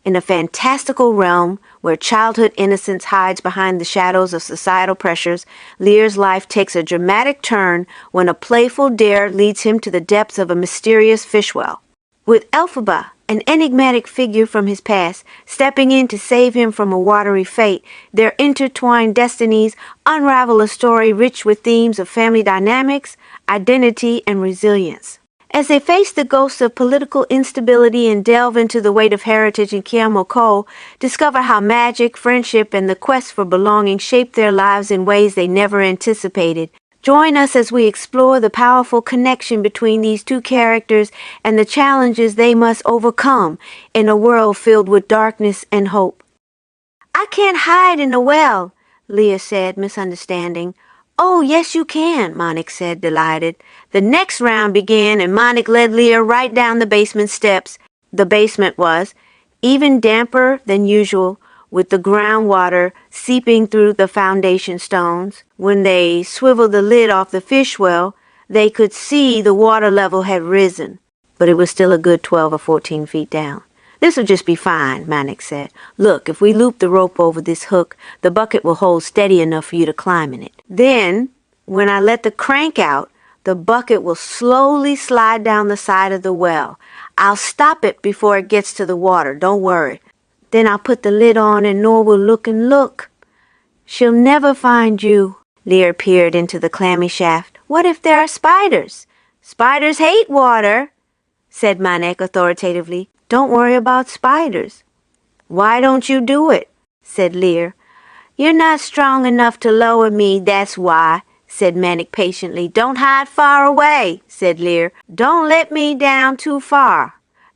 In a fantastical realm where childhood innocence hides behind the shadows of societal pressures, Liir's life takes a dramatic turn when a playful dare leads him to the depths of a mysterious fishwell. With Elphaba, an enigmatic figure from his past, stepping in to save him from a watery fate, their intertwined destinies unravel a story rich with themes of family dynamics, identity, and resilience. As they face the ghosts of political instability and delve into the weight of heritage in Kiamo Ko, discover how magic, friendship, and the quest for belonging shape their lives in ways they never anticipated. Join us as we explore the powerful connection between these two characters and the challenges they must overcome in a world filled with darkness and hope. "I can't hide in the well," Liir said, misunderstanding. "Oh, yes you can," Monik said, delighted. The next round began, and Monik led Liir right down the basement steps. The basement was even damper than usual, with the groundwater seeping through the foundation stones. When they swiveled the lid off the fishwell, they could see the water level had risen, but it was still a good 12 or 14 feet down. "This'll just be fine," Monik said. "Look, if we loop the rope over this hook, the bucket will hold steady enough for you to climb in it. Then, when I let the crank out, the bucket will slowly slide down the side of the well. I'll stop it before it gets to the water, don't worry. Then I'll put the lid on and Nor will look and look. She'll never find you." Liir peered into the clammy shaft. "What if there are spiders?" "Spiders hate water," said Monik authoritatively. "Don't worry about spiders." "Why don't you do it?" said Liir. "You're not strong enough to lower me, that's why," said Monik patiently. "Don't hide far away," said Liir. "Don't let me down too far.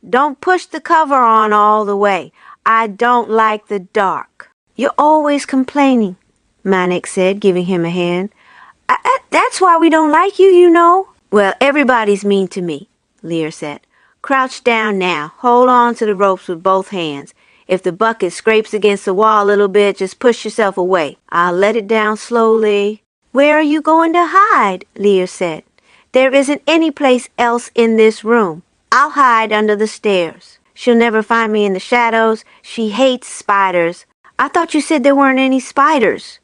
Don't push the cover on all the way. I don't like the dark." "You're always complaining," Monik said, giving him a hand. That's why we don't like you, you know." "Well, everybody's mean to me," Liir said. "Crouch down now. Hold on to the ropes with both hands. If the bucket scrapes against the wall a little bit, just push yourself away. I'll let it down slowly." "Where are you going to hide?" Liir said. "There isn't any place else in this room. I'll hide under the stairs. She'll never find me in the shadows. She hates spiders." "I thought you said there weren't any spiders."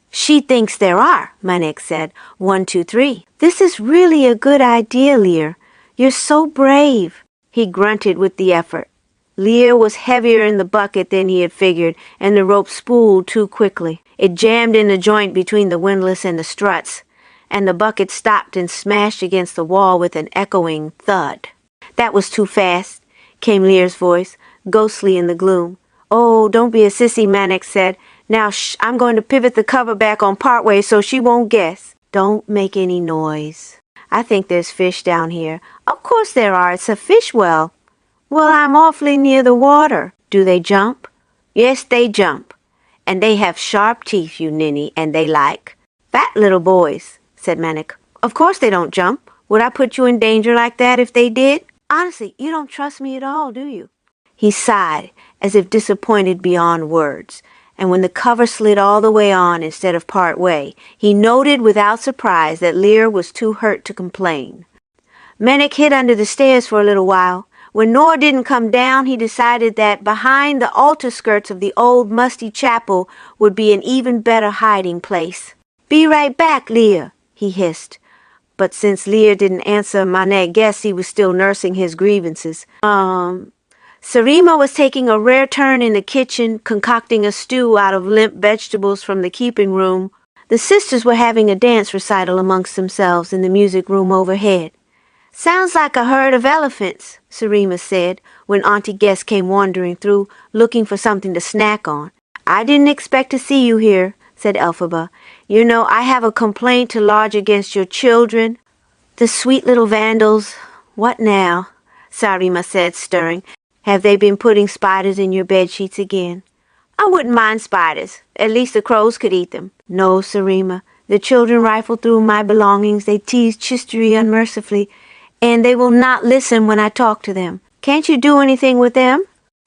"She thinks there are," Monik said. 1, 2, 3. "This is really a good idea, Liir. You're so brave." He grunted with the effort. Liir was heavier in the bucket than he had figured, and the rope spooled too quickly. It jammed in the joint between the windlass and the struts, and the bucket stopped and smashed against the wall with an echoing thud. "That was too fast," came Liir's voice, ghostly in the gloom. "Oh, don't be a sissy," Monik said. "Now, shh, I'm going to pivot the cover back on partway so she won't guess. Don't make any noise. I think there's fish down here." "Of course there are. It's a fish well." "Well, I'm awfully near the water." "Do they jump?" "Yes, they jump. And they have sharp teeth, you ninny, and they like." "Fat little boys," said Monik. "Of course they don't jump. Would I put you in danger like that if they did? Honestly, you don't trust me at all, do you?" He sighed, as if disappointed beyond words, and when the cover slid all the way on instead of part way, he noted without surprise that Liir was too hurt to complain. Monik hid under the stairs for a little while. When Nor didn't come down, he decided that behind the altar skirts of the old musty chapel would be an even better hiding place. "Be right back, Liir," he hissed. But since Liir didn't answer, Monik guessed he was still nursing his grievances. Sarima was taking a rare turn in the kitchen, concocting a stew out of limp vegetables from the keeping room. The sisters were having a dance recital amongst themselves in the music room overhead. "Sounds like a herd of elephants," Sarima said, when Auntie Guest came wandering through, looking for something to snack on. "I didn't expect to see you here," said Elphaba. "You know, I have a complaint to lodge against your children. The sweet little vandals." "What now?" Sarima said, stirring. "Have they been putting spiders in your bed sheets again?" "I wouldn't mind spiders. At least the crows could eat them." "No, Sarima. The children rifle through my belongings. They tease Chistery unmercifully, and they will not listen when I talk to them." "Can't you do anything with them?"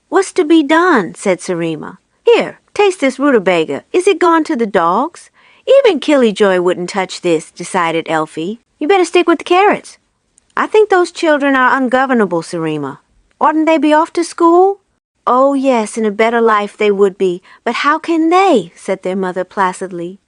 "What's to be done?" said Sarima. "Here, taste this rutabaga. Is it gone to the dogs?" "Even Killyjoy wouldn't touch this," decided Elfie. "You better stick with the carrots." "I think those children are ungovernable, Sarima. Oughtn't they be off to school?" Oh, yes, in a better life they would be. But how can they? Said their mother placidly.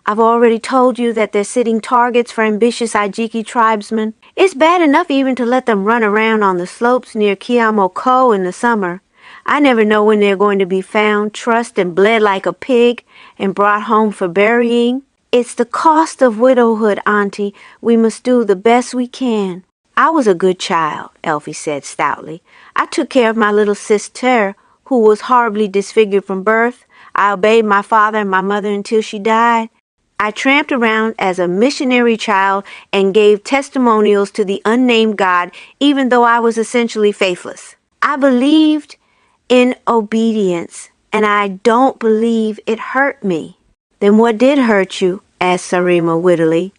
I've already told you that they're sitting targets for ambitious Ijiki tribesmen. It's bad enough even to let them run around on the slopes near Kiamo Ko in the summer. I never know when they're going to be found, trussed and bled like a pig, and brought home for burying. It's the cost of widowhood, Auntie. We must do the best we can. I was a good child, Elphie said stoutly. I took care of my little sister, who was horribly disfigured from birth. I obeyed my father and my mother until she died. I tramped around as a missionary child and gave testimonials to the unnamed God, even though I was essentially faithless. I believed in obedience, and I don't believe it hurt me. Then what did hurt you? Asked Sarima wittily.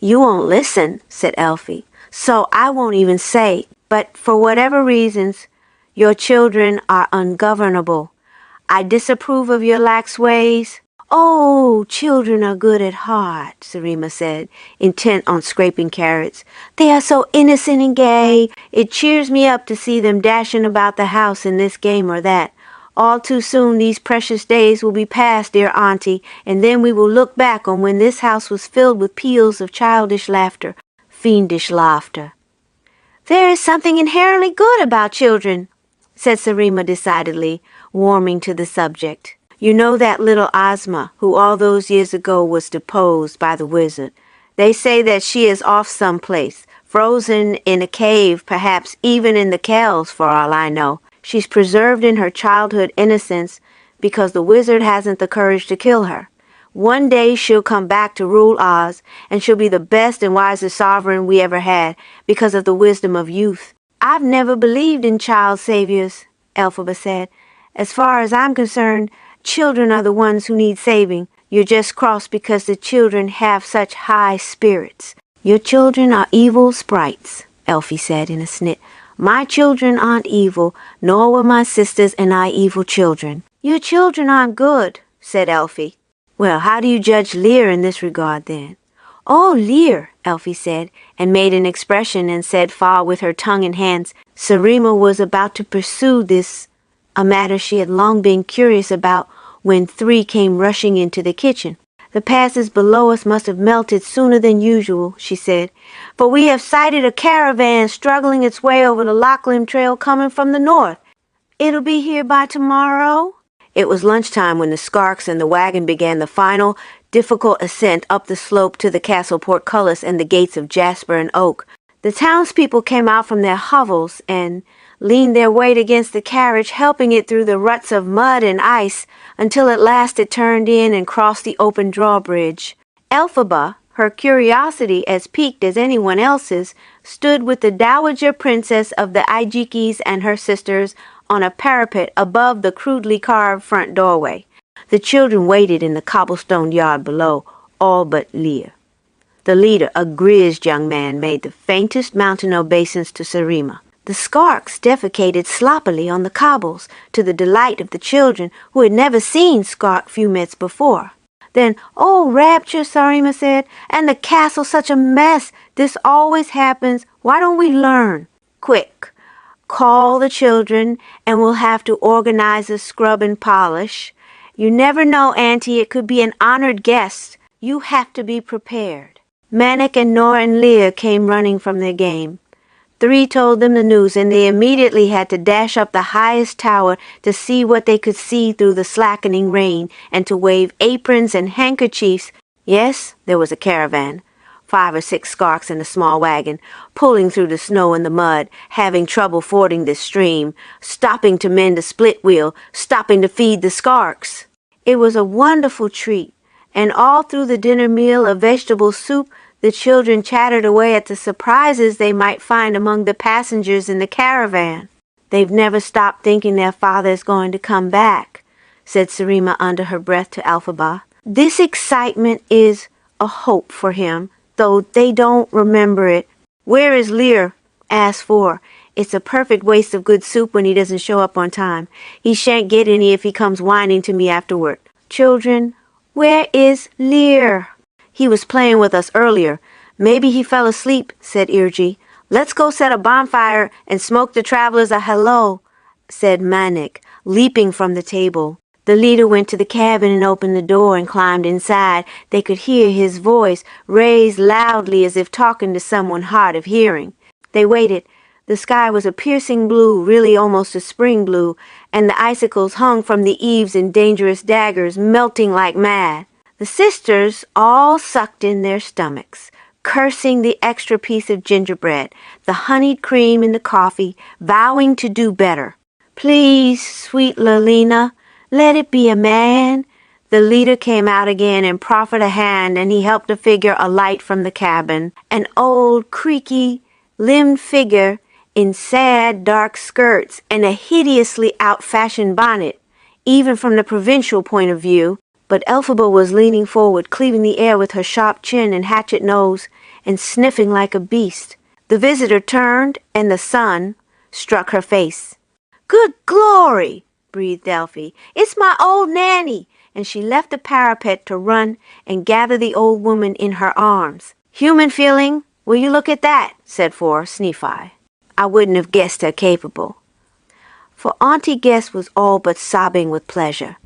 You won't listen, said Elphie, so I won't even say, but for whatever reasons, your children are ungovernable. I disapprove of your lax ways. Oh, children are good at heart, Sarima said, intent on scraping carrots. They are so innocent and gay. It cheers me up to see them dashing about the house in this game or that. All too soon these precious days will be past, dear Auntie, and then we will look back on when this house was filled with peals of childish laughter, fiendish laughter. There is something inherently good about children, said Sarima decidedly, warming to the subject. You know that little Ozma, who all those years ago was deposed by the wizard. They say that she is off someplace, frozen in a cave, perhaps even in the Kells, for all I know. She's preserved in her childhood innocence because the wizard hasn't the courage to kill her. One day she'll come back to rule Oz, and she'll be the best and wisest sovereign we ever had because of the wisdom of youth. I've never believed in child saviors, Elphaba said. As far as I'm concerned, children are the ones who need saving. You're just cross because the children have such high spirits. Your children are evil sprites, Elphie said in a snit. My children aren't evil, nor were my sisters and I evil children. Your children aren't good, said Elphie. Well, how do you judge Liir in this regard, then? Oh, Liir, Elphie said, and made an expression and said far with her tongue and hands. Sarima was about to pursue this, a matter she had long been curious about, when 3 came rushing into the kitchen. The passes below us must have melted sooner than usual, she said, for we have sighted a caravan struggling its way over the Lachlan Trail coming from the north. It'll be here by tomorrow. It was lunchtime when the Skarks and the wagon began the final, difficult ascent up the slope to the castle portcullis and the gates of jasper and oak. The townspeople came out from their hovels and leaned their weight against the carriage, helping it through the ruts of mud and ice, until at last it turned in and crossed the open drawbridge. Elphaba, her curiosity as piqued as anyone else's, stood with the dowager princess of the Ijikis and her sisters on a parapet above the crudely carved front doorway. The children waited in the cobblestone yard below, all but Liir. The leader, a grizzled young man, made the faintest mountain obeisance to Sarima. The Skarks defecated sloppily on the cobbles, to the delight of the children, who had never seen Skark fumets before. Then, oh, rapture, Sarima said, and the castle such a mess. This always happens. Why don't we learn? Quick, call the children, and we'll have to organize a scrub and polish. You never know, Auntie, it could be an honored guest. You have to be prepared. Manik and Nora and Liir came running from their game. 3 told them the news, and they immediately had to dash up the highest tower to see what they could see through the slackening rain, and to wave aprons and handkerchiefs. Yes, there was a caravan, 5 or 6 Skarks in a small wagon, pulling through the snow and the mud, having trouble fording this stream, stopping to mend a split wheel, stopping to feed the Skarks. It was a wonderful treat, and all through the dinner meal of vegetable soup, the children chattered away at the surprises they might find among the passengers in the caravan. They've never stopped thinking their father is going to come back, said Sarima under her breath to Elphaba. This excitement is a hope for him, though they don't remember it. Where is Liir? Asked for. It's a perfect waste of good soup when he doesn't show up on time. He shan't get any if he comes whining to me afterward. Children, where is Liir? He was playing with us earlier. Maybe he fell asleep, said Irji. Let's go set a bonfire and smoke the travelers a hello. said Manik, leaping from the table. The leader went to the cabin and opened the door and climbed inside. They could hear his voice, raised loudly as if talking to someone hard of hearing. They waited. The sky was a piercing blue, really almost a spring blue, and the icicles hung from the eaves in dangerous daggers, melting like mad. The sisters all sucked in their stomachs, cursing the extra piece of gingerbread, the honeyed cream in the coffee, vowing to do better. "Please, sweet Lalina, let it be a man." The leader came out again and proffered a hand, and he helped a figure alight from the cabin, an old, creaky, limbed figure in sad, dark skirts and a hideously out-fashioned bonnet, even from the provincial point of view. But Elphaba was leaning forward, cleaving the air with her sharp chin and hatchet nose, and sniffing like a beast. The visitor turned, and the sun struck her face. "Good glory!" breathed Elphie. "It's my old Nanny!" And she left the parapet to run and gather the old woman in her arms. "Human feeling, will you look at that?" said For Sneefi. "I wouldn't have guessed her capable." For Auntie Guess was all but sobbing with pleasure.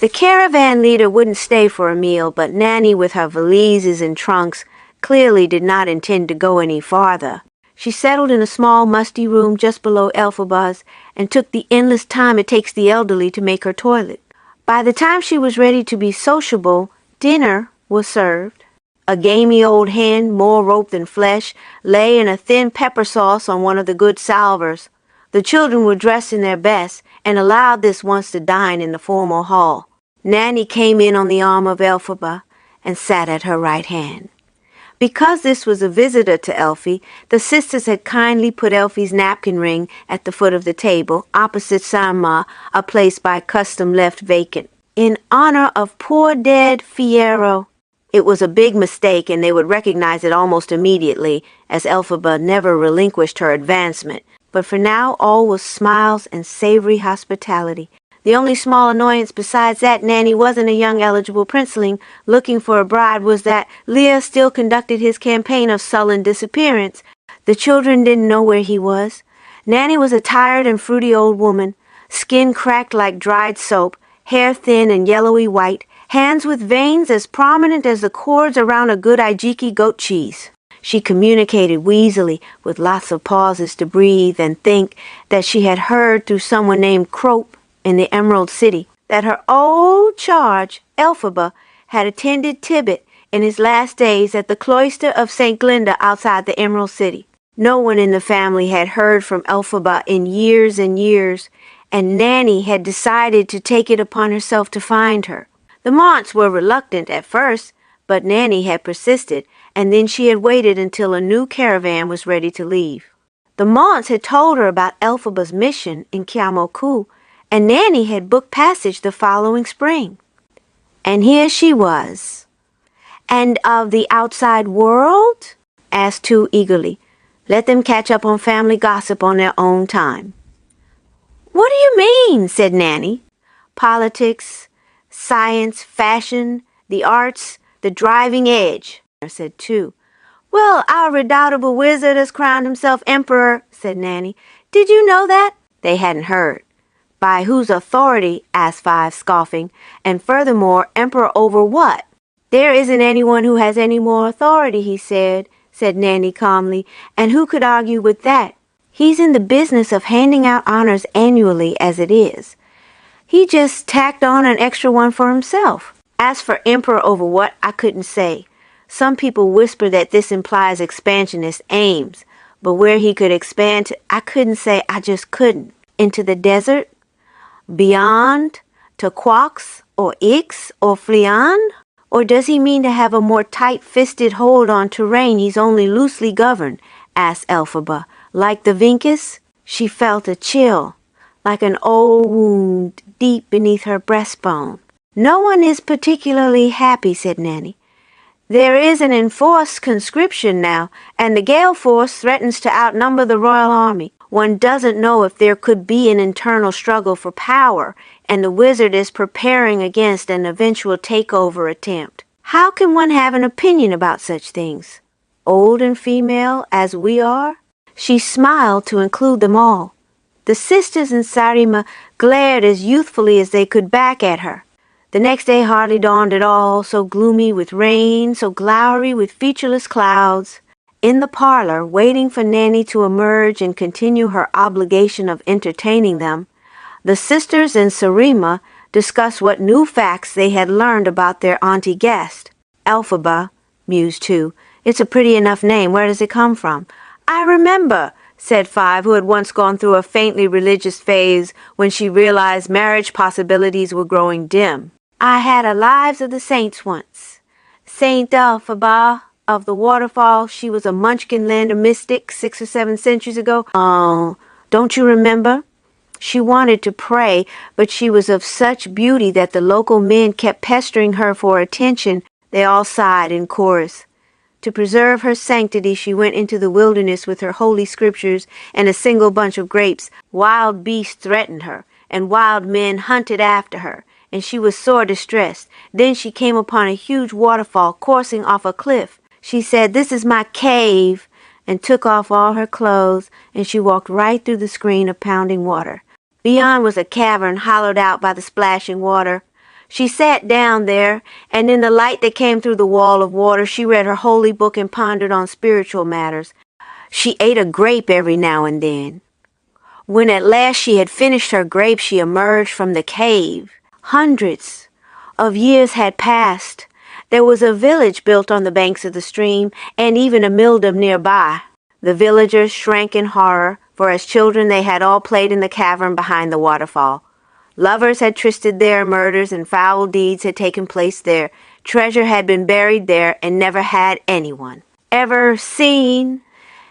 The caravan leader wouldn't stay for a meal, but Nanny, with her valises and trunks, clearly did not intend to go any farther. She settled in a small, musty room just below Elphaba's and took the endless time it takes the elderly to make her toilet. By the time she was ready to be sociable, dinner was served. A gamey old hen, more rope than flesh, lay in a thin pepper sauce on one of the good salvers. The children were dressed in their best and allowed this once to dine in the formal hall. Nanny came in on the arm of Elphaba and sat at her right hand. Because this was a visitor to Elphie, the sisters had kindly put Elphie's napkin ring at the foot of the table, opposite Sama, a place by custom left vacant, in honor of poor dead Fiyero. It was a big mistake, and they would recognize it almost immediately, as Elphaba never relinquished her advancement. But for now all was smiles and savory hospitality. The only small annoyance besides that Nanny wasn't a young eligible princeling looking for a bride was that Liir still conducted his campaign of sullen disappearance. The children didn't know where he was. Nanny was a tired and fruity old woman, skin cracked like dried soap, hair thin and yellowy white, hands with veins as prominent as the cords around a good Ijiki goat cheese. She communicated wheezily, with lots of pauses to breathe and think, that she had heard through someone named Crope in the Emerald City that her old charge, Elphaba, had attended Tibet in his last days at the cloister of St. Glinda outside the Emerald City. No one in the family had heard from Elphaba in years and years, and Nanny had decided to take it upon herself to find her. The Monts were reluctant at first, but Nanny had persisted, and then she had waited until a new caravan was ready to leave. The Monts had told her about Elphaba's mission in Kiamo Ko, and Nanny had booked passage the following spring. And here she was. "And of the outside world?" asked Tu eagerly. "Let them catch up on family gossip on their own time." "What do you mean?" said Nanny. "Politics, science, fashion, the arts, the driving edge," said Tu. "Well, our redoubtable wizard has crowned himself emperor," said Nanny. "Did you know that?" They hadn't heard. "By whose authority?" asked Five, scoffing. "And furthermore, emperor over what?" "There isn't anyone who has any more authority," he said Nanny calmly. "And who could argue with that? He's in the business of handing out honors annually as it is. He just tacked on an extra one for himself. As for emperor over what, I couldn't say. Some people whisper that this implies expansionist aims, but where he could expand to, I couldn't say. I just couldn't. Into the desert? Beyond? To Quox or Ix or Fleon? Or does he mean to have a more tight-fisted hold on terrain he's only loosely governed?" asked Elphaba. Like the Vinkus, she felt a chill, like an old wound deep beneath her breastbone. "No one is particularly happy," said Nanny. "There is an enforced conscription now, and the Gale Force threatens to outnumber the Royal Army. One doesn't know if there could be an internal struggle for power, and the wizard is preparing against an eventual takeover attempt. How can one have an opinion about such things? Old and female as we are?" She smiled to include them all. The sisters and Sarima glared as youthfully as they could back at her. The next day hardly dawned at all, so gloomy with rain, so glowery with featureless clouds. In the parlor, waiting for Nanny to emerge and continue her obligation of entertaining them, the sisters and Sarima discussed what new facts they had learned about their auntie guest. Elphaba, mused two. It's a pretty enough name. Where does it come from? I remember, said Five, who had once gone through a faintly religious phase when she realized marriage possibilities were growing dim. I had a Lives of the Saints once. Saint Elphaba of the Waterfall, she was a Munchkinlander mystic 6 or 7 centuries ago. Oh, don't you remember? She wanted to pray, but she was of such beauty that the local men kept pestering her for attention. They all sighed in chorus. To preserve her sanctity, she went into the wilderness with her holy scriptures and a single bunch of grapes. Wild beasts threatened her, and wild men hunted after her, and she was sore distressed. Then she came upon a huge waterfall coursing off a cliff. She said, "This is my cave," and took off all her clothes, and she walked right through the screen of pounding water. Beyond was a cavern hollowed out by the splashing water. She sat down there, and in the light that came through the wall of water, she read her holy book and pondered on spiritual matters. She ate a grape every now and then. When at last she had finished her grape, she emerged from the cave. Hundreds of years had passed. There was a village built on the banks of the stream, and even a milldom nearby. The villagers shrank in horror, for as children they had all played in the cavern behind the waterfall. Lovers had trysted there, murders and foul deeds had taken place there. Treasure had been buried there, and never had anyone ever seen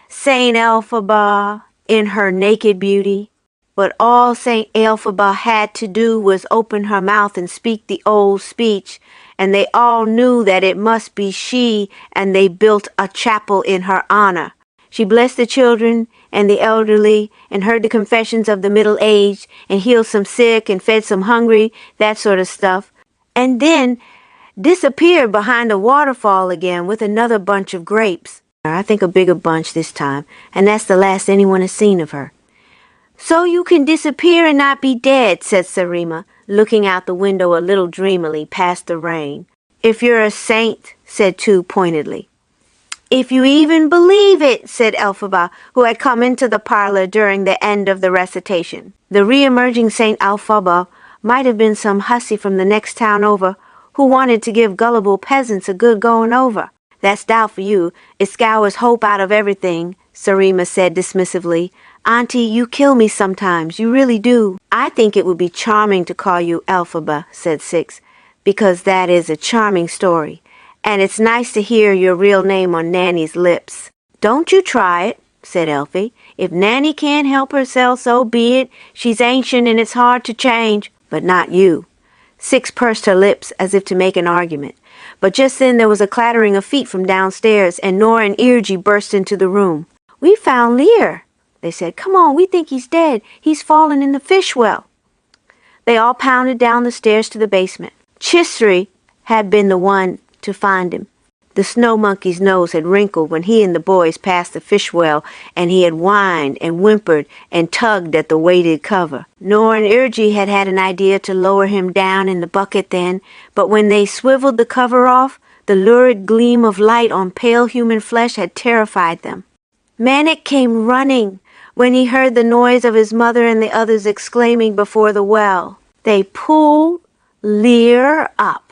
Saint Elphaba in her naked beauty. But all Saint Elphaba had to do was open her mouth and speak the old speech, and they all knew that it must be she, and they built a chapel in her honor. She blessed the children and the elderly, and heard the confessions of the middle-aged, and healed some sick and fed some hungry, that sort of stuff, and then disappeared behind the waterfall again with another bunch of grapes. I think a bigger bunch this time, and that's the last anyone has seen of her. So you can disappear and not be dead, said Sarima, looking out the window a little dreamily past the rain. If you're a saint, said Two pointedly. If you even believe it, said Elphaba, who had come into the parlor during the end of the recitation. The re-emerging Saint Elphaba might have been some hussy from the next town over who wanted to give gullible peasants a good going over. That's doubt for you. It scours hope out of everything, Sarima said dismissively. Auntie, you kill me sometimes. You really do. I think it would be charming to call you Elphaba, said Six, because that is a charming story. And it's nice to hear your real name on Nanny's lips. Don't you try it, said Elphie. If Nanny can't help herself, so be it. She's ancient and it's hard to change, but not you. Six pursed her lips as if to make an argument. But just then there was a clattering of feet from downstairs, and Nora and Irji burst into the room. We found Liir, they said. Come on, we think he's dead. He's fallen in the fishwell. They all pounded down the stairs to the basement. Chisri had been the one to find him. The snow monkey's nose had wrinkled when he and the boys passed the fishwell, and he had whined and whimpered and tugged at the weighted cover. Nora and Irji had had an idea to lower him down in the bucket then, but when they swiveled the cover off, the lurid gleam of light on pale human flesh had terrified them. Manik came running when he heard the noise of his mother and the others exclaiming before the well. They pulled Liir up.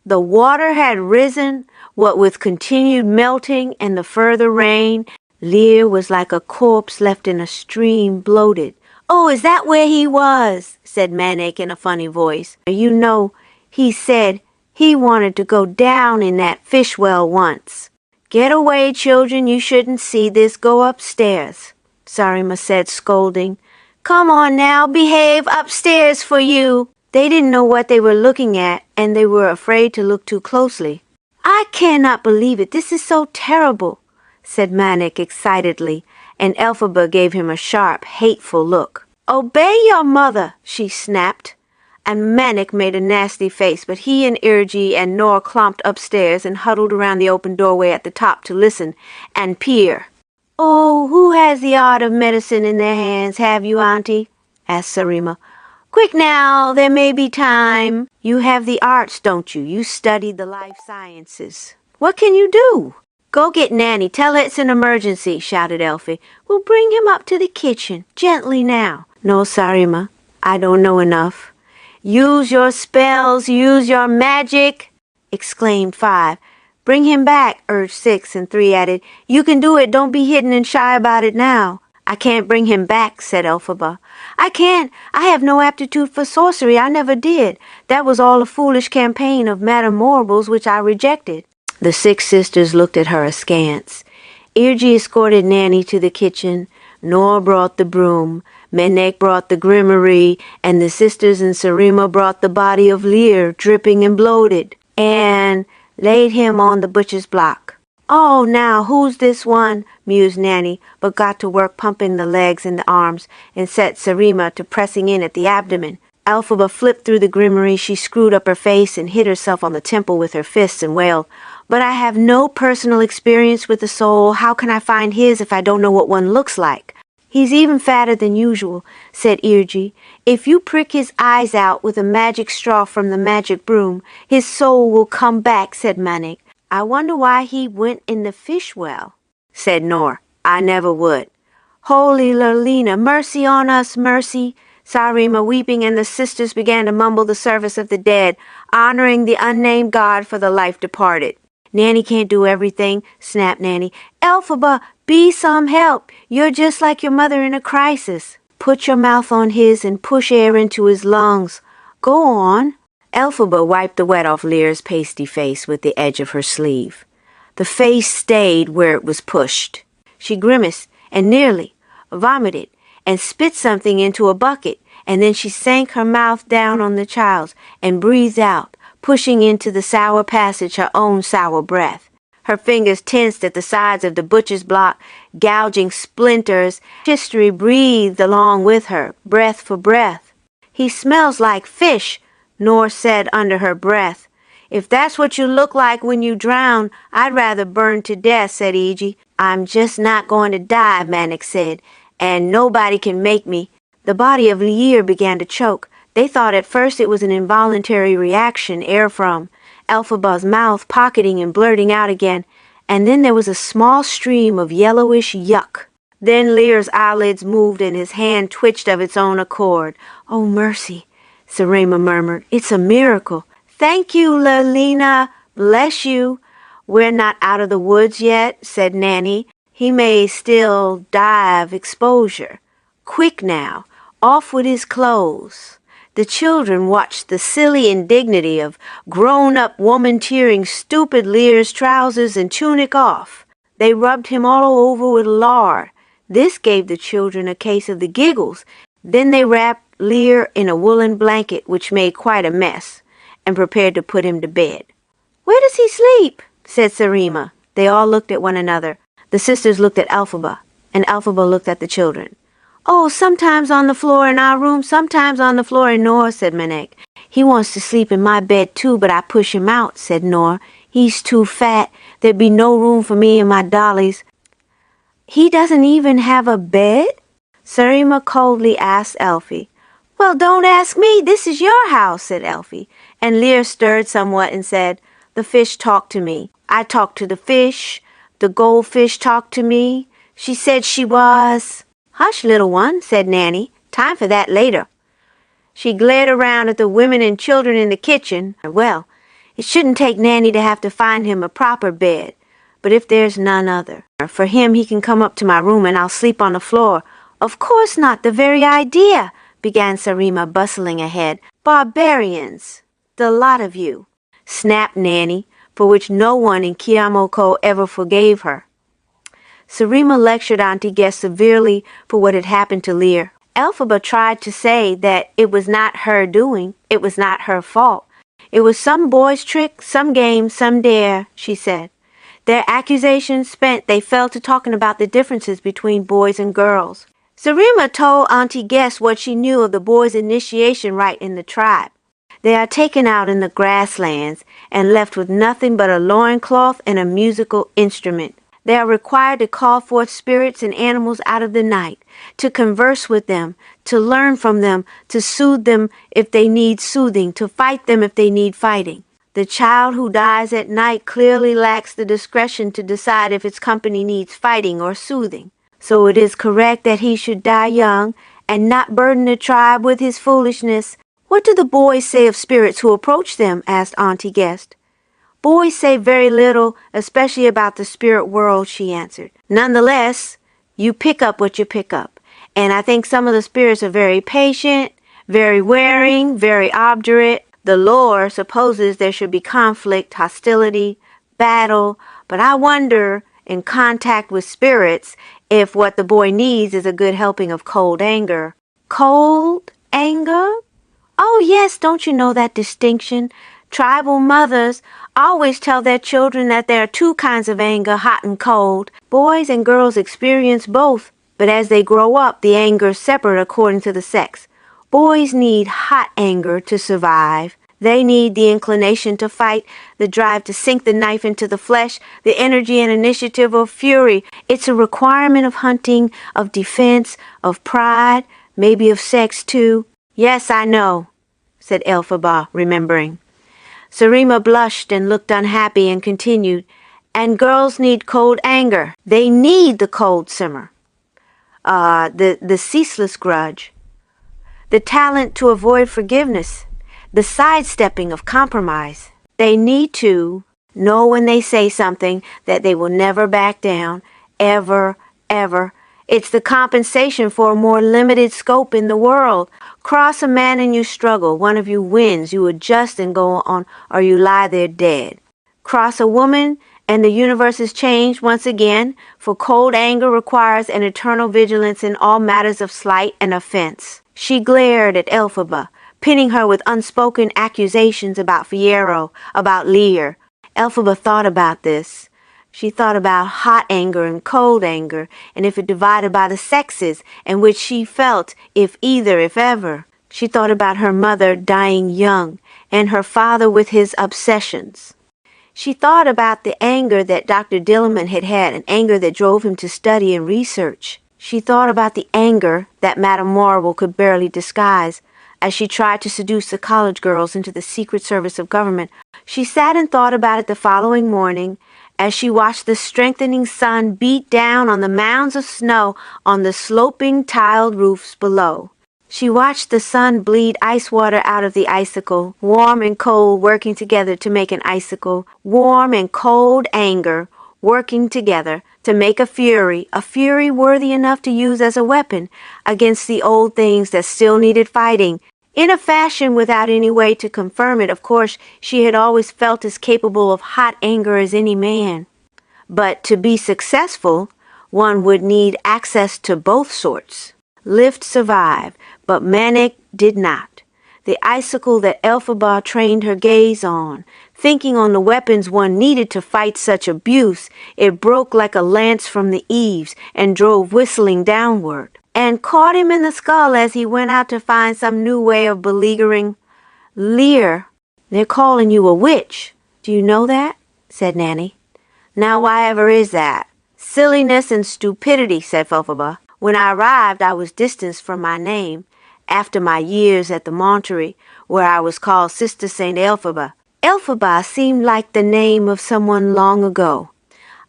The water had risen, what with continued melting and the further rain. Liir was like a corpse left in a stream, bloated. Oh, is that where he was? Said Manik in a funny voice. You know, he said he wanted to go down in that fishwell once. Get away, children, you shouldn't see this. Go upstairs, Sarima said, scolding. Come on now, behave upstairs for you. They didn't know what they were looking at, and they were afraid to look too closely. I cannot believe it. This is so terrible, said Manik excitedly, and Elphaba gave him a sharp, hateful look. Obey your mother, she snapped, and Manik made a nasty face, but he and Irji and Nor clomped upstairs and huddled around the open doorway at the top to listen and peer. Oh, who has the art of medicine in their hands, have you, Auntie? Asked Sarima. Quick now, there may be time. You have the arts, don't you? You studied the life sciences. What can you do? Go get Nanny. Tell her it's an emergency, shouted Elphie. We'll bring him up to the kitchen. Gently now. No, Sarima. I don't know enough. Use your spells, use your magic, exclaimed 5. Bring him back, urged 6, and 3 added, You can do it, don't be hidden and shy about it now. I can't bring him back, said Elphaba. I can't. I have no aptitude for sorcery. I never did. That was all a foolish campaign of Madame Morble's which I rejected. The 6 sisters looked at her askance. Irji escorted Nanny to the kitchen. Nor brought the broom. Menek brought the grimoire, and the sisters and Sarima brought the body of Liir, dripping and bloated, and laid him on the butcher's block. Oh, now, who's this one? Mused Nanny, but got to work pumping the legs and the arms, and set Sarima to pressing in at the abdomen. Elphaba flipped through the grimoire. She screwed up her face and hit herself on the temple with her fists and wailed, But I have no personal experience with the soul. How can I find his if I don't know what one looks like? He's even fatter than usual, said Irji. If you prick his eyes out with a magic straw from the magic broom, his soul will come back, said Manik. I wonder why he went in the fishwell, said Nor. I never would. Holy Lurlina, mercy on us, mercy. Sarima weeping, and the sisters began to mumble the service of the dead, honoring the unnamed god for the life departed. Nanny can't do everything, snapped Nanny. Elphaba, be some help. You're just like your mother in a crisis. Put your mouth on his and push air into his lungs. Go on. Elphaba wiped the wet off Liir's pasty face with the edge of her sleeve. The face stayed where it was pushed. She grimaced and nearly vomited and spit something into a bucket, and then she sank her mouth down on the child's and breathed out, pushing into the sour passage her own sour breath. Her fingers tensed at the sides of the butcher's block, gouging splinters. History breathed along with her, breath for breath. He smells like fish, Nor said under her breath. If that's what you look like when you drown, I'd rather burn to death, said Iji. I'm just not going to die, Manik said, and nobody can make me. The body of Liir began to choke. They thought at first it was an involuntary reaction, air from Elphaba's mouth pocketing and blurting out again, and then there was a small stream of yellowish yuck. Then Liir's eyelids moved and his hand twitched of its own accord. Oh, mercy, Sarima murmured. It's a miracle. Thank you, Lelina. Bless you. We're not out of the woods yet, said Nanny. He may still die of exposure. Quick now, off with his clothes. The children watched the silly indignity of grown-up woman tearing stupid Liir's trousers and tunic off. They rubbed him all over with lard. This gave the children a case of the giggles. Then they wrapped Liir in a woolen blanket, which made quite a mess, and prepared to put him to bed. Where does he sleep? Said Sarima. They all looked at one another. The sisters looked at Elphaba, and Elphaba looked at the children. Oh, sometimes on the floor in our room, sometimes on the floor in Nor's, said Manek. He wants to sleep in my bed too, but I push him out, said Nor. He's too fat. There'd be no room for me and my dollies. He doesn't even have a bed? Sarima coldly asked Elphie. Well, don't ask me. This is your house, said Elphie. And Liir stirred somewhat and said, The fish talked to me. I talked to the fish. The goldfish talked to me. She said she was... Hush, little one, said Nanny. Time for that later. She glared around at the women and children in the kitchen. Well, it shouldn't take Nanny to have to find him a proper bed. But if there's none other, for him he can come up to my room and I'll sleep on the floor. Of course not, the very idea, began Sarima, bustling ahead. Barbarians, the lot of you, snapped Nanny, for which no one in Kiamo Ko ever forgave her. Sarima lectured Auntie Guest severely for what had happened to Liir. Elphaba tried to say that it was not her doing, it was not her fault. It was some boy's trick, some game, some dare, she said. Their accusations spent, they fell to talking about the differences between boys and girls. Sarima told Auntie Guest what she knew of the boys' initiation rite in the tribe. They are taken out in the grasslands and left with nothing but a loincloth and a musical instrument. They are required to call forth spirits and animals out of the night, to converse with them, to learn from them, to soothe them if they need soothing, to fight them if they need fighting. The child who dies at night clearly lacks the discretion to decide if its company needs fighting or soothing. So it is correct that he should die young and not burden the tribe with his foolishness. What do the boys say of spirits who approach them? Asked Auntie Guest. Boys say very little, especially about the spirit world, she answered. Nonetheless, you pick up what you pick up. And I think some of the spirits are very patient, very wearing, very obdurate. The lore supposes there should be conflict, hostility, battle, but I wonder, in contact with spirits, if what the boy needs is a good helping of cold anger. Cold anger? Oh yes, don't you know that distinction? Tribal mothers always tell their children that there are two kinds of anger, hot and cold. Boys and girls experience both, but as they grow up, the anger is separate according to the sex. Boys need hot anger to survive. They need the inclination to fight, the drive to sink the knife into the flesh, the energy and initiative of fury. It's a requirement of hunting, of defense, of pride, maybe of sex too. Yes, I know, said Elphaba, remembering. Sarima blushed and looked unhappy and continued, and girls need cold anger. They need the cold simmer, the ceaseless grudge, the talent to avoid forgiveness, the sidestepping of compromise. They need to know when they say something that they will never back down, ever, ever. It's the compensation for a more limited scope in the world. Cross a man and you struggle. One of you wins. You adjust and go on, or you lie there dead. Cross a woman and the universe is changed once again, for cold anger requires an eternal vigilance in all matters of slight and offense. She glared at Elphaba, pinning her with unspoken accusations about Fiyero, about Liir. Elphaba thought about this. She thought about hot anger and cold anger, and if it divided by the sexes, and which she felt, if either, if ever. She thought about her mother dying young, and her father with his obsessions. She thought about the anger that Dr. Dillerman had had, an anger that drove him to study and research. She thought about the anger that Madame Marble could barely disguise, as she tried to seduce the college girls into the secret service of government. She sat and thought about it the following morning, as she watched the strengthening sun beat down on the mounds of snow on the sloping tiled roofs below. She watched the sun bleed ice water out of the icicle, warm and cold working together to make an icicle, warm and cold anger working together to make a fury worthy enough to use as a weapon against the old things that still needed fighting. In a fashion without any way to confirm it, of course, she had always felt as capable of hot anger as any man. But to be successful, one would need access to both sorts. Lift survived, but Manic did not. The icicle that Elphaba trained her gaze on, thinking on the weapons one needed to fight such abuse, it broke like a lance from the eaves and drove whistling downward, and caught him in the skull as he went out to find some new way of beleaguering. Liir, they're calling you a witch. Do you know that? Said Nanny. Now why ever is that? Silliness and stupidity, said Elphaba. When I arrived, I was distanced from my name, after my years at the Monterey, where I was called Sister St. Elphaba. Elphaba seemed like the name of someone long ago.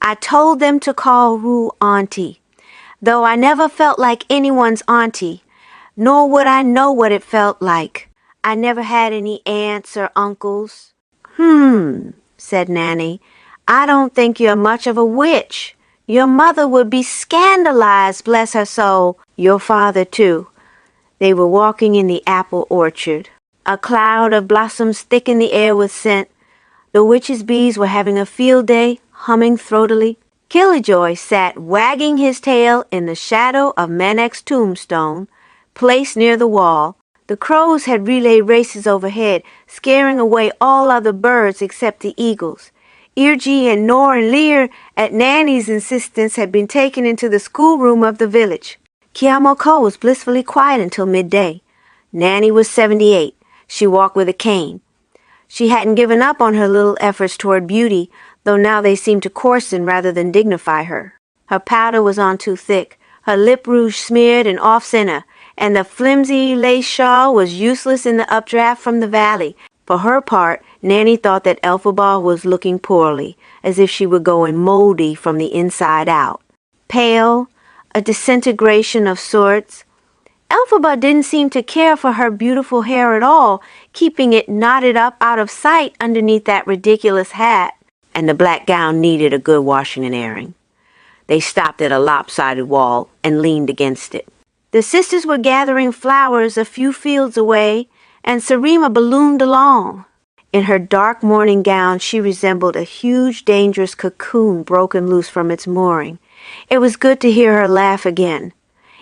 I told them to call Rue Auntie, though I never felt like anyone's auntie, nor would I know what it felt like. I never had any aunts or uncles. Said Nanny. I don't think you're much of a witch. Your mother would be scandalized, bless her soul. Your father, too. They were walking in the apple orchard. A cloud of blossoms thickened the air with scent. The witch's bees were having a field day, humming throatily. Killjoy sat wagging his tail in the shadow of Manek's tombstone, placed near the wall. The crows had relay races overhead, scaring away all other birds except the eagles. Irji and Nor and Liir, at Nanny's insistence, had been taken into the schoolroom of the village. Kiamo Ko was blissfully quiet until midday. Nanny was 78. She walked with a cane. She hadn't given up on her little efforts toward beauty, though now they seemed to coarsen rather than dignify her. Her powder was on too thick, her lip rouge smeared and off-center, and the flimsy lace shawl was useless in the updraft from the valley. For her part, Nanny thought that Elphaba was looking poorly, as if she were going moldy from the inside out. Pale, a disintegration of sorts. Elphaba didn't seem to care for her beautiful hair at all, keeping it knotted up out of sight underneath that ridiculous hat, and the black gown needed a good washing and airing. They stopped at a lopsided wall and leaned against it. The sisters were gathering flowers a few fields away, and Sarima ballooned along. In her dark morning gown, she resembled a huge, dangerous cocoon broken loose from its mooring. It was good to hear her laugh again.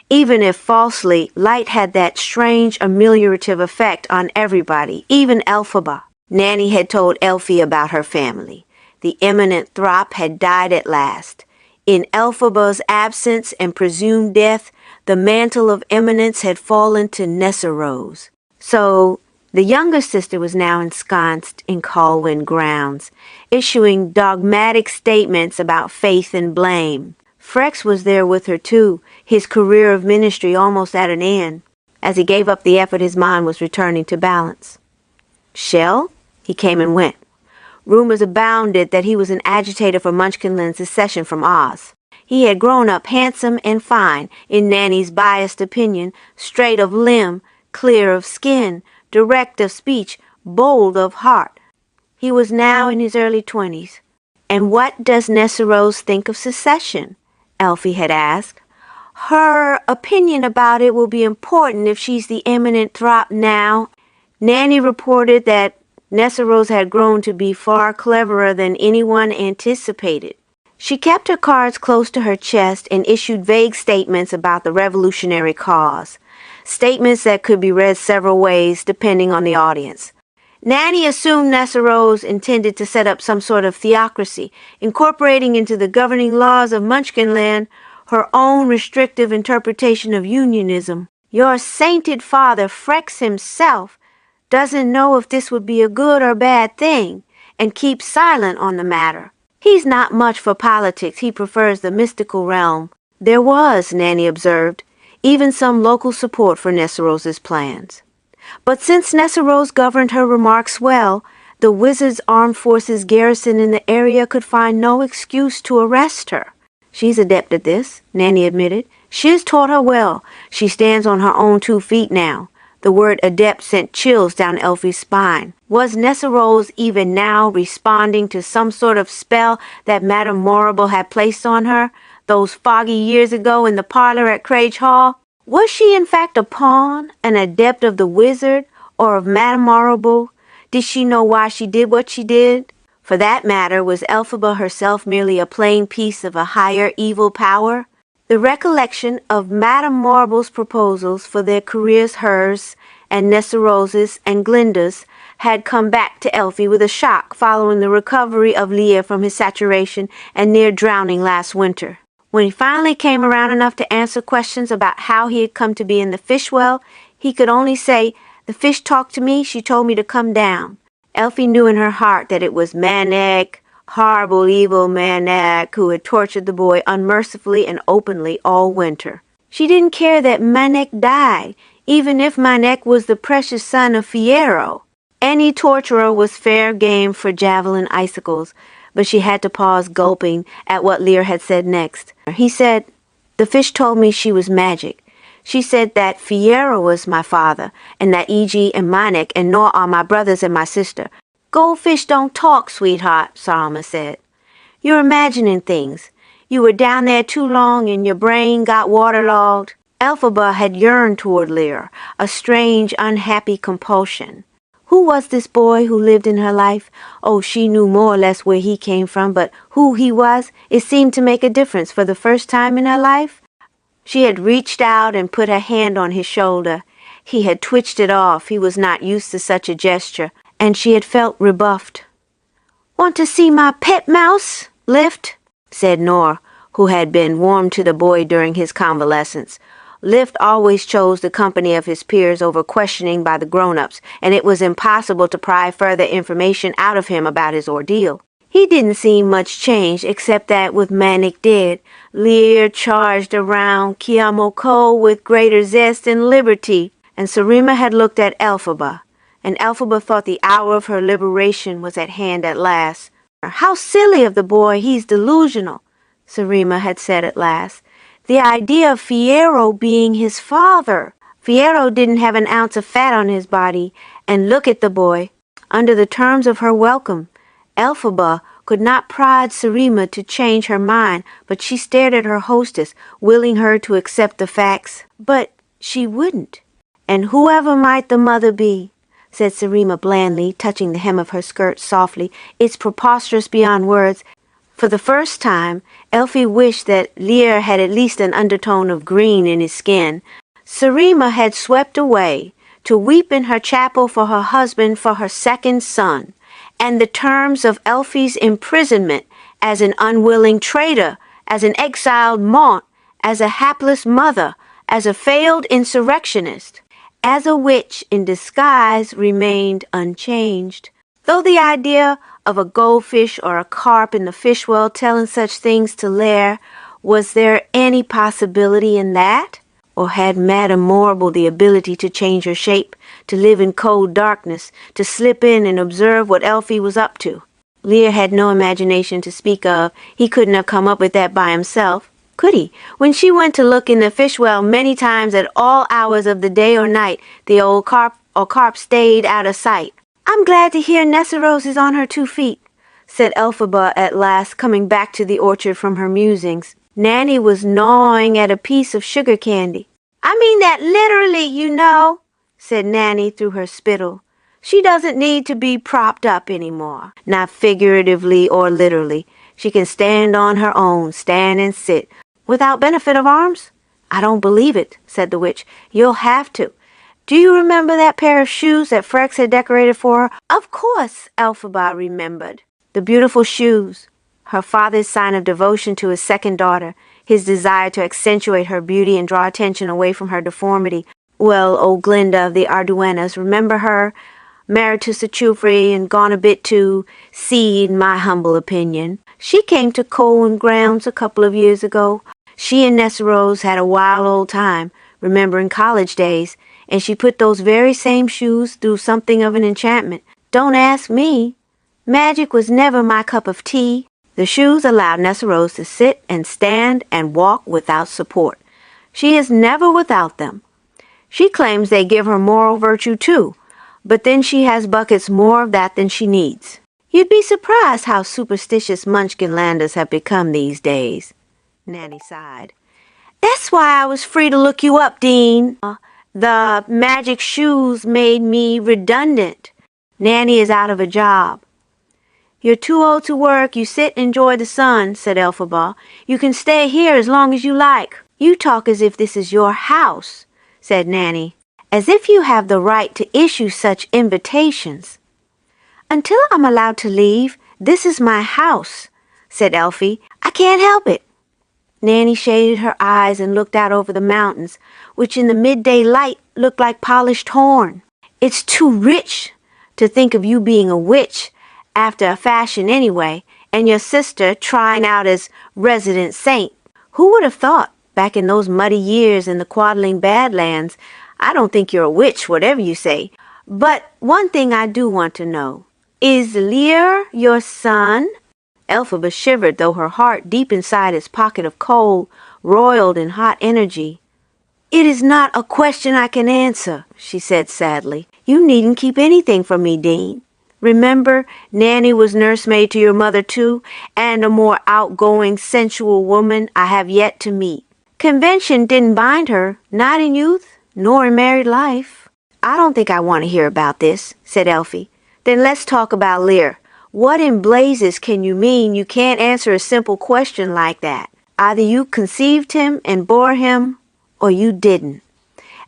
Even if falsely, light had that strange ameliorative effect on everybody, even Elphaba. Nanny had told Elphie about her family. The eminent Throp had died at last. In Elphaba's absence and presumed death, the mantle of eminence had fallen to Nesseros. So, the younger sister was now ensconced in Colwyn grounds, issuing dogmatic statements about faith and blame. Frex was there with her too, his career of ministry almost at an end. As he gave up the effort, his mind was returning to balance. Shell? He came and went. Rumors abounded that he was an agitator for Munchkinland's secession from Oz. He had grown up handsome and fine, in Nanny's biased opinion, straight of limb, clear of skin, direct of speech, bold of heart. He was now in his early 20s. And what does Nesseros think of secession? Elphie had asked. Her opinion about it will be important if she's the eminent Throp now. Nanny reported that Nesseros had grown to be far cleverer than anyone anticipated. She kept her cards close to her chest and issued vague statements about the revolutionary cause. Statements that could be read several ways depending on the audience. Nanny assumed Nesseros intended to set up some sort of theocracy, incorporating into the governing laws of Munchkinland her own restrictive interpretation of unionism. Your sainted father, Frex himself, doesn't know if this would be a good or bad thing, and keeps silent on the matter. He's not much for politics. He prefers the mystical realm. There was, Nanny observed, even some local support for Nesseros's plans. But since Nesseros governed her remarks well, the wizard's armed forces garrison in the area could find no excuse to arrest her. She's adept at this, Nanny admitted. She's taught her well. She stands on her own 2 feet now. The word adept sent chills down Elphie's spine. Was Nesseros even now responding to some sort of spell that Madame Morrible had placed on her those foggy years ago in the parlor at Crage Hall? Was she in fact a pawn, an adept of the wizard, or of Madame Morrible? Did she know why she did what she did? For that matter, was Elphaba herself merely a plain piece of a higher evil power? The recollection of Madame Morrible's proposals for their careers, hers, and Nesseros's and Glinda's, had come back to Elphie with a shock following the recovery of Liir from his saturation and near drowning last winter. When he finally came around enough to answer questions about how he had come to be in the fishwell, he could only say, "The fish talked to me, she told me to come down." Elphie knew in her heart that it was Manek, horrible, evil Manek, who had tortured the boy unmercifully and openly all winter. She didn't care that Manek died, even if Manek was the precious son of Fiyero. Any torturer was fair game for javelin icicles, but she had to pause, gulping at what Liir had said next. He said, "The fish told me she was magic. She said that Fiyero was my father, and that E.G. and Manek and Nor are my brothers and my sister." "Goldfish don't talk, sweetheart," Sarma said. "You're imagining things. You were down there too long and your brain got waterlogged." Elphaba had yearned toward Liir, a strange, unhappy compulsion. Who was this boy who lived in her life? Oh, she knew more or less where he came from, but who he was, it seemed to make a difference for the first time in her life. She had reached out and put her hand on his shoulder. He had twitched it off. He was not used to such a gesture, and she had felt rebuffed. "Want to see my pet mouse? Lift," said Nor, who had been warm to the boy during his convalescence. Lift always chose the company of his peers over questioning by the grown-ups, and it was impossible to pry further information out of him about his ordeal. He didn't seem much changed, except that with manic dead, Liir charged around Kiamo Ko with greater zest and liberty, and Sarima had looked at Elphaba, and Elphaba thought the hour of her liberation was at hand at last. "How silly of the boy, he's delusional," Sarima had said at last. "The idea of Fiyero being his father. Fiyero didn't have an ounce of fat on his body, and look at the boy." Under the terms of her welcome, Elphaba could not prod Sarima to change her mind, but she stared at her hostess, willing her to accept the facts. But she wouldn't. "And whoever might the mother be," said Sarima blandly, touching the hem of her skirt softly, "it's preposterous beyond words." For the first time, Elphie wished that Liir had at least an undertone of green in his skin. Sarima had swept away to weep in her chapel for her husband, for her second son, and the terms of Elphie's imprisonment as an unwilling traitor, as an exiled mont, as a hapless mother, as a failed insurrectionist, as a witch in disguise remained unchanged. Though the idea of a goldfish or a carp in the fishwell telling such things to Liir, was there any possibility in that? Or had Madame Morrible the ability to change her shape, to live in cold darkness, to slip in and observe what Elphie was up to? Liir had no imagination to speak of. He couldn't have come up with that by himself, could he? When she went to look in the fishwell many times at all hours of the day or night, the old carp stayed out of sight. "I'm glad to hear Nessarose is on her 2 feet," said Elphaba at last, coming back to the orchard from her musings. Nanny was gnawing at a piece of sugar candy. "I mean that literally, you know," said Nanny through her spittle. "She doesn't need to be propped up anymore. Not figuratively or literally. She can stand on her own, stand and sit. Without benefit of arms?" "I don't believe it," said the witch. "You'll have to. Do you remember that pair of shoes that Frex had decorated for her?" Of course, Elphaba remembered. The beautiful shoes. Her father's sign of devotion to his second daughter, his desire to accentuate her beauty and draw attention away from her deformity. Well, old Glinda of the Arduenas, remember her? Married to Sachufri and gone a bit too seed, in my humble opinion. She came to Coal and Grounds a couple of years ago. She and Nessarose had a wild old time, remembering college days, and she put those very same shoes through something of an enchantment. Don't ask me. Magic was never my cup of tea. The shoes allowed Nessarose to sit and stand and walk without support. She is never without them. She claims they give her moral virtue too, but then she has buckets more of that than she needs. You'd be surprised how superstitious Munchkinlanders have become these days. Nanny sighed. That's why I was free to look you up, Dean. The magic shoes made me redundant. Nanny is out of a job. You're too old to work. You sit and enjoy the sun, said Elphaba. You can stay here as long as you like. You talk as if this is your house, said Nanny. As if you have the right to issue such invitations. Until I'm allowed to leave, this is my house, said Elphie. I can't help it. Nanny shaded her eyes and looked out over the mountains, which in the midday light looked like polished horn. It's too rich to think of you being a witch, after a fashion anyway, and your sister trying out as resident saint. Who would have thought, back in those muddy years in the Quadling Badlands? I don't think you're a witch, whatever you say. But one thing I do want to know. Is Liir your son? Elphaba shivered, though her heart, deep inside its pocket of coal, roiled in hot energy. It is not a question I can answer, she said sadly. You needn't keep anything from me, Dean. Remember, Nanny was nursemaid to your mother too, and a more outgoing, sensual woman I have yet to meet. Convention didn't bind her, not in youth, nor in married life. I don't think I want to hear about this, said Elphie. Then let's talk about Liir. What in blazes can you mean you can't answer a simple question like that? Either you conceived him and bore him, or you didn't.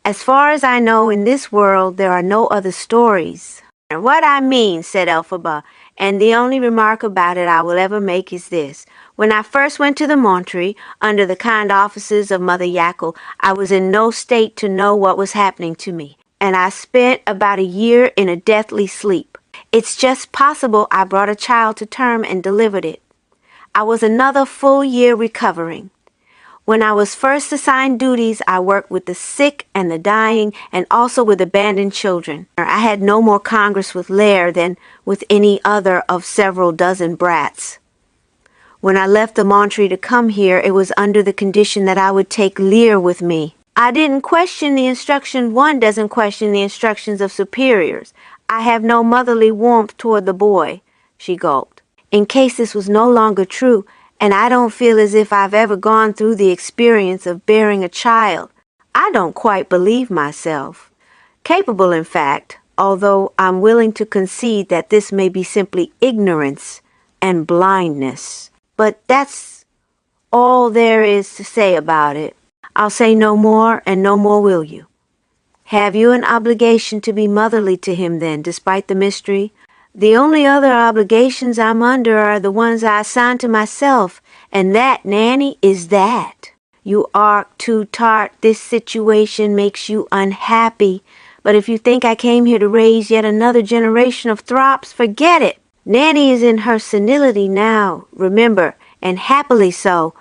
As far as I know, in this world there are no other stories. What I mean, said Elphaba, and the only remark about it I will ever make is this. When I first went to the Montry, under the kind offices of Mother Yackle, I was in no state to know what was happening to me, and I spent about a year in a deathly sleep. It's just possible I brought a child to term and delivered it. I was another full year recovering. When I was first assigned duties, I worked with the sick and the dying and also with abandoned children. I had no more congress with Liir than with any other of several dozen brats. When I left the Montreal to come here, it was under the condition that I would take Liir with me. I didn't question the instruction. One doesn't question the instructions of superiors. I have no motherly warmth toward the boy, she gulped. In case this was no longer true, and I don't feel as if I've ever gone through the experience of bearing a child. I don't quite believe myself. Capable, in fact, although I'm willing to concede that this may be simply ignorance and blindness. But that's all there is to say about it. I'll say no more, and no more will you. Have you an obligation to be motherly to him then, despite the mystery? The only other obligations I'm under are the ones I assign to myself, and that, Nanny, is that. You arc too tart. This situation makes you unhappy. But if you think I came here to raise yet another generation of throps, forget it. Nanny is in her senility now, remember, and happily so.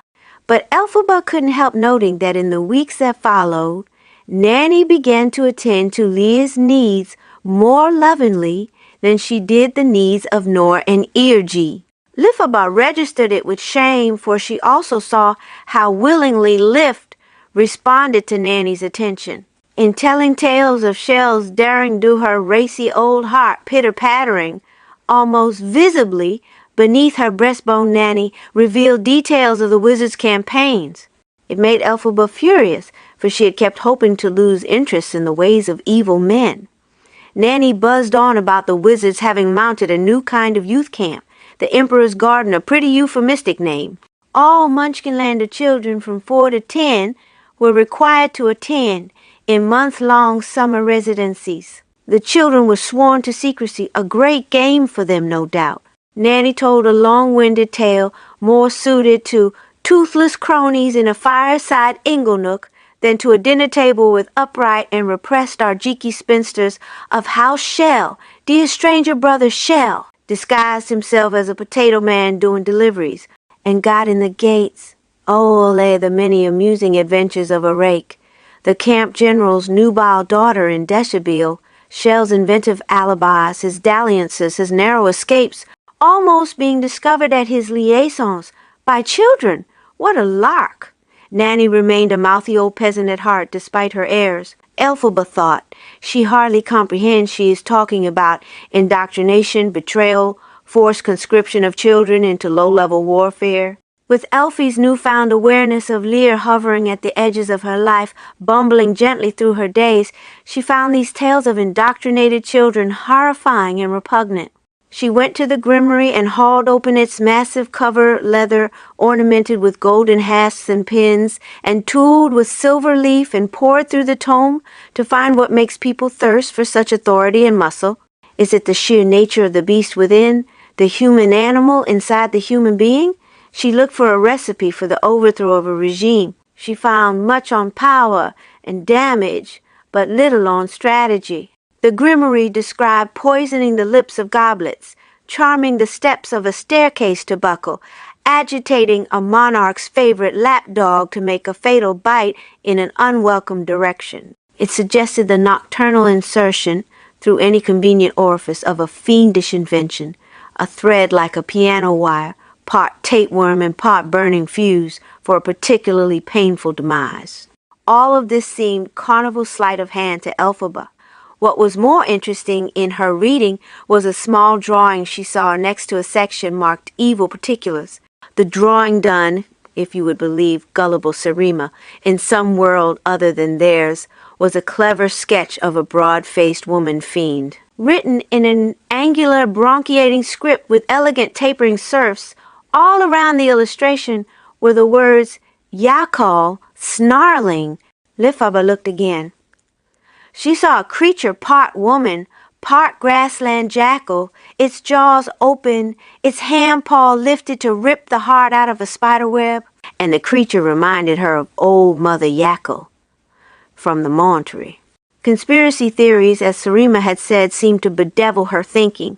But Elphaba couldn't help noting that in the weeks that followed, Nanny began to attend to Liir's needs more lovingly than she did the needs of Nor and Irji. Elphaba registered it with shame, for she also saw how willingly Lift responded to Nanny's attention. In telling tales of Shell's daring do her racy old heart pitter-pattering, almost visibly beneath her breastbone, Nanny revealed details of the wizard's campaigns. It made Elphaba furious, for she had kept hoping to lose interest in the ways of evil men. Nanny buzzed on about the wizards having mounted a new kind of youth camp, the Emperor's Garden, a pretty euphemistic name. All Munchkinlander children from 4 to 10 were required to attend in month-long summer residencies. The children were sworn to secrecy, a great game for them, no doubt. Nanny told a long-winded tale more suited to toothless cronies in a fireside inglenook than to a dinner table with upright and repressed Arjiki spinsters, of how Shell, dear stranger brother Shell, disguised himself as a potato man doing deliveries, and got in the gates. Oh, lay the many amusing adventures of a rake. The camp general's nubile daughter in Deshabille, Shell's inventive alibis, his dalliances, his narrow escapes, almost being discovered at his liaisons by children. What a lark! Nanny remained a mouthy old peasant at heart, despite her airs. Elphaba thought, she hardly comprehends she is talking about indoctrination, betrayal, forced conscription of children into low-level warfare. With Elfie's newfound awareness of Liir hovering at the edges of her life, bumbling gently through her days, she found these tales of indoctrinated children horrifying and repugnant. She went to the grimory and hauled open its massive cover leather ornamented with golden hasps and pins, and tooled with silver leaf and pored through the tome to find what makes people thirst for such authority and muscle. Is it the sheer nature of the beast within, the human animal inside the human being? She looked for a recipe for the overthrow of a regime. She found much on power and damage, but little on strategy. The grimory described poisoning the lips of goblets, charming the steps of a staircase to buckle, agitating a monarch's favorite lapdog to make a fatal bite in an unwelcome direction. It suggested the nocturnal insertion, through any convenient orifice, of a fiendish invention, a thread like a piano wire, part tapeworm and part burning fuse, for a particularly painful demise. All of this seemed carnival sleight of hand to Elphaba. What was more interesting in her reading was a small drawing she saw next to a section marked Evil Particulars. The drawing done, if you would believe gullible Sarima, in some world other than theirs, was a clever sketch of a broad-faced woman fiend. Written in an angular bronchiating script with elegant tapering serfs, all around the illustration were the words Yakal, snarling. Elphaba looked again. She saw a creature part woman, part grassland jackal, its jaws open, its hand paw lifted to rip the heart out of a spider web, and the creature reminded her of old Mother Yakal from the Montreal. Conspiracy theories, as Sarima had said, seemed to bedevil her thinking.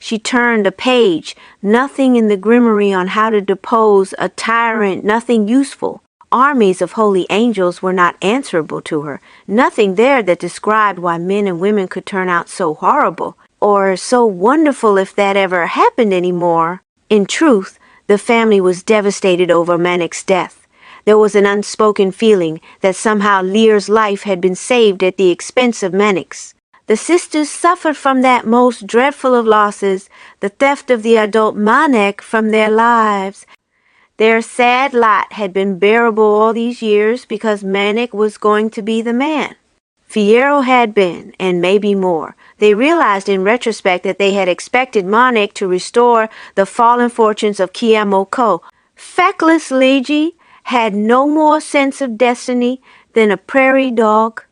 She turned a page. Nothing in the grimoire on how to depose a tyrant, nothing useful. Armies of holy angels were not answerable to her. Nothing there that described why men and women could turn out so horrible, or so wonderful if that ever happened anymore. In truth, the family was devastated over Manic's death. There was an unspoken feeling that somehow Lir's life had been saved at the expense of Manic's. The sisters suffered from that most dreadful of losses, the theft of the adult Manic from their lives. Their sad lot had been bearable all these years because Manic was going to be the man. Fiyero had been, and maybe more. They realized in retrospect that they had expected Manic to restore the fallen fortunes of Kiamo Ko. Feckless Ligi had no more sense of destiny than a prairie dog,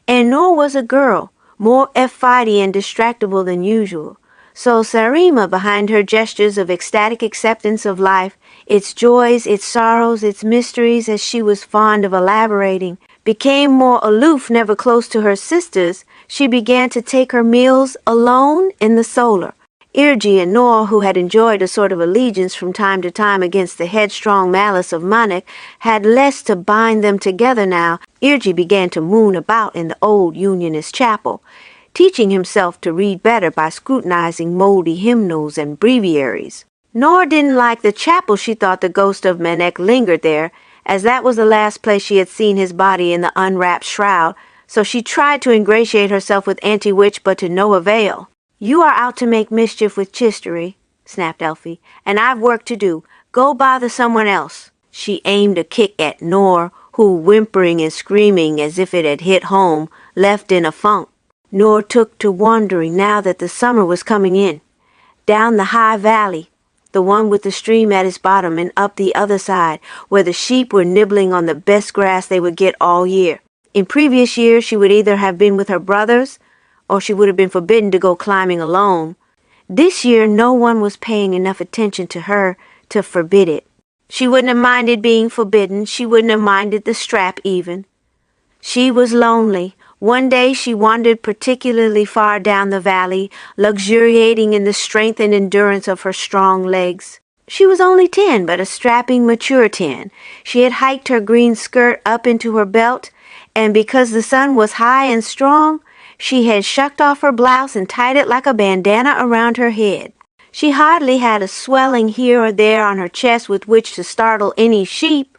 and nor was a girl more effidy and distractible than usual. So Sarima, behind her gestures of ecstatic acceptance of life, its joys, its sorrows, its mysteries, as she was fond of elaborating, became more aloof, never close to her sisters. She began to take her meals alone in the solar. Irji and Nor, who had enjoyed a sort of allegiance from time to time against the headstrong malice of Manik, had less to bind them together now. Irji began to moon about in the old Unionist chapel, teaching himself to read better by scrutinizing moldy hymnals and breviaries. Nor didn't like the chapel. She thought the ghost of Manek lingered there, as that was the last place she had seen his body in the unwrapped shroud, so she tried to ingratiate herself with Anti-Witch, but to no avail. "You are out to make mischief with Chistery," snapped Elphie, "and I've work to do. Go bother someone else." She aimed a kick at Nor, who, whimpering and screaming as if it had hit home, left in a funk. Nor took to wandering now that the summer was coming in. Down the high valley, the one with the stream at its bottom, and up the other side, where the sheep were nibbling on the best grass they would get all year. In previous years she would either have been with her brothers, or she would have been forbidden to go climbing alone. This year no one was paying enough attention to her to forbid it. She wouldn't have minded being forbidden. She wouldn't have minded the strap even. She was lonely. One day she wandered particularly far down the valley, luxuriating in the strength and endurance of her strong legs. She was only 10, but a strapping, mature 10. She had hiked her green skirt up into her belt, and because the sun was high and strong, she had shucked off her blouse and tied it like a bandana around her head. She hardly had a swelling here or there on her chest with which to startle any sheep,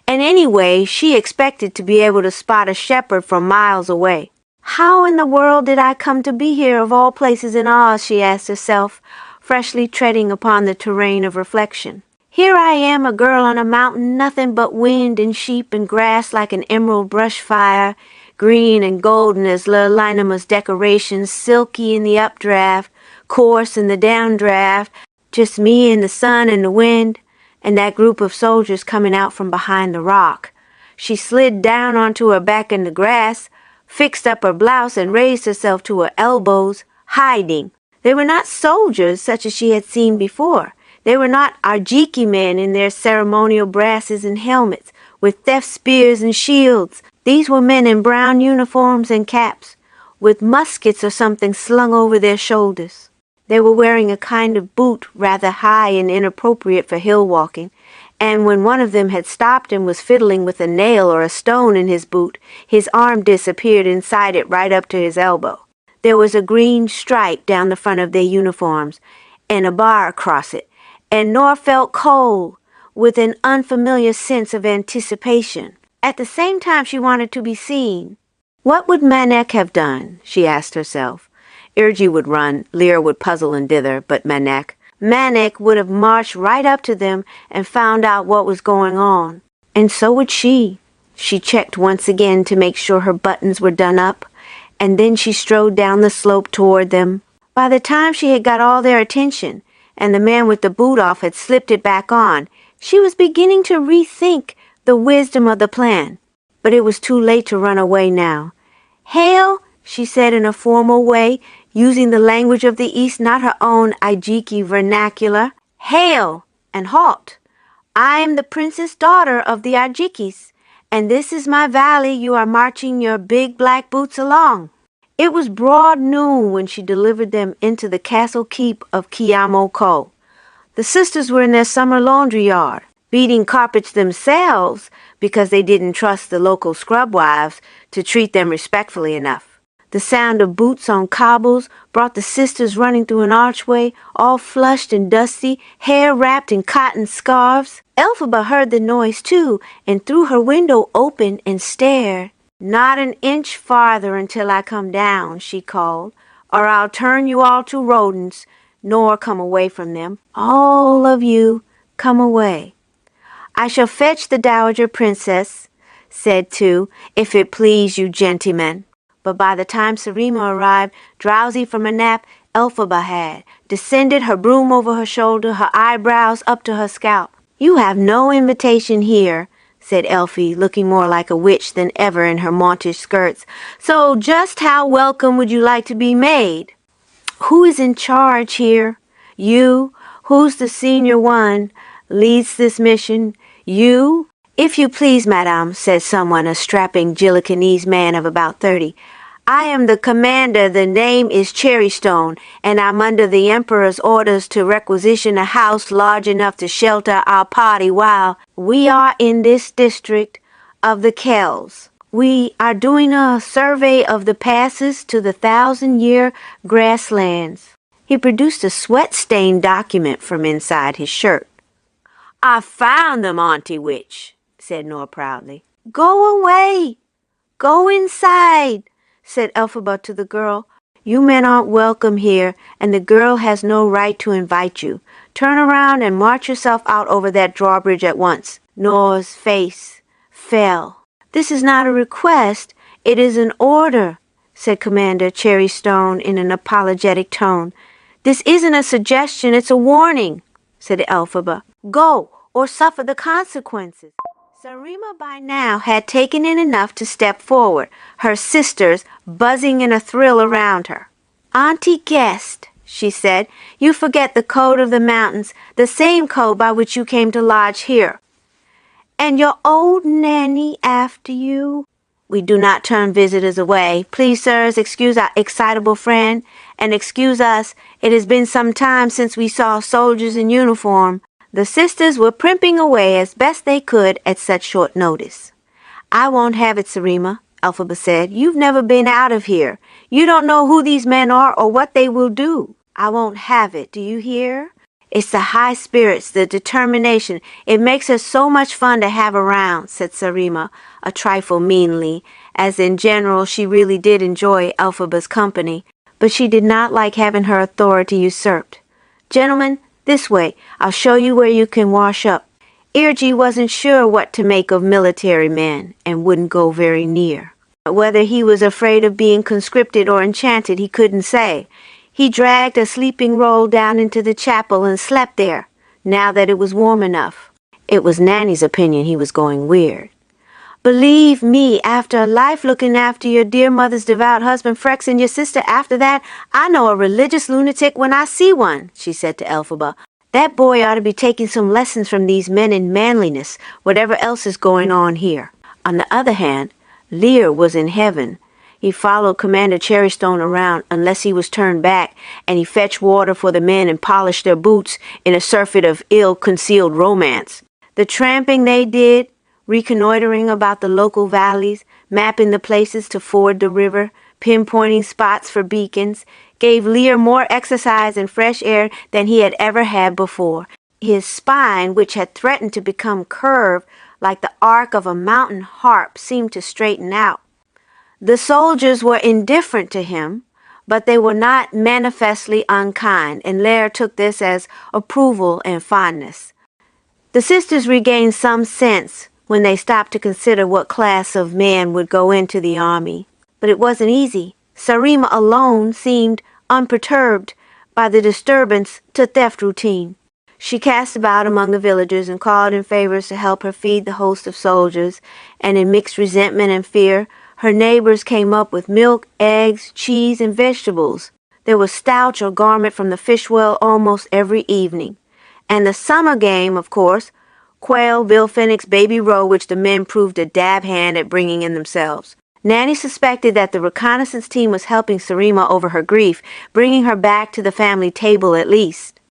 and anyway, she expected to be able to spot a shepherd from miles away. "How in the world did I come to be here of all places in Oz?" she asked herself, freshly treading upon the terrain of reflection. "Here I am, a girl on a mountain, nothing but wind and sheep and grass like an emerald brush fire, green and golden as Lir's decorations, silky in the updraft, coarse in the downdraft, just me and the sun and the wind, and that group of soldiers coming out from behind the rock." She slid down onto her back in the grass, fixed up her blouse, and raised herself to her elbows, hiding. They were not soldiers such as she had seen before. They were not Arjiki men in their ceremonial brasses and helmets, with theft spears and shields. These were men in brown uniforms and caps, with muskets or something slung over their shoulders. They were wearing a kind of boot rather high and inappropriate for hill walking, and when one of them had stopped and was fiddling with a nail or a stone in his boot, his arm disappeared inside it right up to his elbow. There was a green stripe down the front of their uniforms, and a bar across it, and Nor felt cold, with an unfamiliar sense of anticipation. At the same time she wanted to be seen. What would Manek have done? She asked herself. Irji would run, Liir would puzzle and dither, but Manek would have marched right up to them and found out what was going on. And so would she. She checked once again to make sure her buttons were done up, and then she strode down the slope toward them. By the time she had got all their attention, and the man with the boot off had slipped it back on, she was beginning to rethink the wisdom of the plan. But it was too late to run away now. "Hail," she said in a formal way, using the language of the East, not her own Ijiki vernacular. "Hail and halt. I am the princess daughter of the Ajikis, and this is my valley you are marching your big black boots along." It was broad noon when she delivered them into the castle keep of Kiamo Ko. The sisters were in their summer laundry yard, beating carpets themselves because they didn't trust the local scrub wives to treat them respectfully enough. The sound of boots on cobbles brought the sisters running through an archway, all flushed and dusty, hair wrapped in cotton scarves. Elphaba heard the noise too, and threw her window open and stared. "Not an inch farther until I come down," she called, "or I'll turn you all to rodents, nor come away from them. All of you, come away." "I shall fetch the dowager princess," said two, "if it please you, gentlemen." But by the time Sarima arrived, drowsy from a nap, Elphaba had descended, her broom over her shoulder, her eyebrows up to her scalp. "You have no invitation here," said Elfie, looking more like a witch than ever in her montish skirts. "So just how welcome would you like to be made?" "Who is in charge here?" "You. Who's the senior one? Leads this mission?" "You." "If you please, madame," said someone, a strapping Gillicanese man of about 30. "I am the commander. The name is Cherrystone, and I'm under the Emperor's orders to requisition a house large enough to shelter our party while we are in this district of the Kells. We are doing a survey of the passes to the 1,000-year grasslands." He produced a sweat-stained document from inside his shirt. "I found them, Auntie Witch," said Nor proudly. "Go away! Go inside!" said Elphaba to the girl. "You men aren't welcome here, and the girl has no right to invite you. Turn around and march yourself out over that drawbridge at once." Nor's face fell. "This is not a request, it is an order," said Commander Cherrystone in an apologetic tone. "This isn't a suggestion, it's a warning," said Elphaba. "Go, or suffer the consequences." Sarima by now had taken in enough to step forward, her sisters buzzing in a thrill around her. "Auntie Guest," she said, "you forget the code of the mountains, the same code by which you came to lodge here. And your old nanny after you." "We do not turn visitors away. Please, sirs, excuse our excitable friend, and excuse us. It has been some time since we saw soldiers in uniform." The sisters were primping away as best they could at such short notice. "I won't have it, Sarima," Elphaba said. "You've never been out of here. You don't know who these men are or what they will do. I won't have it, do you hear? It's the high spirits, the determination. It makes her so much fun to have around," said Sarima, a trifle meanly, as in general she really did enjoy Elphaba's company, but she did not like having her authority usurped. "Gentlemen, this way. I'll show you where you can wash up." Irji wasn't sure what to make of military men, and wouldn't go very near. Whether he was afraid of being conscripted or enchanted, he couldn't say. He dragged a sleeping roll down into the chapel and slept there, now that it was warm enough. It was Nanny's opinion he was going weird. "Believe me, after a life looking after your dear mother's devout husband Frex and your sister after that, I know a religious lunatic when I see one," she said to Elphaba. "That boy ought to be taking some lessons from these men in manliness, whatever else is going on here." On the other hand, Liir was in heaven. He followed Commander Cherrystone around unless he was turned back, and he fetched water for the men and polished their boots in a surfeit of ill-concealed romance. The tramping they did, reconnoitering about the local valleys, mapping the places to ford the river, pinpointing spots for beacons, gave Liir more exercise and fresh air than he had ever had before. His spine, which had threatened to become curved like the arc of a mountain harp, seemed to straighten out. The soldiers were indifferent to him, but they were not manifestly unkind, and Liir took this as approval and fondness. The sisters regained some sense when they stopped to consider what class of man would go into the army. But it wasn't easy. Sarima alone seemed unperturbed by the disturbance to theft routine. She cast about among the villagers and called in favors to help her feed the host of soldiers, and in mixed resentment and fear, her neighbors came up with milk, eggs, cheese, and vegetables. There was stouch or garment from the fishwell almost every evening. And the summer game, of course, quail, bill phoenix, baby roe, which the men proved a dab hand at bringing in themselves. Nanny suspected that the reconnaissance team was helping Sarima over her grief, bringing her back to the family table at least.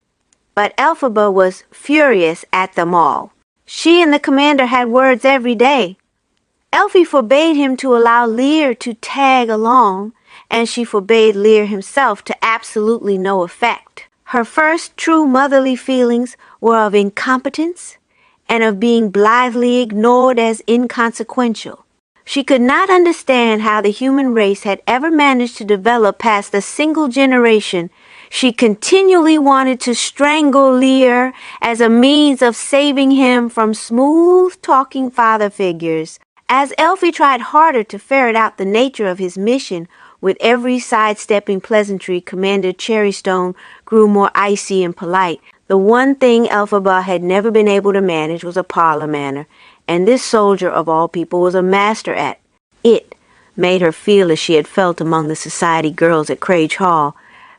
But Elphaba was furious at them all. She and the commander had words every day. Elphie forbade him to allow Liir to tag along, and she forbade Liir himself to absolutely no effect. Her first true motherly feelings were of incompetence and of being blithely ignored as inconsequential. She could not understand how the human race had ever managed to develop past a single generation. She continually wanted to strangle Liir as a means of saving him from smooth-talking father figures. As Elphie tried harder to ferret out the nature of his mission, with every sidestepping pleasantry, Commander Cherrystone grew more icy and polite. The one thing Elphaba had never been able to manage was a parlor manner, and this soldier of all people was a master at it. Made her feel as she had felt among the society girls at Crage Hall.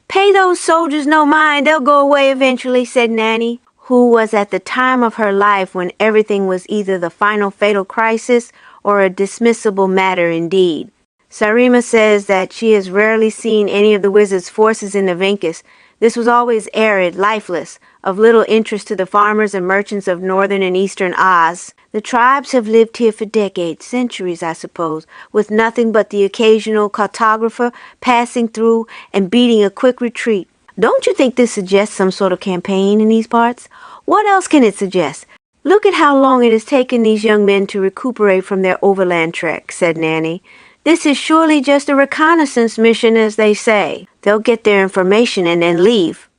"Pay those soldiers no mind, they'll go away eventually," said Nanny, who was at the time of her life when everything was either the final fatal crisis or a dismissible matter indeed. Sarima says that she has rarely seen any of the wizard's forces in the Venkus. This was always arid, lifeless, of little interest to the farmers and merchants of northern and eastern Oz. The tribes have lived here for decades, centuries, I suppose, with nothing but the occasional cartographer passing through and beating a quick retreat. Don't you think this suggests some sort of campaign in these parts? What else can it suggest? Look at how long it has taken these young men to recuperate from their overland trek, said Nanny. This is surely just a reconnaissance mission, as they say. They'll get their information and then leave.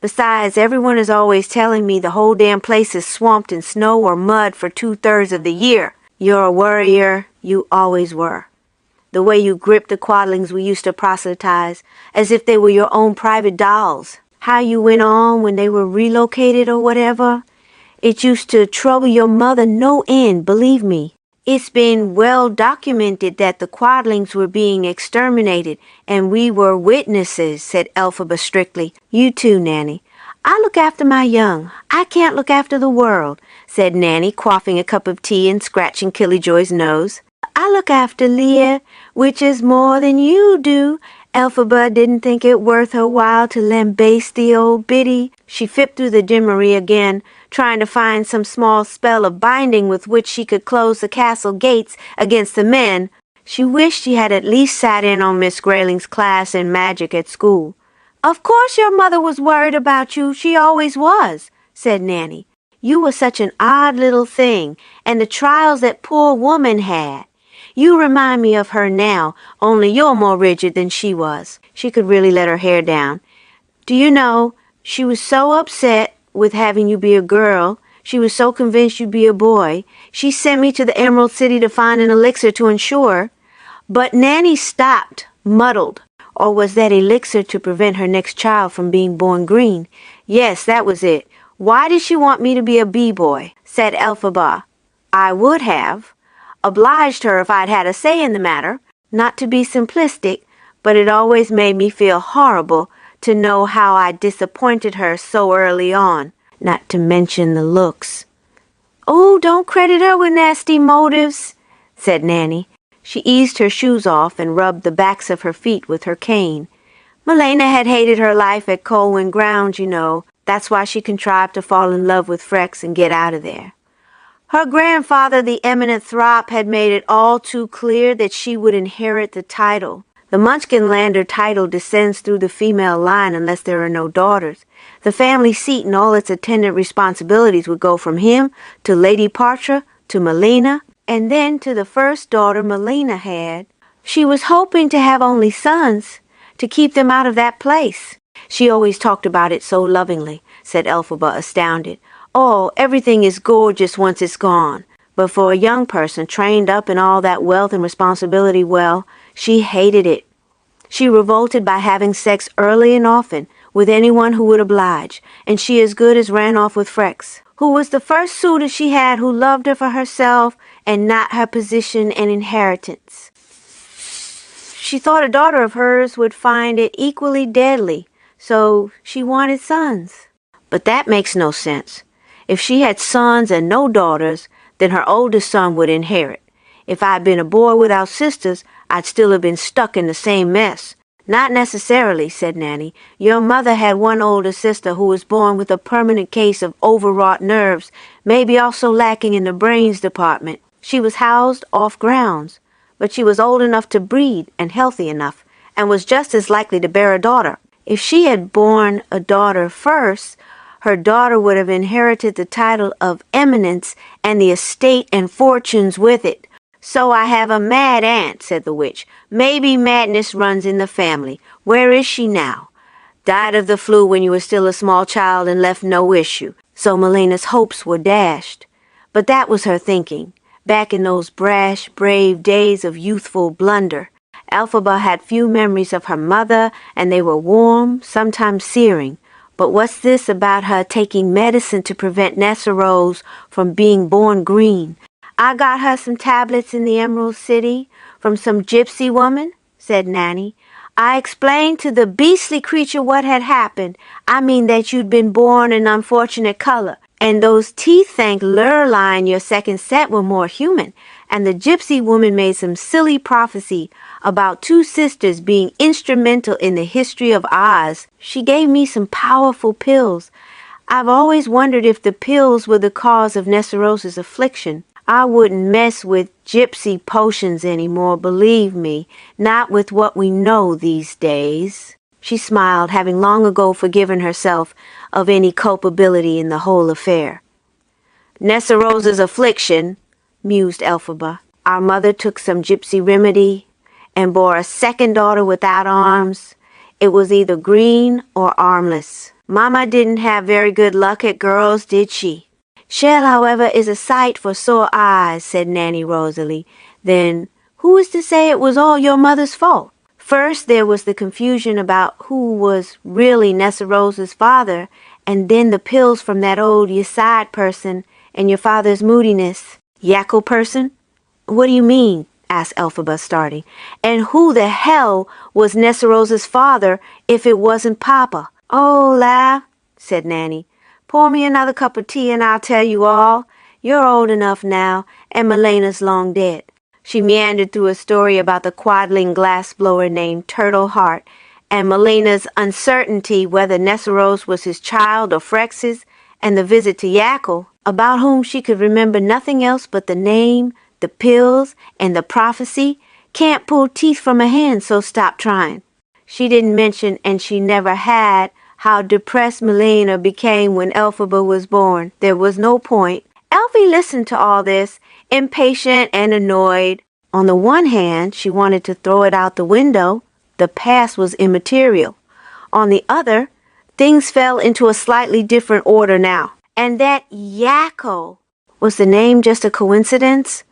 Besides, everyone is always telling me the whole damn place is swamped in snow or mud for 2/3 of the year. You're a worrier. You always were. The way you gripped the quadlings we used to proselytize, as if they were your own private dolls. How you went on when they were relocated or whatever. It used to trouble your mother no end, believe me. It's been well documented that the quadlings were being exterminated, and we were witnesses, said Elphaba strictly. You too, Nanny. I look after my young. I can't look after the world, said Nanny, quaffing a cup of tea and scratching Killjoy's nose. I look after Liir, which is more than you do. Elphaba didn't think it worth her while to lambaste the old biddy. She fipped through the dimmery again, trying to find some small spell of binding with which she could close the castle gates against the men. She wished she had at least sat in on Miss Grayling's class in magic at school. Of course your mother was worried about you. She always was, said Nanny. You were such an odd little thing, and the trials that poor woman had. You remind me of her now, only you're more rigid than she was. She could really let her hair down. Do you know, she was so upset with having you be a girl. She was so convinced you'd be a boy. She sent me to the Emerald City to find an elixir to ensure. But Nanny stopped, muddled. Or was that elixir to prevent her next child from being born green? Yes, that was it. Why did she want me to be a bee-boy? Said Elphaba. I would have obliged her if I'd had a say in the matter. Not to be simplistic, but it always made me feel horrible to know how I disappointed her so early on, not to mention the looks. Oh, don't credit her with nasty motives, said Nanny. She eased her shoes off and rubbed the backs of her feet with her cane. Malena had hated her life at Colwyn Grounds, you know. That's why she contrived to fall in love with Frex and get out of there. Her grandfather, the eminent Throp, had made it all too clear that she would inherit the title. The Munchkinlander title descends through the female line unless there are no daughters. The family seat and all its attendant responsibilities would go from him to Lady Partra to Malena, and then to the first daughter Malena had. She was hoping to have only sons, to keep them out of that place. She always talked about it so lovingly, said Elphaba, astounded. Oh, everything is gorgeous once it's gone. But for a young person trained up in all that wealth and responsibility, well, she hated it. She revolted by having sex early and often with anyone who would oblige, and she as good as ran off with Frex, who was the first suitor she had who loved her for herself and not her position and inheritance. She thought a daughter of hers would find it equally deadly, so she wanted sons. But that makes no sense. If she had sons and no daughters, then her oldest son would inherit. If I'd been a boy without sisters, I'd still have been stuck in the same mess. Not necessarily, said Nanny. Your mother had one older sister who was born with a permanent case of overwrought nerves, maybe also lacking in the brains department. She was housed off grounds, but she was old enough to breed and healthy enough, and was just as likely to bear a daughter. If she had borne a daughter first, her daughter would have inherited the title of eminence and the estate and fortunes with it. So I have a mad aunt, said the witch. Maybe madness runs in the family. Where is she now? Died of the flu when you were still a small child and left no issue. So Melena's hopes were dashed. But that was her thinking, back in those brash, brave days of youthful blunder. Elphaba had few memories of her mother, and they were warm, sometimes searing. But what's this about her taking medicine to prevent Nesseros from being born green? I got her some tablets in the Emerald City from some gypsy woman, said Nanny. I explained to the beastly creature what had happened. I mean that you'd been born an unfortunate color, and those teeth, thank Lirr in your second set, were more human. And the gypsy woman made some silly prophecy about two sisters being instrumental in the history of Oz. She gave me some powerful pills. I've always wondered if the pills were the cause of Nesseros's affliction. I wouldn't mess with gypsy potions anymore, believe me, not with what we know these days. She smiled, having long ago forgiven herself of any culpability in the whole affair. Nesseros's affliction, mused Elphaba. Our mother took some gypsy remedy and bore a second daughter without arms. It was either green or armless. Mama didn't have very good luck at girls, did she? Shell, however, is a sight for sore eyes, said Nanny Rosalie. Then, who is to say it was all your mother's fault? First there was the confusion about who was really Nesseros's father, and then the pills from that old Yeside person, and your father's moodiness. Yakko person? What do you mean? Asked Elphaba, starting. And who the hell was Nesseros's father if it wasn't Papa? Oh, laugh, said Nanny. Pour me another cup of tea and I'll tell you all. You're old enough now, and Melena's long dead. She meandered through a story about the quadling glassblower named Turtle Heart, and Melena's uncertainty whether Nesseros was his child or Frex's, and the visit to Yakko, about whom she could remember nothing else but the name, the pills, and the prophecy. Can't pull teeth from a hen, so stop trying. She didn't mention, and she never had, how depressed Melena became when Elphaba was born. There was no point. Elphie listened to all this, impatient and annoyed. On the one hand, she wanted to throw it out the window. The past was immaterial. On the other, things fell into a slightly different order now. And that Yakko, was the name just a coincidence?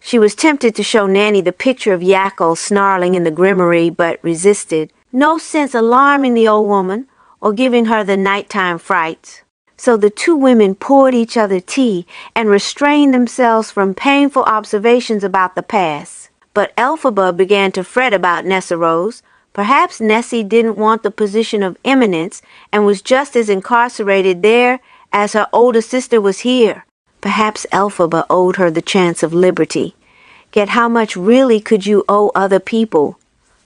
She was tempted to show Nanny the picture of Yakko snarling in the grimoire, but resisted. No sense alarming the old woman, or giving her the nighttime frights. So the two women poured each other tea and restrained themselves from painful observations about the past. But Elphaba began to fret about Nesseros. Perhaps Nessie didn't want the position of eminence and was just as incarcerated there as her older sister was here. Perhaps Elphaba owed her the chance of liberty. Yet how much really could you owe other people?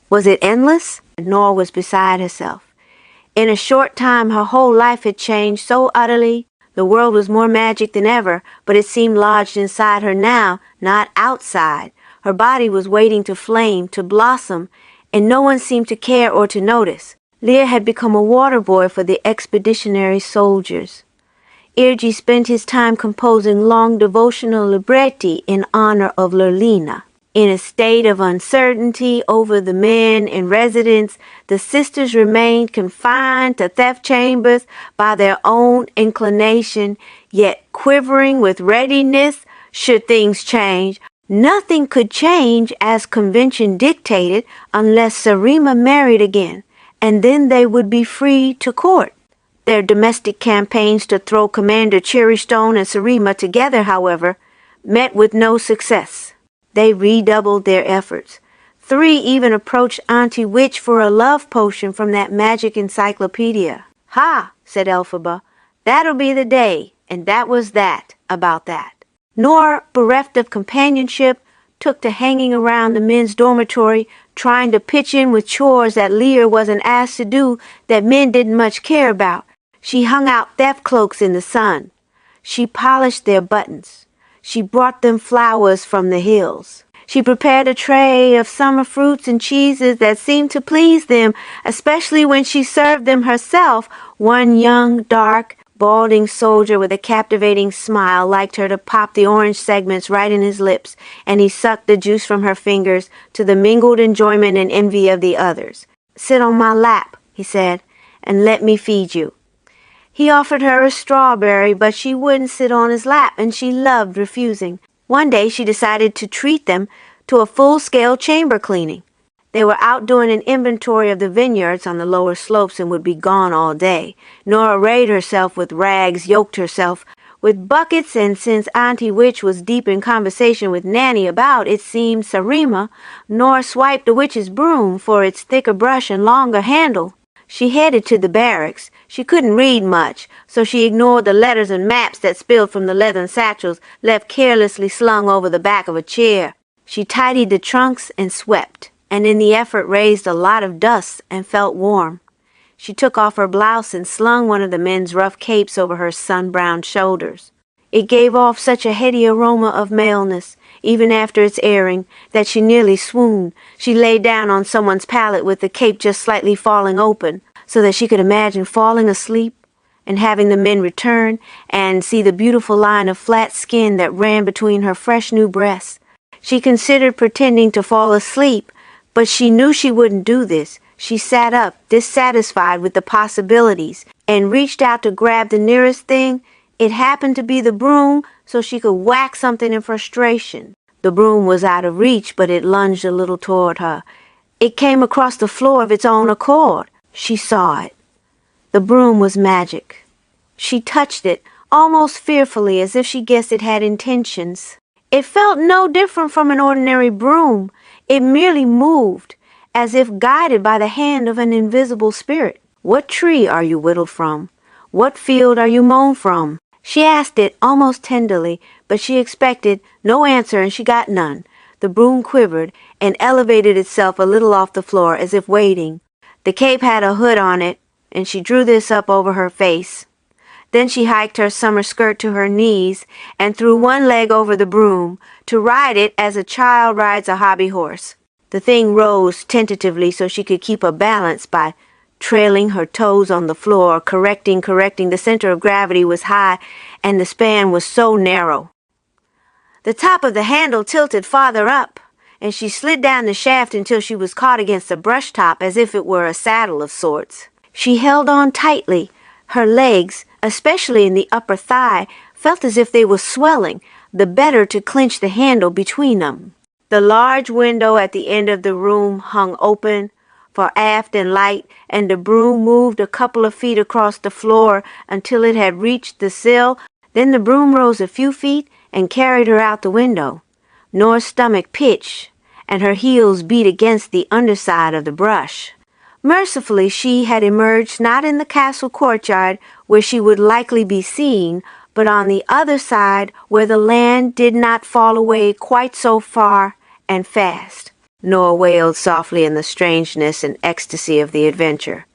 Was it endless? Nor was beside herself. In a short time her whole life had changed so utterly. The world was more magic than ever, but it seemed lodged inside her now, not outside. Her body was waiting to flame, to blossom, and no one seemed to care or to notice. Liir had become a water boy for the expeditionary soldiers. Irgi spent his time composing long devotional libretti in honor of Lirlina. In a state of uncertainty over the men in residence, the sisters remained confined to theft chambers by their own inclination, yet quivering with readiness should things change. Nothing could change as convention dictated unless Sarima married again, and then they would be free to court. Their domestic campaigns to throw Commander Cherrystone and Sarima together, however, met with no success. They redoubled their efforts. 3 even approached Auntie Witch for a love potion from that magic encyclopedia. Ha, said Elphaba, that'll be the day, and that was that about that. Nor, bereft of companionship, took to hanging around the men's dormitory, trying to pitch in with chores that Liir wasn't asked to do that men didn't much care about. She hung out theft cloaks in the sun. She polished their buttons. She brought them flowers from the hills. She prepared a tray of summer fruits and cheeses that seemed to please them, especially when she served them herself. One young, dark, balding soldier with a captivating smile liked her to pop the orange segments right in his lips, and he sucked the juice from her fingers to the mingled enjoyment and envy of the others. "Sit on my lap," he said, "and let me feed you." He offered her a strawberry, but she wouldn't sit on his lap, and she loved refusing. One day she decided to treat them to a full-scale chamber cleaning. They were out doing an inventory of the vineyards on the lower slopes and would be gone all day. Nora arrayed herself with rags, yoked herself with buckets, and since Auntie Witch was deep in conversation with Nanny about, it seemed, Sarima, Nora swiped the witch's broom for its thicker brush and longer handle. She headed to the barracks. She couldn't read much, so she ignored the letters and maps that spilled from the leathern satchels left carelessly slung over the back of a chair. She tidied the trunks and swept, and in the effort raised a lot of dust and felt warm. She took off her blouse and slung one of the men's rough capes over her sun-browned shoulders. It gave off such a heady aroma of maleness, even after its airing, that she nearly swooned. She lay down on someone's pallet with the cape just slightly falling open, so that she could imagine falling asleep and having the men return and see the beautiful line of flat skin that ran between her fresh new breasts. She considered pretending to fall asleep, but she knew she wouldn't do this. She sat up, dissatisfied with the possibilities, and reached out to grab the nearest thing. It happened to be the broom, so she could whack something in frustration. The broom was out of reach, but it lunged a little toward her. It came across the floor of its own accord. She saw it. The broom was magic. She touched it, almost fearfully, as if she guessed it had intentions. It felt no different from an ordinary broom. It merely moved, as if guided by the hand of an invisible spirit. "What tree are you whittled from? What field are you mown from?" She asked it almost tenderly, but she expected no answer and she got none. The broom quivered and elevated itself a little off the floor as if waiting. The cape had a hood on it, and she drew this up over her face. Then she hiked her summer skirt to her knees and threw one leg over the broom to ride it as a child rides a hobby horse. The thing rose tentatively so she could keep her balance by trailing her toes on the floor, correcting. The center of gravity was high, and the span was so narrow. The top of the handle tilted farther up, and she slid down the shaft until she was caught against a brush top as if it were a saddle of sorts. She held on tightly. Her legs, especially in the upper thigh, felt as if they were swelling, the better to clinch the handle between them. The large window at the end of the room hung open for aft and light, and the broom moved a couple of feet across the floor until it had reached the sill. Then the broom rose a few feet and carried her out the window. Nora's stomach pitched, and her heels beat against the underside of the brush. Mercifully, she had emerged not in the castle courtyard where she would likely be seen, but on the other side where the land did not fall away quite so far and fast. Nora wailed softly in the strangeness and ecstasy of the adventure.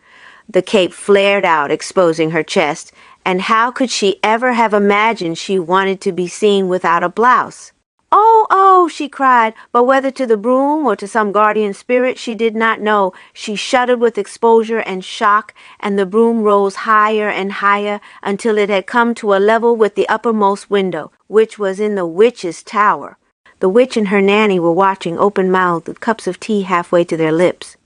The cape flared out, exposing her chest, and how could she ever have imagined she wanted to be seen without a blouse? "Oh, oh," she cried, but whether to the broom or to some guardian spirit she did not know. She shuddered with exposure and shock, and the broom rose higher and higher until it had come to a level with the uppermost window, which was in the witch's tower. The witch and her nanny were watching open-mouthed with cups of tea halfway to their lips.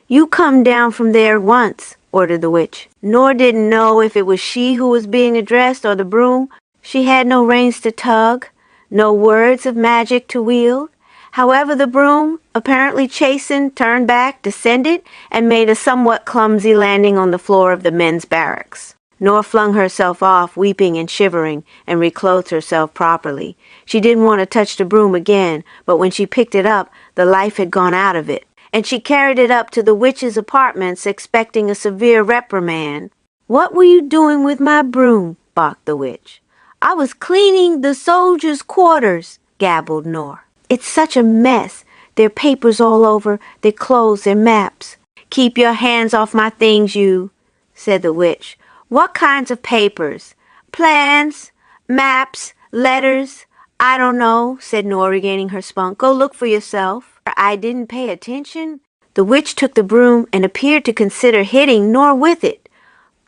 "You come down from there at once," ordered the witch. Nor didn't know if it was she who was being addressed or the broom. She had no reins to tug, no words of magic to wield. However, the broom, apparently chastened, turned back, descended, and made a somewhat clumsy landing on the floor of the men's barracks. Nora flung herself off, weeping and shivering, and reclothed herself properly. She didn't want to touch the broom again, but when she picked it up, the life had gone out of it, and she carried it up to the witch's apartments, expecting a severe reprimand. "What were you doing with my broom?" barked the witch. "I was cleaning the soldiers' quarters," gabbled Nora. It's such a mess. There are papers all over, their clothes, their maps. Keep your hands off my things, you, said the witch. What kinds of papers? Plans, maps, letters. I don't know, said Nora, regaining her spunk. Go look for yourself. I didn't pay attention. The witch took the broom and appeared to consider hitting Nora with it.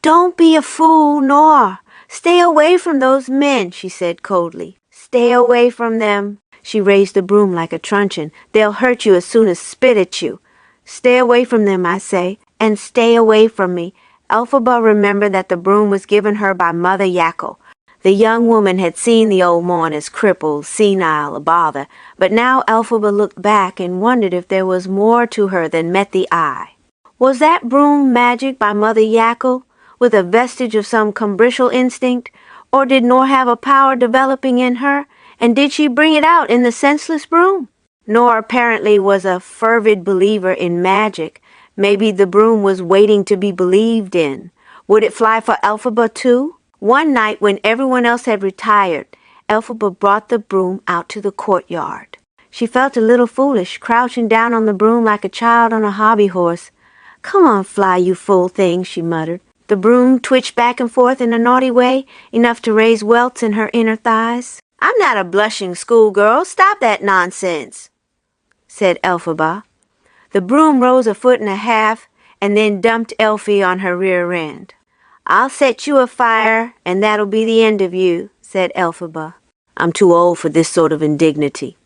Don't be a fool, Nora. Stay away from those men, she said coldly. Stay away from them. She raised the broom like a truncheon. They'll hurt you as soon as spit at you. Stay away from them, I say, and stay away from me. Elphaba remembered that the broom was given her by Mother Yakko. The young woman had seen the old Morn as crippled, senile, a bother, but now Elphaba looked back and wondered if there was more to her than met the eye. Was that broom magic by Mother Yakko, with a vestige of some combricial instinct, or did Nora have a power developing in her, and did she bring it out in the senseless broom? Nora apparently was a fervid believer in magic. Maybe the broom was waiting to be believed in. Would it fly for Elphaba too? One night when everyone else had retired, Elphaba brought the broom out to the courtyard. She felt a little foolish, crouching down on the broom like a child on a hobby horse. Come on, fly, you fool thing, she muttered. The broom twitched back and forth in a naughty way, enough to raise welts in her inner thighs. I'm not a blushing schoolgirl. Stop that nonsense, said Elphaba. The broom rose 1.5 feet and then dumped Elfie on her rear end. I'll set you afire, and that'll be the end of you, said Elphaba. I'm too old for this sort of indignity.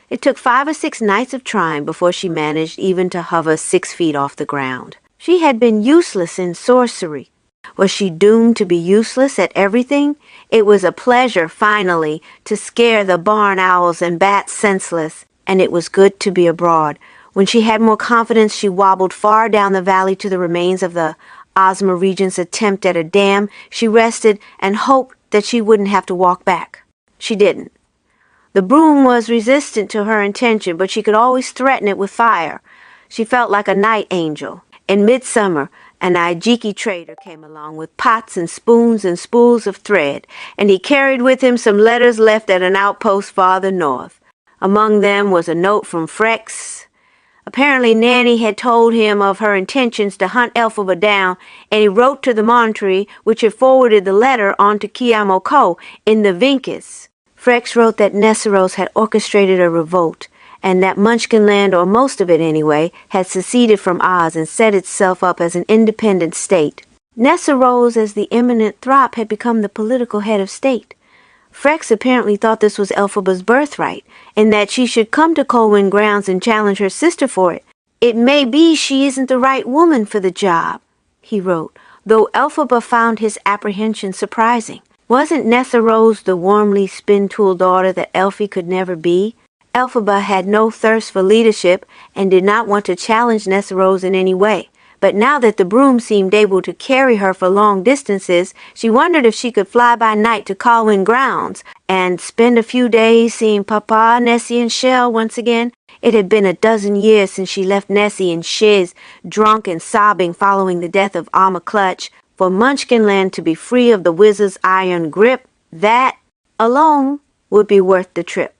It took 5 or 6 nights of trying before she managed even to hover 6 feet off the ground. She had been useless in sorcery. Was she doomed to be useless at everything? It was a pleasure, finally, to scare the barn owls and bats senseless, and it was good to be abroad. When she had more confidence, she wobbled far down the valley to the remains of the Ozma Regent's attempt at a dam. She rested and hoped that she wouldn't have to walk back. She didn't. The broom was resistant to her intention, but she could always threaten it with fire. She felt like a night angel. In midsummer, an Ijiki trader came along with pots and spoons and spools of thread, and he carried with him some letters left at an outpost farther north. Among them was a note from Frex. Apparently Nanny had told him of her intentions to hunt Elphaba down, and he wrote to the Montry, which had forwarded the letter on to Kiamo Ko in the Vinkis. Frex wrote that Nessarose had orchestrated a revolt, and that Munchkinland, or most of it anyway, had seceded from Oz and set itself up as an independent state. Nessarose, as the eminent Throp, had become the political head of state. Frex apparently thought this was Elphaba's birthright, and that she should come to Colwyn Grounds and challenge her sister for it. It may be she isn't the right woman for the job, he wrote, though Elphaba found his apprehension surprising. Wasn't Nessarose the warmly spin-tool daughter that Elfie could never be? Elphaba had no thirst for leadership and did not want to challenge Nessarose in any way. But now that the broom seemed able to carry her for long distances, she wondered if she could fly by night to Colwyn Grounds and spend a few days seeing Papa, Nessie, and Shell once again. It had been a dozen years since she left Nessie and Shiz, drunk and sobbing following the death of Alma Clutch. For Munchkinland to be free of the wizard's iron grip, that alone would be worth the trip.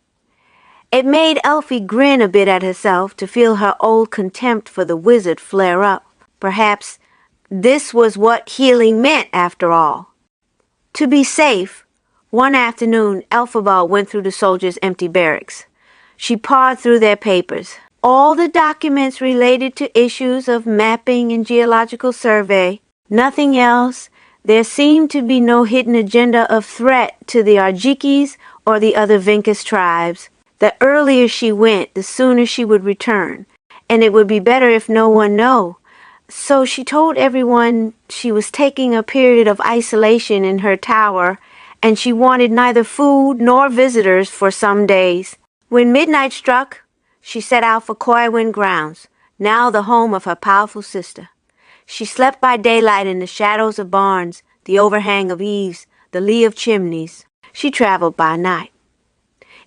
It made Elfie grin a bit at herself to feel her old contempt for the wizard flare up. Perhaps this was what healing meant after all. To be safe, one afternoon Elphaba went through the soldiers' empty barracks. She pawed through their papers. All the documents related to issues of mapping and geological survey. Nothing else. There seemed to be no hidden agenda of threat to the Arjikis or the other Vinkis tribes. The earlier she went, the sooner she would return, and it would be better if no one knew. So she told everyone she was taking a period of isolation in her tower, and she wanted neither food nor visitors for some days. When midnight struck, she set out for Colwyn Grounds, now the home of her powerful sister. She slept by daylight in the shadows of barns, the overhang of eaves, the lee of chimneys. She traveled by night.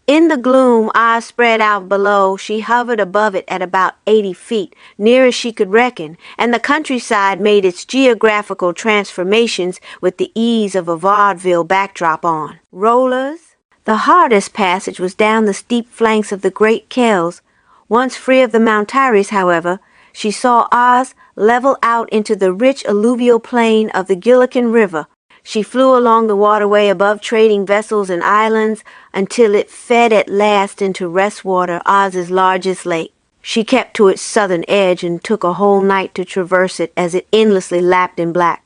In the gloom, eyes spread out below, she hovered above it at about 80 feet, near as she could reckon, and the countryside made its geographical transformations with the ease of a vaudeville backdrop on. Rollers, The hardest passage was down the steep flanks of the great Kells. Once free of the Mountaires, however, she saw Oz level out into the rich alluvial plain of the Gillikin River. She flew along the waterway above trading vessels and islands until it fed at last into Restwater, Oz's largest lake. She kept to its southern edge and took a whole night to traverse it as it endlessly lapped in black,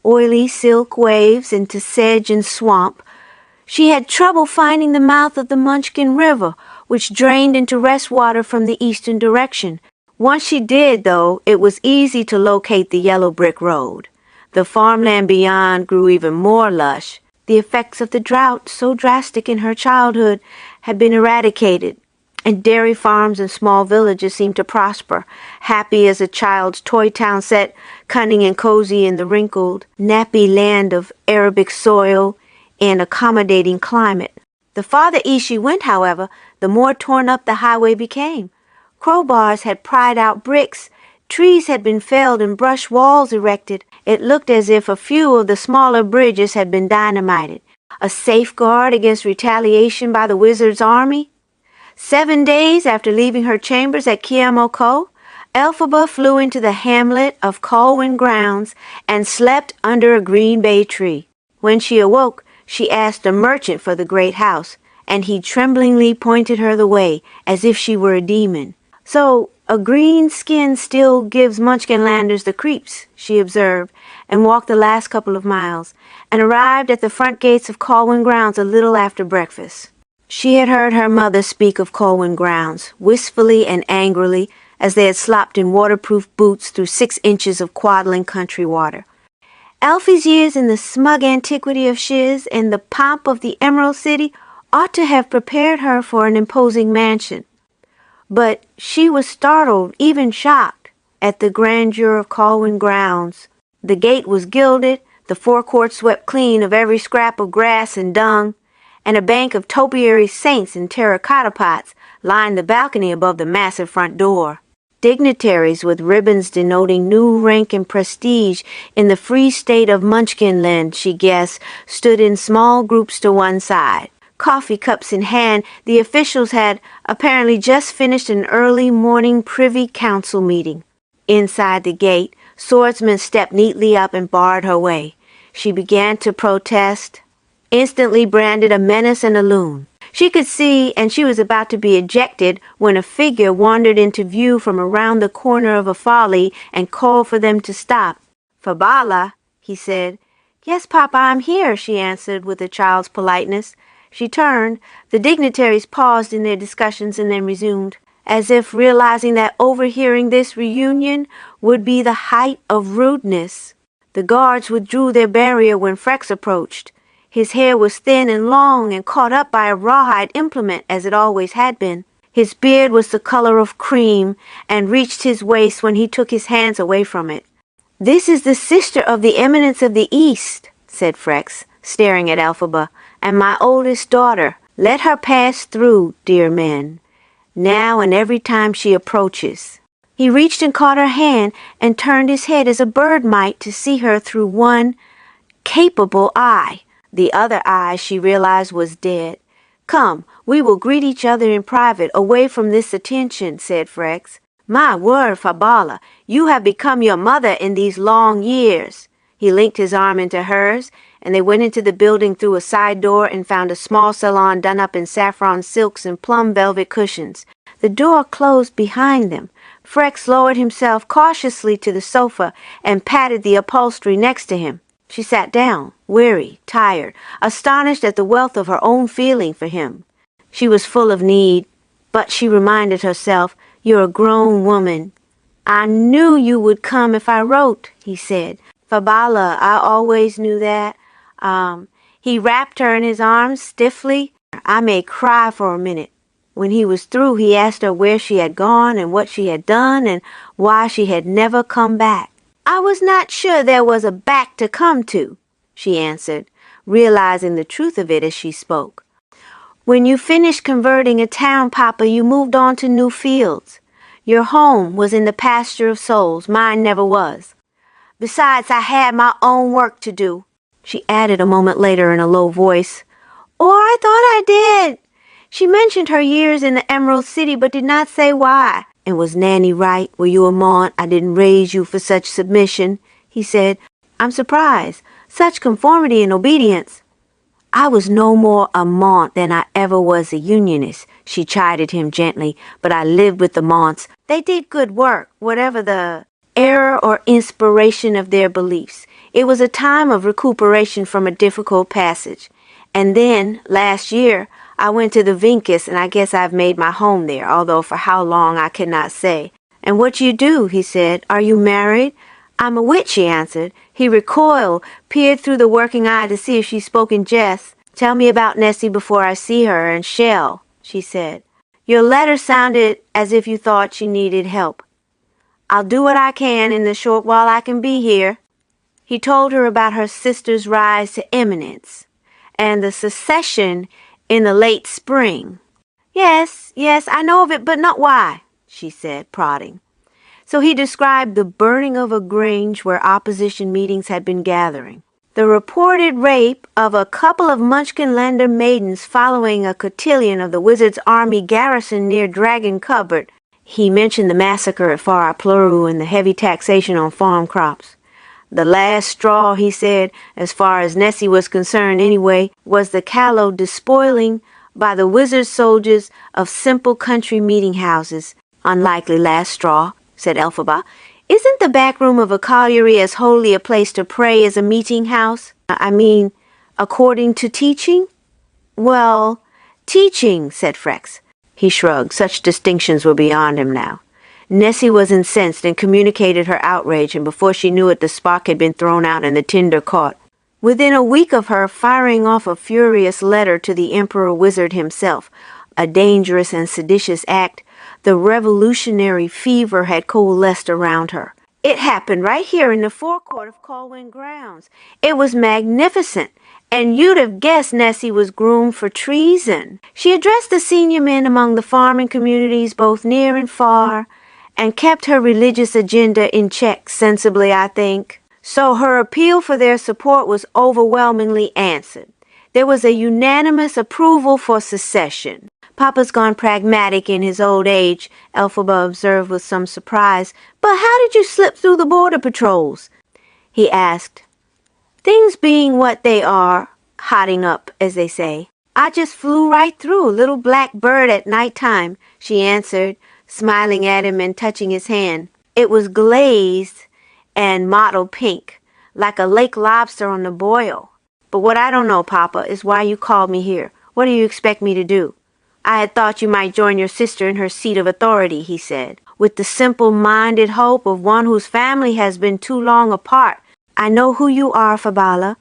oily silk waves into sedge and swamp. She had trouble finding the mouth of the Munchkin River, which drained into Restwater from the eastern direction. Once she did, though, it was easy to locate the yellow brick road. The farmland beyond grew even more lush. The effects of the drought, so drastic in her childhood, had been eradicated, and dairy farms and small villages seemed to prosper, happy as a child's toy town set, cunning and cozy in the wrinkled, nappy land of Arabic soil and accommodating climate. The farther east she went, however, the more torn up the highway became. Crowbars had pried out bricks, trees had been felled and brush walls erected. It looked as if a few of the smaller bridges had been dynamited, a safeguard against retaliation by the wizard's army. 7 days after leaving her chambers at Kiamo Ko, Elphaba flew into the hamlet of Colwyn Grounds and slept under a green bay tree. When she awoke, she asked a merchant for the great house, and he tremblingly pointed her the way, as if she were a demon. "So, a green skin still gives Munchkinlanders the creeps," she observed, and walked the last couple of miles, and arrived at the front gates of Colwyn Grounds a little after breakfast. She had heard her mother speak of Colwyn Grounds, wistfully and angrily, as they had slopped in waterproof boots through 6 inches of quaddling country water. Alfie's years in the smug antiquity of Shiz and the pomp of the Emerald City ought to have prepared her for an imposing mansion. But she was startled, even shocked, at the grandeur of Colwyn Grounds. The gate was gilded, the forecourt swept clean of every scrap of grass and dung, and a bank of topiary saints in terracotta pots lined the balcony above the massive front door. Dignitaries with ribbons denoting new rank and prestige in the free state of Munchkinland, she guessed, stood in small groups to one side. Coffee cups in hand, the officials had apparently just finished an early morning privy council meeting. Inside the gate, swordsmen stepped neatly up and barred her way. She began to protest, instantly branded a menace and a loon. She could see, and she was about to be ejected when a figure wandered into view from around the corner of a folly and called for them to stop. "Fabala," he said. "Yes, Papa, I'm here," she answered with a child's politeness. She turned. The dignitaries paused in their discussions and then resumed, as if realizing that overhearing this reunion would be the height of rudeness. The guards withdrew their barrier when Frex approached. His hair was thin and long and caught up by a rawhide implement, as it always had been. His beard was the color of cream and reached his waist when he took his hands away from it. "This is the sister of the Eminence of the East," said Frex, staring at Elphaba, "and my oldest daughter. Let her pass through, dear men, now and every time she approaches." He reached and caught her hand and turned his head as a bird might to see her through one capable eye. The other eye, she realized, was dead. "Come, we will greet each other in private, away from this attention," said Frex. "My word, Fabala, you have become your mother in these long years." He linked his arm into hers, and they went into the building through a side door and found a small salon done up in saffron silks and plum velvet cushions. The door closed behind them. Frex lowered himself cautiously to the sofa and patted the upholstery next to him. She sat down, weary, tired, astonished at the wealth of her own feeling for him. She was full of need, but she reminded herself, "You're a grown woman." "I knew you would come if I wrote," he said. "Fabala, I always knew that." He wrapped her in his arms stiffly. "I may cry for a minute." When he was through, he asked her where she had gone and what she had done and why she had never come back. "I was not sure there was a back to come to," she answered, realizing the truth of it as she spoke. "When you finished converting a town, Papa, you moved on to new fields. Your home was in the pasture of souls. Mine never was. Besides, I had my own work to do," she added a moment later in a low voice. Or I thought I did. She mentioned her years in the Emerald City but did not say why. And was Nanny right? Were you a maunt? I didn't raise you for such submission, he said. I'm surprised. Such conformity and obedience. I was no more a maunt than I ever was a unionist, she chided him gently, but I lived with the maunts. They did good work, whatever the error or inspiration of their beliefs. It was a time of recuperation from a difficult passage. And then, last year, I went to the Vincus, and I guess I've made my home there, although for how long I cannot say. And what you do, he said. Are you married? I'm a witch, she answered. He recoiled, peered through the working eye to see if she spoke in jest. Tell me about Nessie before I see her, and shall, she said. Your letter sounded as if you thought she needed help. I'll do what I can in the short while I can be here. He told her about her sister's rise to eminence, and the secession in the late spring. Yes, I know of it, but not why, she said, prodding. So he described the burning of a grange where opposition meetings had been gathering, the reported rape of a couple of Munchkinlander maidens following a cotillion of the wizard's army garrison near Dragon Cupboard. He mentioned the massacre at Far Pluru and the heavy taxation on farm crops. The last straw, he said, as far as Nessie was concerned anyway, was the callow despoiling by the wizard soldiers of simple country meeting houses. Unlikely last straw, said Elphaba. Isn't the back room of a colliery as holy a place to pray as a meeting house? I mean, according to teaching? Well, teaching, said Frex. He shrugged. Such distinctions were beyond him now. Nessie was incensed and communicated her outrage, and before she knew it, the spark had been thrown out and the tinder caught. Within a week of her firing off a furious letter to the Emperor Wizard himself, a dangerous and seditious act, the revolutionary fever had coalesced around her. It happened right here in the forecourt of Colwyn Grounds. It was magnificent, and you'd have guessed Nessie was groomed for treason. She addressed the senior men among the farming communities, both near and far, and kept her religious agenda in check sensibly, I think. So her appeal for their support was overwhelmingly answered. There was a unanimous approval for secession. Papa's gone pragmatic in his old age, Elphaba observed with some surprise. But how did you slip through the border patrols? He asked. Things being what they are, hotting up, as they say, I just flew right through, little black bird at night time, she answered, smiling at him and touching his hand. It was glazed and mottled pink, like a lake lobster on the boil. But what I don't know, Papa, is why you called me here. What do you expect me to do? I had thought you might join your sister in her seat of authority, he said, with the simple-minded hope of one whose family has been too long apart. I know who you are, Fabala.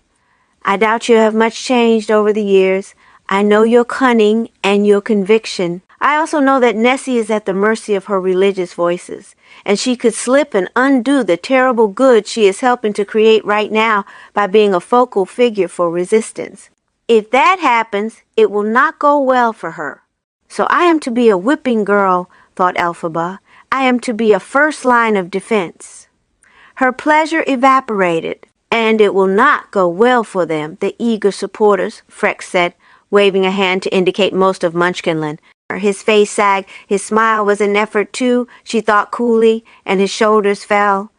I doubt you have much changed over the years. I know your cunning and your conviction. I also know that Nessie is at the mercy of her religious voices, and she could slip and undo the terrible good she is helping to create right now by being a focal figure for resistance. If that happens, it will not go well for her. So I am to be a whipping girl, thought Elphaba. I am to be a first line of defense. Her pleasure evaporated, and it will not go well for them, the eager supporters, Frex said, waving a hand to indicate most of Munchkinland. His face sagged, his smile was an effort too, she thought coolly, and his shoulders fell.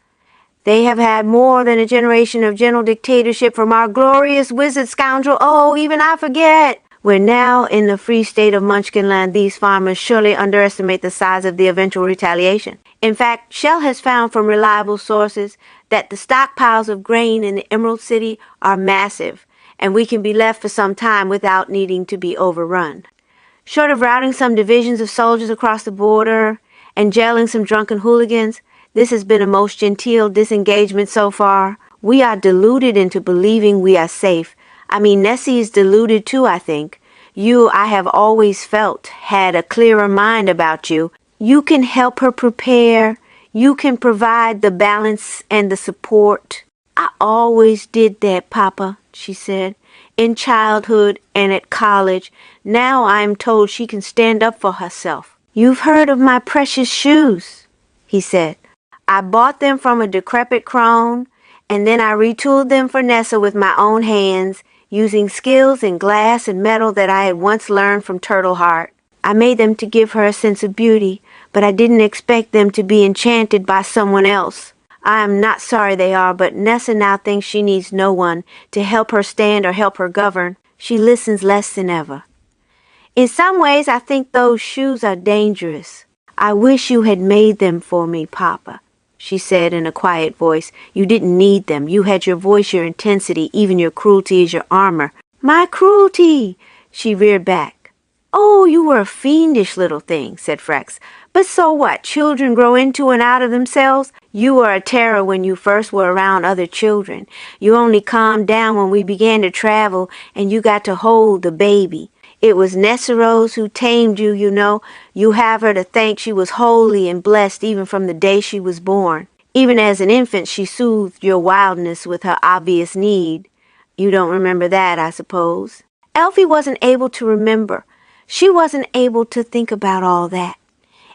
They have had more than a generation of gentle dictatorship from our glorious wizard scoundrel. Oh, even I forget. We're now in the free state of Munchkinland. These farmers surely underestimate the size of the eventual retaliation. In fact, Shell has found from reliable sources that the stockpiles of grain in the Emerald City are massive, and we can be left for some time without needing to be overrun. Short of routing some divisions of soldiers across the border and jailing some drunken hooligans, this has been a most genteel disengagement so far. We are deluded into believing we are safe. I mean, Nessie is deluded too, I think. You, I have always felt, had a clearer mind about you. You can help her prepare. You can provide the balance and the support. I always did that, Papa, she said, in childhood and at college. Now I am told she can stand up for herself. You've heard of my precious shoes, he said. I bought them from a decrepit crone, and then I retooled them for Nessa with my own hands, using skills in glass and metal that I had once learned from Turtle Heart. I made them to give her a sense of beauty, but I didn't expect them to be enchanted by someone else. I am not sorry they are, but Nessa now thinks she needs no one to help her stand or help her govern. She listens less than ever. In some ways, I think those shoes are dangerous. I wish you had made them for me, Papa, she said in a quiet voice. You didn't need them. You had your voice, your intensity, even your cruelty is your armor. My cruelty, she reared back. Oh, you were a fiendish little thing, said Frex. But so what? Children grow into and out of themselves. You were a terror when you first were around other children. You only calmed down when we began to travel and you got to hold the baby. It was Nessarose who tamed you, you know. You have her to thank. She was holy and blessed even from the day she was born. Even as an infant, she soothed your wildness with her obvious need. You don't remember that, I suppose. Elphie wasn't able to remember. She wasn't able to think about all that.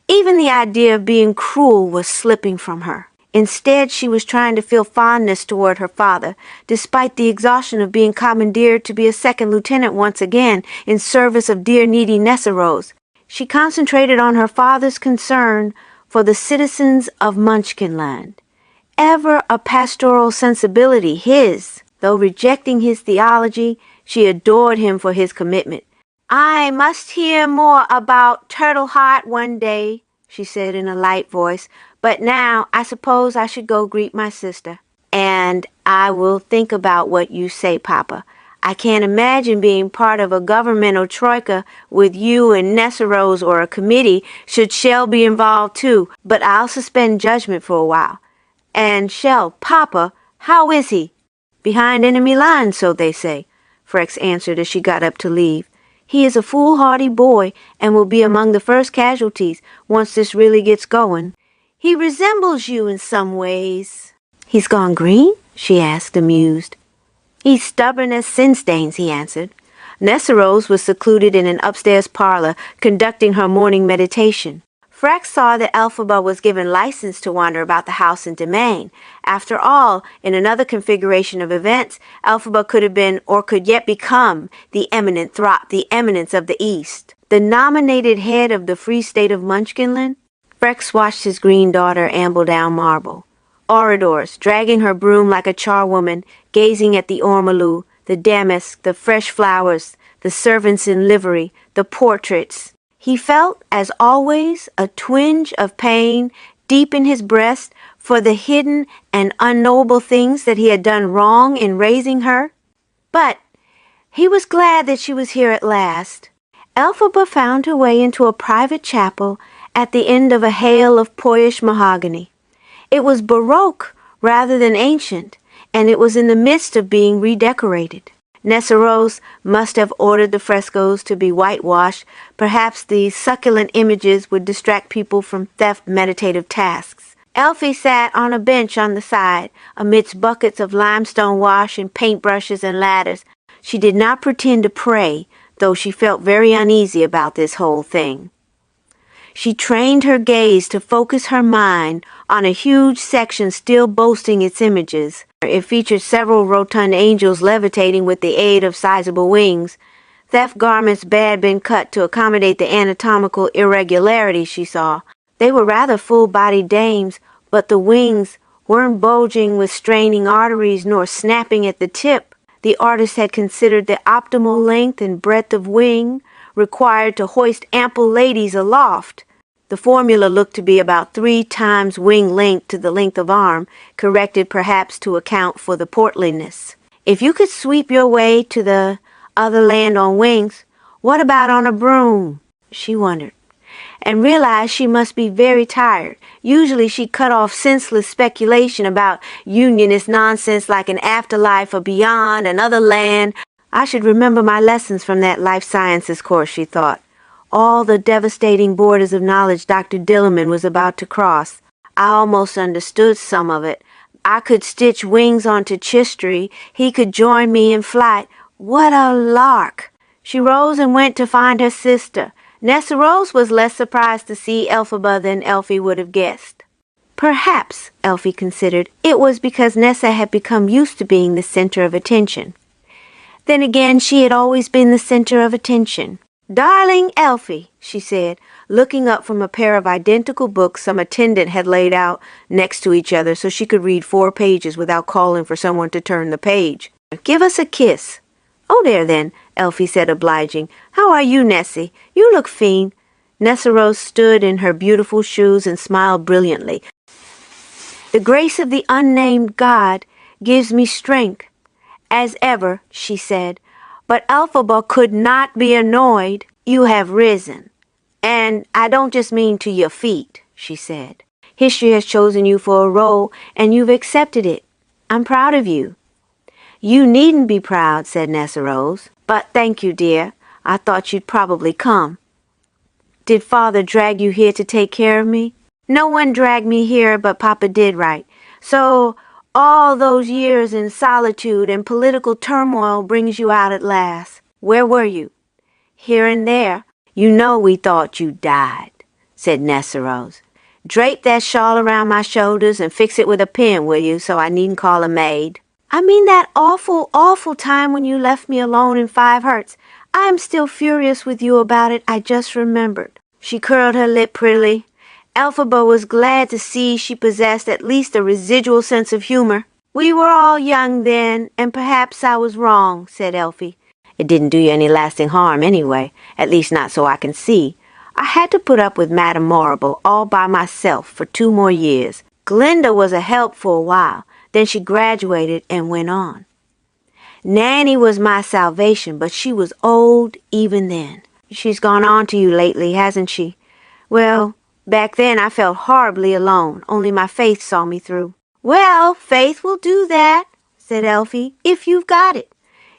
Even the idea of being cruel was slipping from her. Instead, she was trying to feel fondness toward her father, despite the exhaustion of being commandeered to be a second lieutenant once again in service of dear needy Nessarose. She concentrated on her father's concern for the citizens of Munchkinland. Ever a pastoral sensibility, his. Though rejecting his theology, she adored him for his commitment. I must hear more about Turtle Heart one day, she said in a light voice. But now I suppose I should go greet my sister. And I will think about what you say, Papa. I can't imagine being part of a governmental troika with you and Nessarose or a committee should Shell be involved too, but I'll suspend judgment for a while. And Shell, Papa, how is he? Behind enemy lines, so they say, Frex answered as she got up to leave. He is a foolhardy boy and will be among the first casualties once this really gets going. He resembles you in some ways. He's gone green? She asked, amused. He's stubborn as sin stains, he answered. Nessarose was secluded in an upstairs parlor, conducting her morning meditation. Frex saw that Elphaba was given license to wander about the house and domain. After all, in another configuration of events, Elphaba could have been, or could yet become, the eminent Throp, the eminence of the East. The nominated head of the Free State of Munchkinland? Frex watched his green daughter amble down Marble. Oradors, dragging her broom like a charwoman, gazing at the ormolu, the damask, the fresh flowers, the servants in livery, the portraits. He felt, as always, a twinge of pain deep in his breast for the hidden and unknowable things that he had done wrong in raising her. But he was glad that she was here at last. Elphaba found her way into a private chapel at the end of a hail of poish mahogany. It was Baroque rather than ancient, and it was in the midst of being redecorated. Nessarose must have ordered the frescoes to be whitewashed. Perhaps the succulent images would distract people from theft meditative tasks. Elphie sat on a bench on the side, amidst buckets of limestone wash and paintbrushes and ladders. She did not pretend to pray, though she felt very uneasy about this whole thing. She trained her gaze to focus her mind on a huge section still boasting its images. It featured several rotund angels levitating with the aid of sizable wings. Theft garments had been cut to accommodate the anatomical irregularities she saw. They were rather full-bodied dames, but the wings weren't bulging with straining arteries nor snapping at the tip. The artist had considered the optimal length and breadth of wing required to hoist ample ladies aloft. The formula looked to be about 3 times wing length to the length of arm, corrected perhaps to account for the portliness. If you could sweep your way to the other land on wings, what about on a broom? She wondered, and realized she must be very tired. Usually she cut off senseless speculation about unionist nonsense like an afterlife or beyond, another land. I should remember my lessons from that life sciences course, she thought. All the devastating borders of knowledge Dr. Dillerman was about to cross. I almost understood some of it. I could stitch wings onto Chistry. He could join me in flight. What a lark! She rose and went to find her sister. Nessarose was less surprised to see Elphaba than Elphie would have guessed. Perhaps, Elphie considered, it was because Nessa had become used to being the center of attention. Then again, she had always been the center of attention. "Darling Elphie," she said, looking up from a pair of identical books some attendant had laid out next to each other so she could read 4 pages without calling for someone to turn the page. "Give us a kiss." "Oh, there then," Elphie said, obliging. "How are you, Nessie? You look fine." Nessarose stood in her beautiful shoes and smiled brilliantly. "The grace of the unnamed God gives me strength, as ever," she said. "But Elphaba could not be annoyed. You have risen. And I don't just mean to your feet," she said. "History has chosen you for a role, and you've accepted it. I'm proud of you." "You needn't be proud," said Nessarose. "But thank you, dear. I thought you'd probably come." "Did Father drag you here to take care of me?" "No one dragged me here, but Papa did right. So all those years in solitude and political turmoil brings you out at last. Where were you?" "Here and there. You know we thought you died," said Nessarose. "Drape that shawl around my shoulders and fix it with a pin, will you, so I needn't call a maid?" "I mean that awful, awful time when you left me alone in 5 Hertz. I am still furious with you about it. I just remembered." She curled her lip prettily. Elphaba was glad to see she possessed at least a residual sense of humor. "We were all young then, and perhaps I was wrong," said Elphie. "It didn't do you any lasting harm anyway, at least not so I can see. I had to put up with Madame Morrible all by myself for 2 more years. Glinda was a help for a while. Then she graduated and went on. Nanny was my salvation, but she was old even then. She's gone on to you lately, hasn't she? Well, back then I felt horribly alone, only my faith saw me through." "Well, faith will do that," said Elphie, "if you've got it.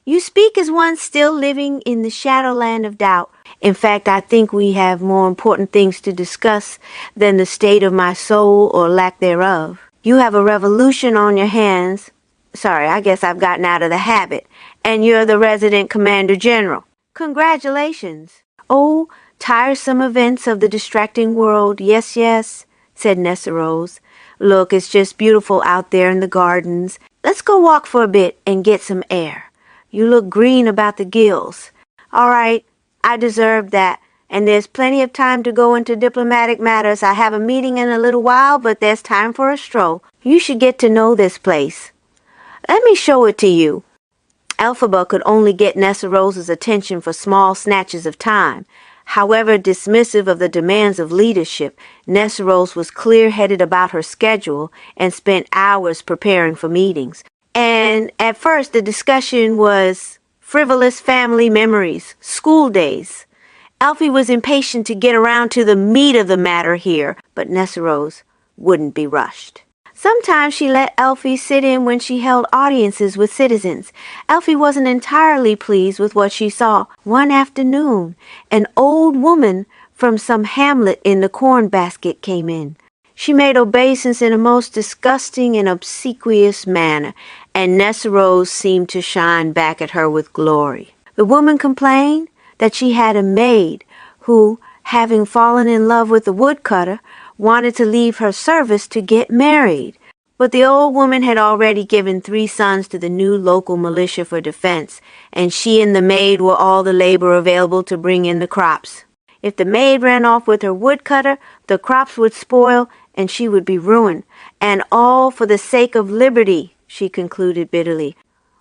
You speak as one still living in the shadowland of doubt. In fact, I think we have more important things to discuss than the state of my soul or lack thereof. You have a revolution on your hands. Sorry, I guess I've gotten out of the habit. And you're the resident commander general. Congratulations." "Oh, tiresome events of the distracting world. Yes, yes," said Nessarose. "Look, it's just beautiful out there in the gardens. Let's go walk for a bit and get some air. You look green about the gills. All right, I deserve that. And there's plenty of time to go into diplomatic matters. I have a meeting in a little while, but there's time for a stroll. You should get to know this place. Let me show it to you." Elphaba could only get Nessarose's attention for small snatches of time. However dismissive of the demands of leadership, Nessarose was clear-headed about her schedule and spent hours preparing for meetings. And at first the discussion was frivolous family memories, school days. Elphie was impatient to get around to the meat of the matter here, but Nessarose wouldn't be rushed. Sometimes she let Elphie sit in when she held audiences with citizens. Elphie wasn't entirely pleased with what she saw. One afternoon, an old woman from some hamlet in the corn basket came in. She made obeisance in a most disgusting and obsequious manner, and Nessarose seemed to shine back at her with glory. The woman complained that she had a maid who, having fallen in love with the woodcutter, wanted to leave her service to get married. But the old woman had already given 3 sons to the new local militia for defense, and she and the maid were all the labor available to bring in the crops. If the maid ran off with her woodcutter, the crops would spoil and she would be ruined. And all for the sake of liberty, she concluded bitterly.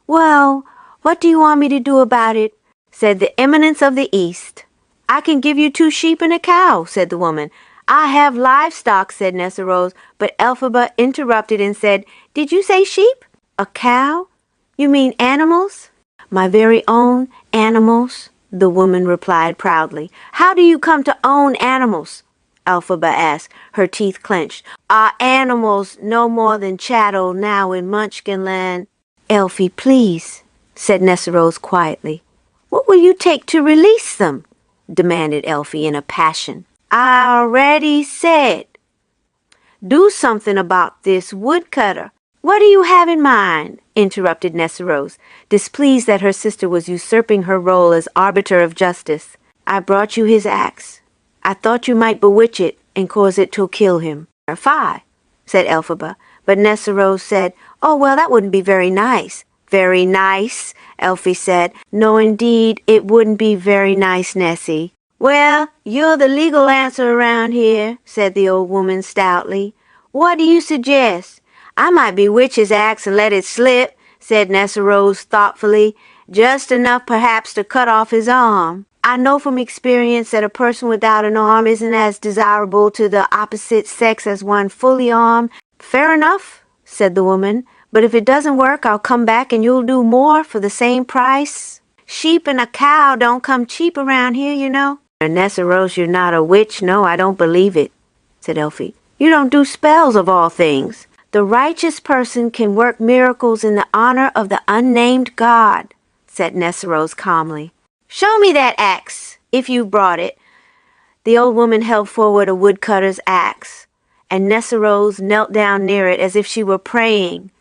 "Well, what do you want me to do about it?" said the eminence of the East. "I can give you 2 sheep and a cow," said the woman. "I have livestock," said Nessarose, but Elphaba interrupted and said, "Did you say sheep? A cow? You mean animals?" "My very own animals," the woman replied proudly. "How do you come to own animals?" Elphaba asked, her teeth clenched. "Are animals no more than chattel now in Munchkinland?" "Elphie, please," said Nessarose quietly. "What will you take to release them?" demanded Elphie in a passion. "I already said. Do something about this woodcutter." "What do you have in mind?" interrupted Nessarose, displeased that her sister was usurping her role as arbiter of justice. "I brought you his axe. I thought you might bewitch it and cause it to kill him." "Fie," said Elphaba, but Nessarose said, "Oh, well, that wouldn't be very nice." Very nice, Elphie said. No, indeed, it wouldn't be very nice, Nessie. Well, you're the legal answer around here, said the old woman stoutly. What do you suggest? I might bewitch his axe and let it slip, said Nessarose thoughtfully. Just enough perhaps to cut off his arm. I know from experience that a person without an arm isn't as desirable to the opposite sex as one fully armed. Fair enough, said the woman. But if it doesn't work, I'll come back and you'll do more for the same price. Sheep and a cow don't come cheap around here, you know. Nessarose, you're not a witch. No, I don't believe it, said Elphie. You don't do spells of all things. The righteous person can work miracles in the honor of the unnamed God, said Nessarose calmly. Show me that axe, if you brought it. The old woman held forward a woodcutter's axe, and Nessarose knelt down near it as if she were praying.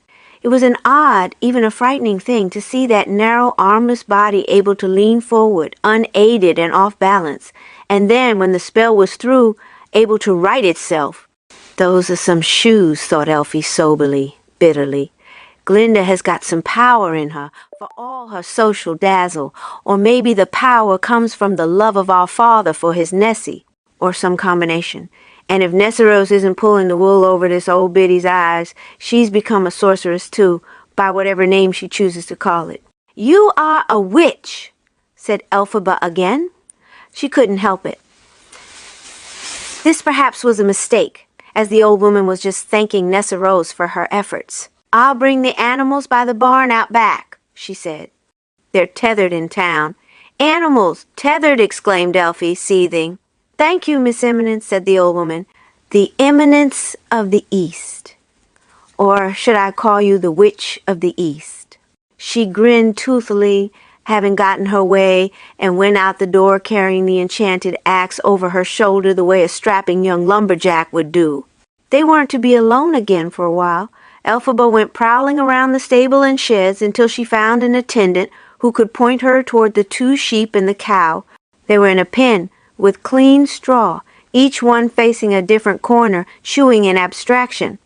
It was an odd, even a frightening thing to see that narrow, armless body able to lean forward, unaided and off balance, and then, when the spell was through, able to right itself. Those are some shoes, thought Elphie soberly, bitterly. Glinda has got some power in her, for all her social dazzle, or maybe the power comes from the love of our father for his Nessie, or some combination. And if Nessarose isn't pulling the wool over this old biddy's eyes, she's become a sorceress too, by whatever name she chooses to call it. You are a witch, said Elphaba again. She couldn't help it. This perhaps was a mistake, as the old woman was just thanking Nessarose for her efforts. I'll bring the animals by the barn out back, she said. They're tethered in town. Animals, tethered, exclaimed Elphie, seething. Thank you, Miss Eminence, said the old woman. The eminence of the East. Or should I call you the Witch of the East? She grinned toothily, having gotten her way, and went out the door carrying the enchanted axe over her shoulder the way a strapping young lumberjack would do. They weren't to be alone again for a while. Elphaba went prowling around the stable and sheds until she found an attendant who could point her toward the 2 sheep and the cow. They were in a pen with clean straw, each one facing a different corner, chewing in abstraction.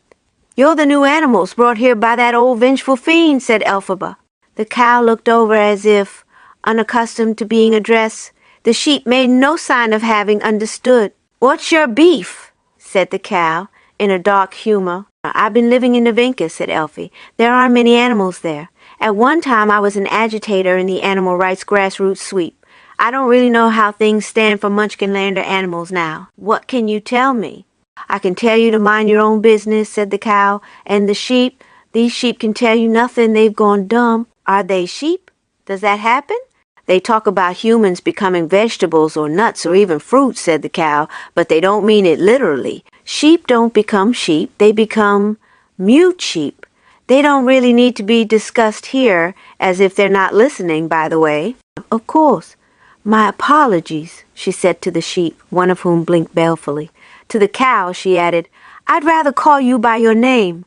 You're the new animals brought here by that old vengeful fiend, said Elphaba. The cow looked over as if, unaccustomed to being addressed. The sheep made no sign of having understood. What's your beef? Said the cow, in a dark humor. I've been living in Navinka, said Elphie. There aren't many animals there. At one time I was an agitator in the animal rights grassroots sweep. I don't really know how things stand for Munchkinlander animals now. What can you tell me? I can tell you to mind your own business, said the cow. And the sheep? These sheep can tell you nothing. They've gone dumb. Are they sheep? Does that happen? They talk about humans becoming vegetables or nuts or even fruits, said the cow, but they don't mean it literally. Sheep don't become sheep. They become mute sheep. They don't really need to be discussed here, as if they're not listening, by the way. Of course. My apologies, she said to the sheep, one of whom blinked balefully. To the cow, she added, I'd rather call you by your name.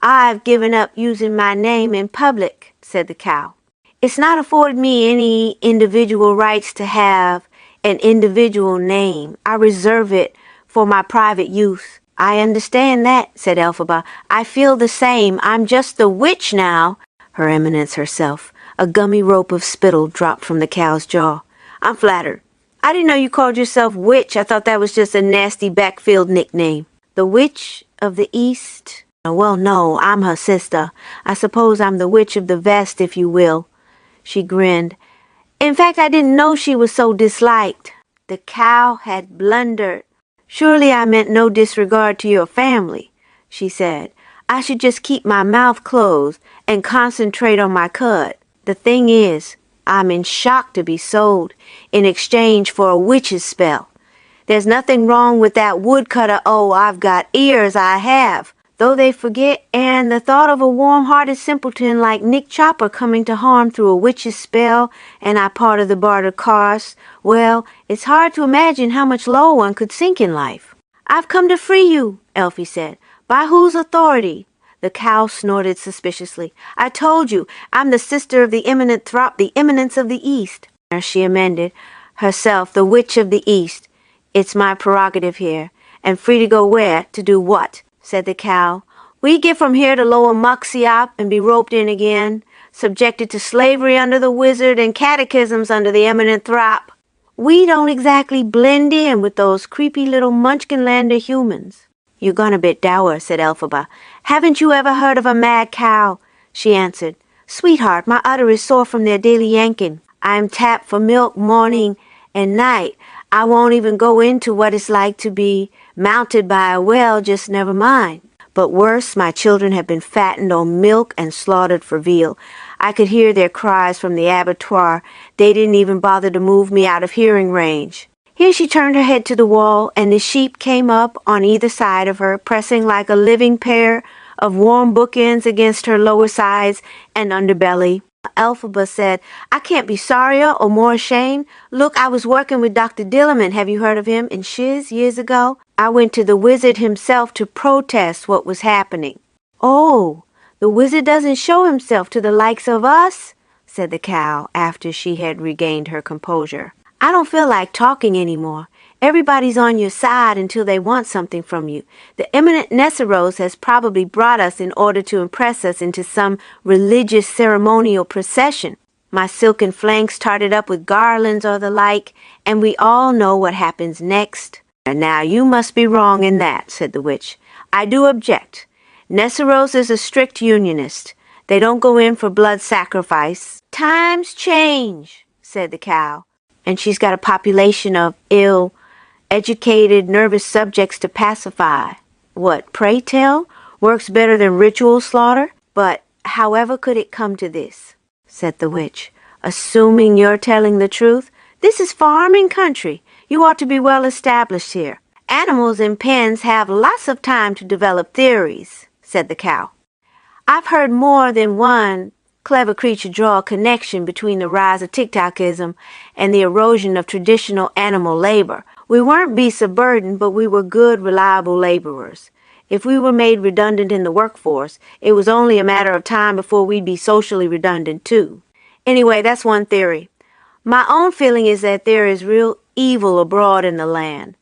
I've given up using my name in public, said the cow. It's not afforded me any individual rights to have an individual name. I reserve it for my private use. I understand that, said Elphaba. I feel the same. I'm just the witch now. Her Eminence herself. A gummy rope of spittle dropped from the cow's jaw. I'm flattered. I didn't know you called yourself witch. I thought that was just a nasty backfield nickname. The Witch of the East? Well, no, I'm her sister. I suppose I'm the Witch of the West, if you will. She grinned. In fact, I didn't know she was so disliked. The cow had blundered. Surely I meant no disregard to your family, she said. I should just keep my mouth closed and concentrate on my cut. The thing is, I'm in shock to be sold in exchange for a witch's spell. There's nothing wrong with that woodcutter. Oh, I've got ears, I have. Though they forget, and the thought of a warm-hearted simpleton like Nick Chopper coming to harm through a witch's spell, and I part of the barter cars, well, it's hard to imagine how much lower one could sink in life. I've come to free you, Elphie said. By whose authority? The cow snorted suspiciously. I told you, I'm the sister of the eminent Throp, the eminence of the East. She amended, herself the Witch of the East. It's my prerogative here, and free to go where, to do what? Said the cow. We get from here to Lower Muxiop and be roped in again. subjected to slavery under the wizard and catechisms under the eminent Throp. We don't exactly blend in with those creepy little Munchkinlander humans. You're gone a bit dour, said Elphaba. Haven't you ever heard of a mad cow? She answered. Sweetheart, my udder is sore from their daily yanking. I'm tapped for milk morning and night. I won't even go into what it's like to be mounted by a well, just never mind. But worse, my children have been fattened on milk and slaughtered for veal. I could hear their cries from the abattoir. They didn't even bother to move me out of hearing range. Here she turned her head to the wall, and the sheep came up on either side of her, pressing like a living pair of warm bookends against her lower sides and underbelly. Elphaba said, I can't be sorrier or more ashamed. Look, I was working with Dr. Dillerman, have you heard of him, in Shiz years ago? I went to the wizard himself to protest what was happening. Oh, the wizard doesn't show himself to the likes of us, said the cow after she had regained her composure. I don't feel like talking anymore. Everybody's on your side until they want something from you. The eminent Nesseros has probably brought us in order to impress us into some religious ceremonial procession. My silken flanks tarted up with garlands or the like, and we all know what happens next. And now you must be wrong in that, said the witch. I do object. Nesseros is a strict unionist. They don't go in for blood sacrifice. Times change, said the cow, and she's got a population of ill-educated, nervous subjects to pacify. What, pray tell, works better than ritual slaughter? But however could it come to this, said the witch, assuming you're telling the truth? This is farming country. You ought to be well established here. Animals in pens have lots of time to develop theories, said the cow. I've heard more than one clever creature draw a connection between the rise of TikTokism and the erosion of traditional animal labor. We weren't beasts of burden, but we were good, reliable laborers. If we were made redundant in the workforce, it was only a matter of time before we'd be socially redundant too. Anyway, that's one theory. My own feeling is that there is real evil abroad in the land.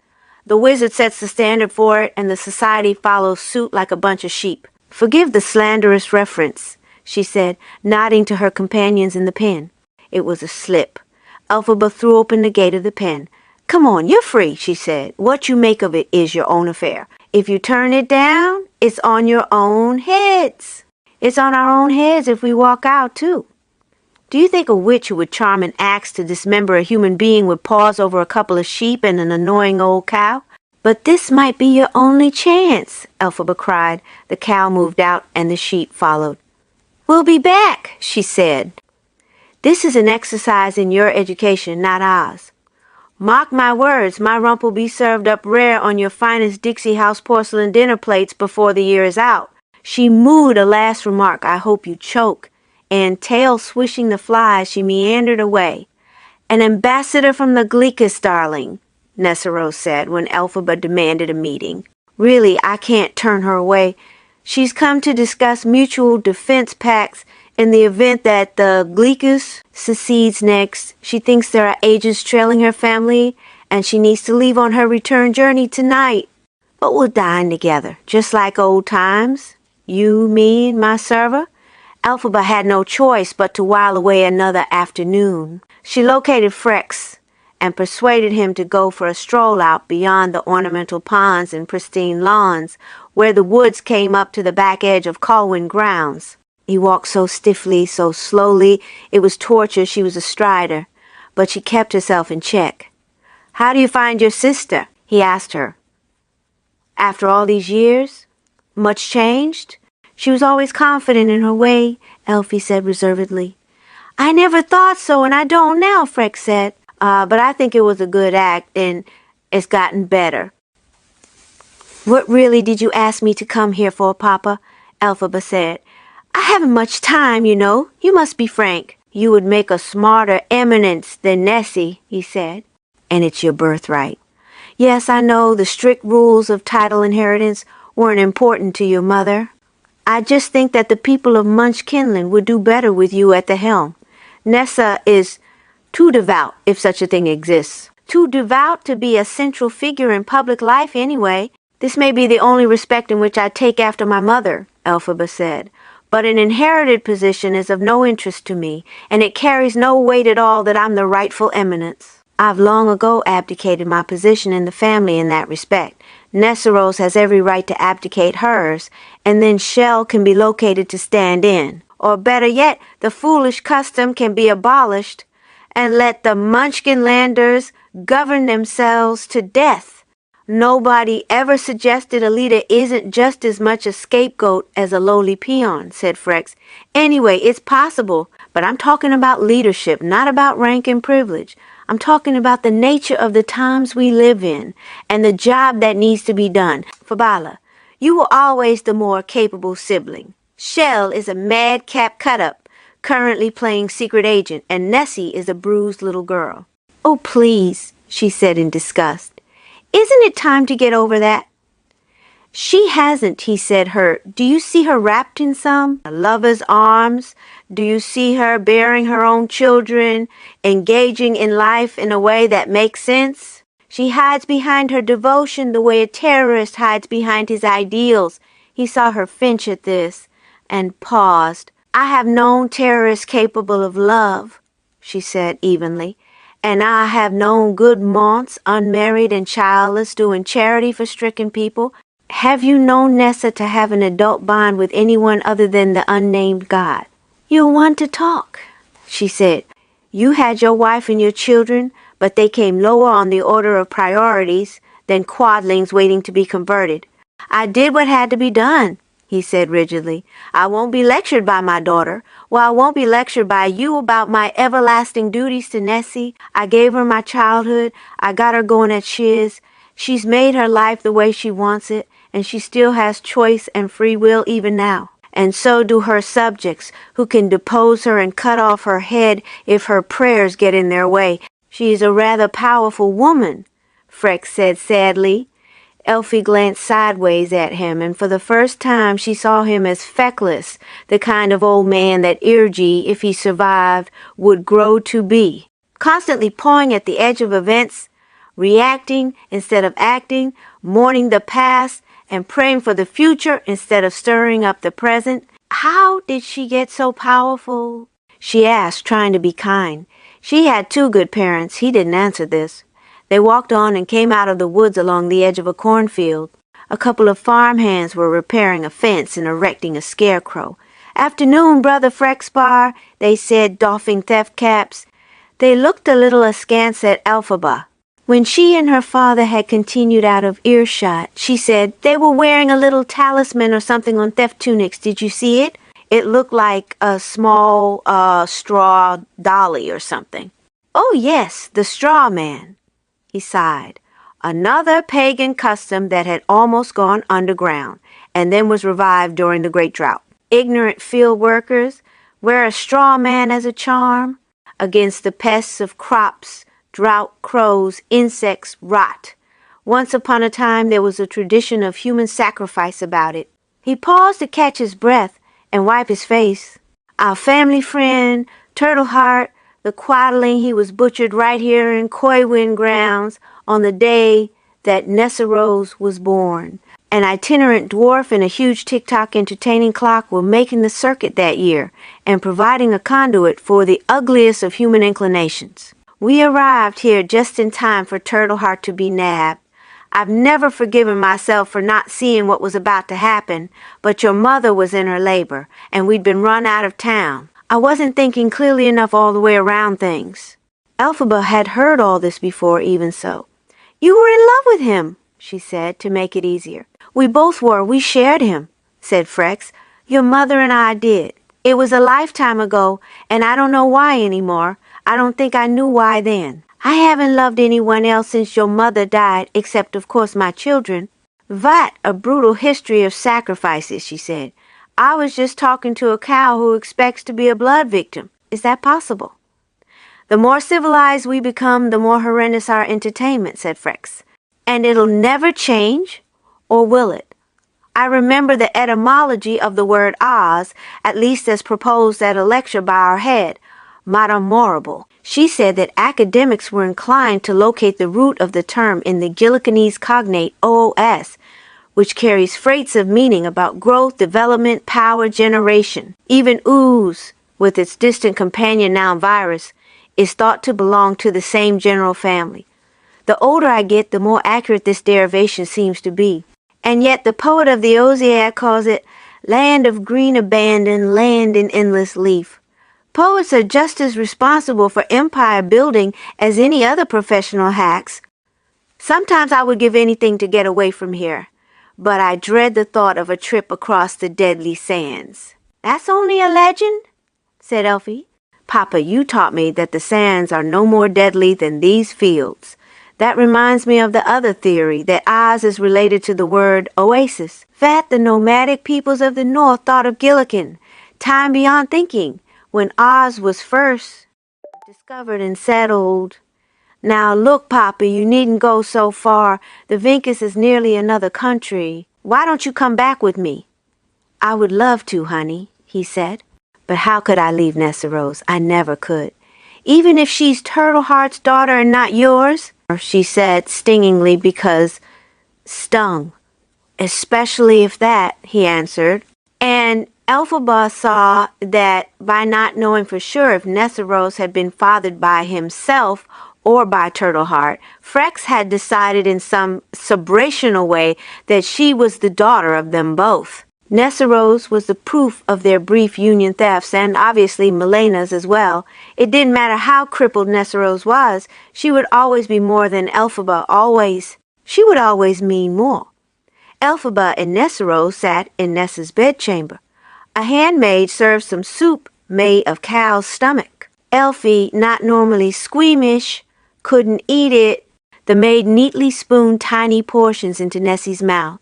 The wizard sets the standard for it, and the society follows suit like a bunch of sheep. Forgive the slanderous reference, she said, nodding to her companions in the pen. It was a slip. Elphaba threw open the gate of the pen. Come on, you're free, she said. What you make of it is your own affair. If you turn it down, it's on your own heads. It's on our own heads if we walk out, too. Do you think a witch who would charm an axe to dismember a human being would pause over a couple of sheep and an annoying old cow? But this might be your only chance, Elphaba cried. The cow moved out and the sheep followed. We'll be back, she said. This is an exercise in your education, not ours. Mark my words, my rump will be served up rare on your finest Dixie House porcelain dinner plates before the year is out. She mooed a last remark, I hope you choke, and tail swishing the flies, she meandered away. An ambassador from the Gleekus, darling, Nesseros said when Elphaba demanded a meeting. Really, I can't turn her away. She's come to discuss mutual defense pacts in the event that the Gleekus secedes next. She thinks there are agents trailing her family, and she needs to leave on her return journey tonight. But we'll dine together, just like old times. You, me, and my server. Elphaba had no choice but to while away another afternoon. She located Frex and persuaded him to go for a stroll out beyond the ornamental ponds and pristine lawns, where the woods came up to the back edge of Colwyn grounds. He walked so stiffly, so slowly, it was torture. She was a strider, but she kept herself in check. How do you find your sister? He asked her. After all these years? Much changed? She was always confident in her way, Elphie said reservedly. I never thought so, and I don't now, Frex said. But I think it was a good act, and it's gotten better. What really did you ask me to come here for, Papa? Elphaba said. I haven't much time, you know. You must be frank. You would make a smarter eminence than Nessie, he said. And it's your birthright. Yes, I know the strict rules of title inheritance weren't important to your mother. I just think that the people of Munchkinland would do better with you at the helm. Nessa is too devout, if such a thing exists. Too devout to be a central figure in public life anyway. This may be the only respect in which I take after my mother, Elphaba said. But an inherited position is of no interest to me, and it carries no weight at all that I'm the rightful eminence. I've long ago abdicated my position in the family in that respect. Nesseros has every right to abdicate hers, and then Shell can be located to stand in. Or better yet, the foolish custom can be abolished, and let the Munchkinlanders govern themselves to death. Nobody ever suggested a leader isn't just as much a scapegoat as a lowly peon, said Frex. Anyway, it's possible, but I'm talking about leadership, not about rank and privilege. I'm talking about the nature of the times we live in and the job that needs to be done. Fabala, you were always the more capable sibling. Shell is a madcap cut-up, currently playing secret agent, and Nessie is a bruised little girl. Oh, please, she said in disgust. Isn't it time to get over that? She hasn't, he said, hurt. Do you see her wrapped in some? A lover's arms? Do you see her bearing her own children, engaging in life in a way that makes sense? She hides behind her devotion the way a terrorist hides behind his ideals. He saw her flinch at this and paused. I have known terrorists capable of love, she said evenly, and I have known good monks, unmarried and childless, doing charity for stricken people. Have you known Nessa to have an adult bond with anyone other than the unnamed God? You're one to talk, she said. You had your wife and your children, but they came lower on the order of priorities than quadlings waiting to be converted. I did what had to be done, he said rigidly. I won't be lectured by my daughter. Well, I won't be lectured by you about my everlasting duties to Nessie. I gave her my childhood. I got her going at shiz. She's made her life the way she wants it, and she still has choice and free will even now. And so do her subjects, who can depose her and cut off her head if her prayers get in their way. She is a rather powerful woman, Frex said sadly. Elfie glanced sideways at him, and for the first time she saw him as feckless, the kind of old man that Irgi, if he survived, would grow to be. Constantly pawing at the edge of events, reacting instead of acting, mourning the past, and praying for the future instead of stirring up the present. How did she get so powerful? She asked, trying to be kind. She had two good parents. He didn't answer this. They walked on and came out of the woods along the edge of a cornfield. A couple of farmhands were repairing a fence and erecting a scarecrow. Afternoon, Brother Frexbar, they said, doffing theft caps. They looked a little askance at Elphaba. When she and her father had continued out of earshot, she said, they were wearing a little talisman or something on theft tunics. Did you see it? It looked like a small straw dolly or something. Oh, yes, the straw man. He sighed. Another pagan custom that had almost gone underground and then was revived during the Great Drought. Ignorant field workers wear a straw man as a charm against the pests of crops, drought, crows, insects, rot. Once upon a time there was a tradition of human sacrifice about it. He paused to catch his breath and wipe his face. Our family friend, Turtleheart, the quadling, he was butchered right here in Koiwin grounds on the day that Nesseros was born. An itinerant dwarf and a huge tick-tock entertaining clock were making the circuit that year and providing a conduit for the ugliest of human inclinations. We arrived here just in time for Turtleheart to be nabbed. I've never forgiven myself for not seeing what was about to happen, but your mother was in her labor, and we'd been run out of town. I wasn't thinking clearly enough all the way around things. Elphaba had heard all this before, even so. You were in love with him, she said, to make it easier. We both were. We shared him, said Frex. Your mother and I did. It was a lifetime ago, and I don't know why anymore. I don't think I knew why then. I haven't loved anyone else since your mother died, except, of course, my children. Vat, a brutal history of sacrifices, she said. I was just talking to a cow who expects to be a blood victim. Is that possible? The more civilized we become, the more horrendous our entertainment, said Frex. And it'll never change? Or will it? I remember the etymology of the word Oz, at least as proposed at a lecture by our head, Madame Morrible. She said that academics were inclined to locate the root of the term in the Gillicanese cognate OOS, which carries freights of meaning about growth, development, power, generation. Even ooze, with its distant companion noun virus, is thought to belong to the same general family. The older I get, the more accurate this derivation seems to be. And yet the poet of the Oziad calls it land of green abandon, land in endless leaf. Poets are just as responsible for empire building as any other professional hacks. Sometimes I would give anything to get away from here, but I dread the thought of a trip across the deadly sands. That's only a legend, said Elphie. Papa, you taught me that the sands are no more deadly than these fields. That reminds me of the other theory, that Oz is related to the word oasis. That the nomadic peoples of the north thought of Gilligan, time beyond thinking, when Oz was first discovered and settled. Now look, Papa, you needn't go so far. The Vinkus is nearly another country. Why don't you come back with me? I would love to, honey, he said. But how could I leave Nessarose? I never could. Even if she's Turtleheart's daughter and not yours, she said stingingly because stung. Especially if that, he answered. And Elphaba saw that by not knowing for sure if Nessarose had been fathered by himself or by Turtleheart, Frex had decided in some subrational way that she was the daughter of them both. Nessarose was the proof of their brief union thefts, and obviously Melena's as well. It didn't matter how crippled Nessarose was, she would always be more than Elphaba, always. She would always mean more. Elphaba and Nessarose sat in Nessa's bedchamber. A handmaid served some soup made of cow's stomach. Elphie, not normally squeamish, couldn't eat it. The maid neatly spooned tiny portions into Nessie's mouth.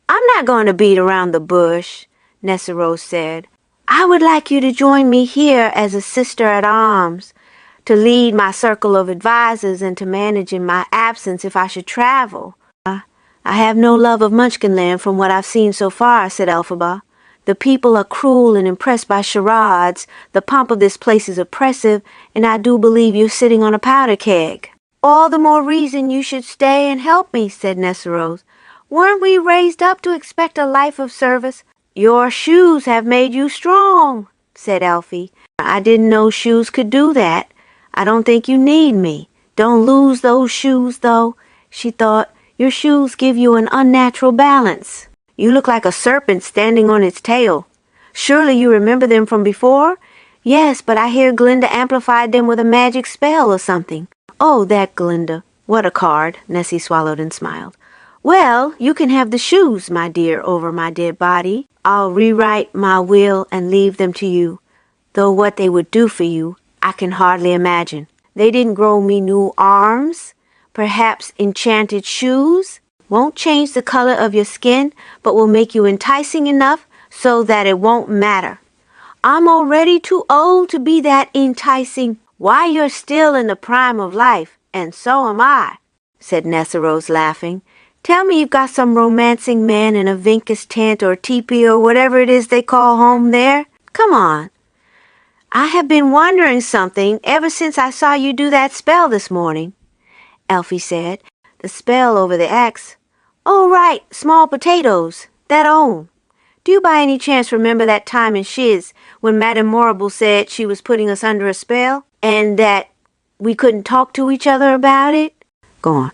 I'm not going to beat around the bush, Nessarose said. I would like you to join me here as a sister-at-arms, to lead my circle of advisors and to manage in my absence if I should travel. I have no love of Munchkinland from what I've seen so far, said Elphaba. The people are cruel and impressed by charades. The pomp of this place is oppressive, and I do believe you're sitting on a powder keg. All the more reason you should stay and help me, said Nessarose. Weren't we raised up to expect a life of service? Your shoes have made you strong, said Elphie. I didn't know shoes could do that. I don't think you need me. Don't lose those shoes, though, she thought. Your shoes give you an unnatural balance. You look like a serpent standing on its tail. Surely you remember them from before? Yes, but I hear Glinda amplified them with a magic spell or something. Oh, that Glinda. What a card, Nessie swallowed and smiled. Well, you can have the shoes, my dear, over my dead body. I'll rewrite my will and leave them to you. Though what they would do for you, I can hardly imagine. They didn't grow me new arms. Perhaps enchanted shoes won't change the color of your skin, but will make you enticing enough so that it won't matter. I'm already too old to be that enticing. Why, you're still in the prime of life, and so am I, said Nessarose, laughing. Tell me you've got some romancing man in a Vinkus tent or teepee or whatever it is they call home there. Come on. I have been wondering something ever since I saw you do that spell this morning, Elphie said. The spell over the axe. Oh, right, small potatoes. That own. Do you by any chance remember that time in Shiz when Madame Morrible said she was putting us under a spell and that we couldn't talk to each other about it? Go on.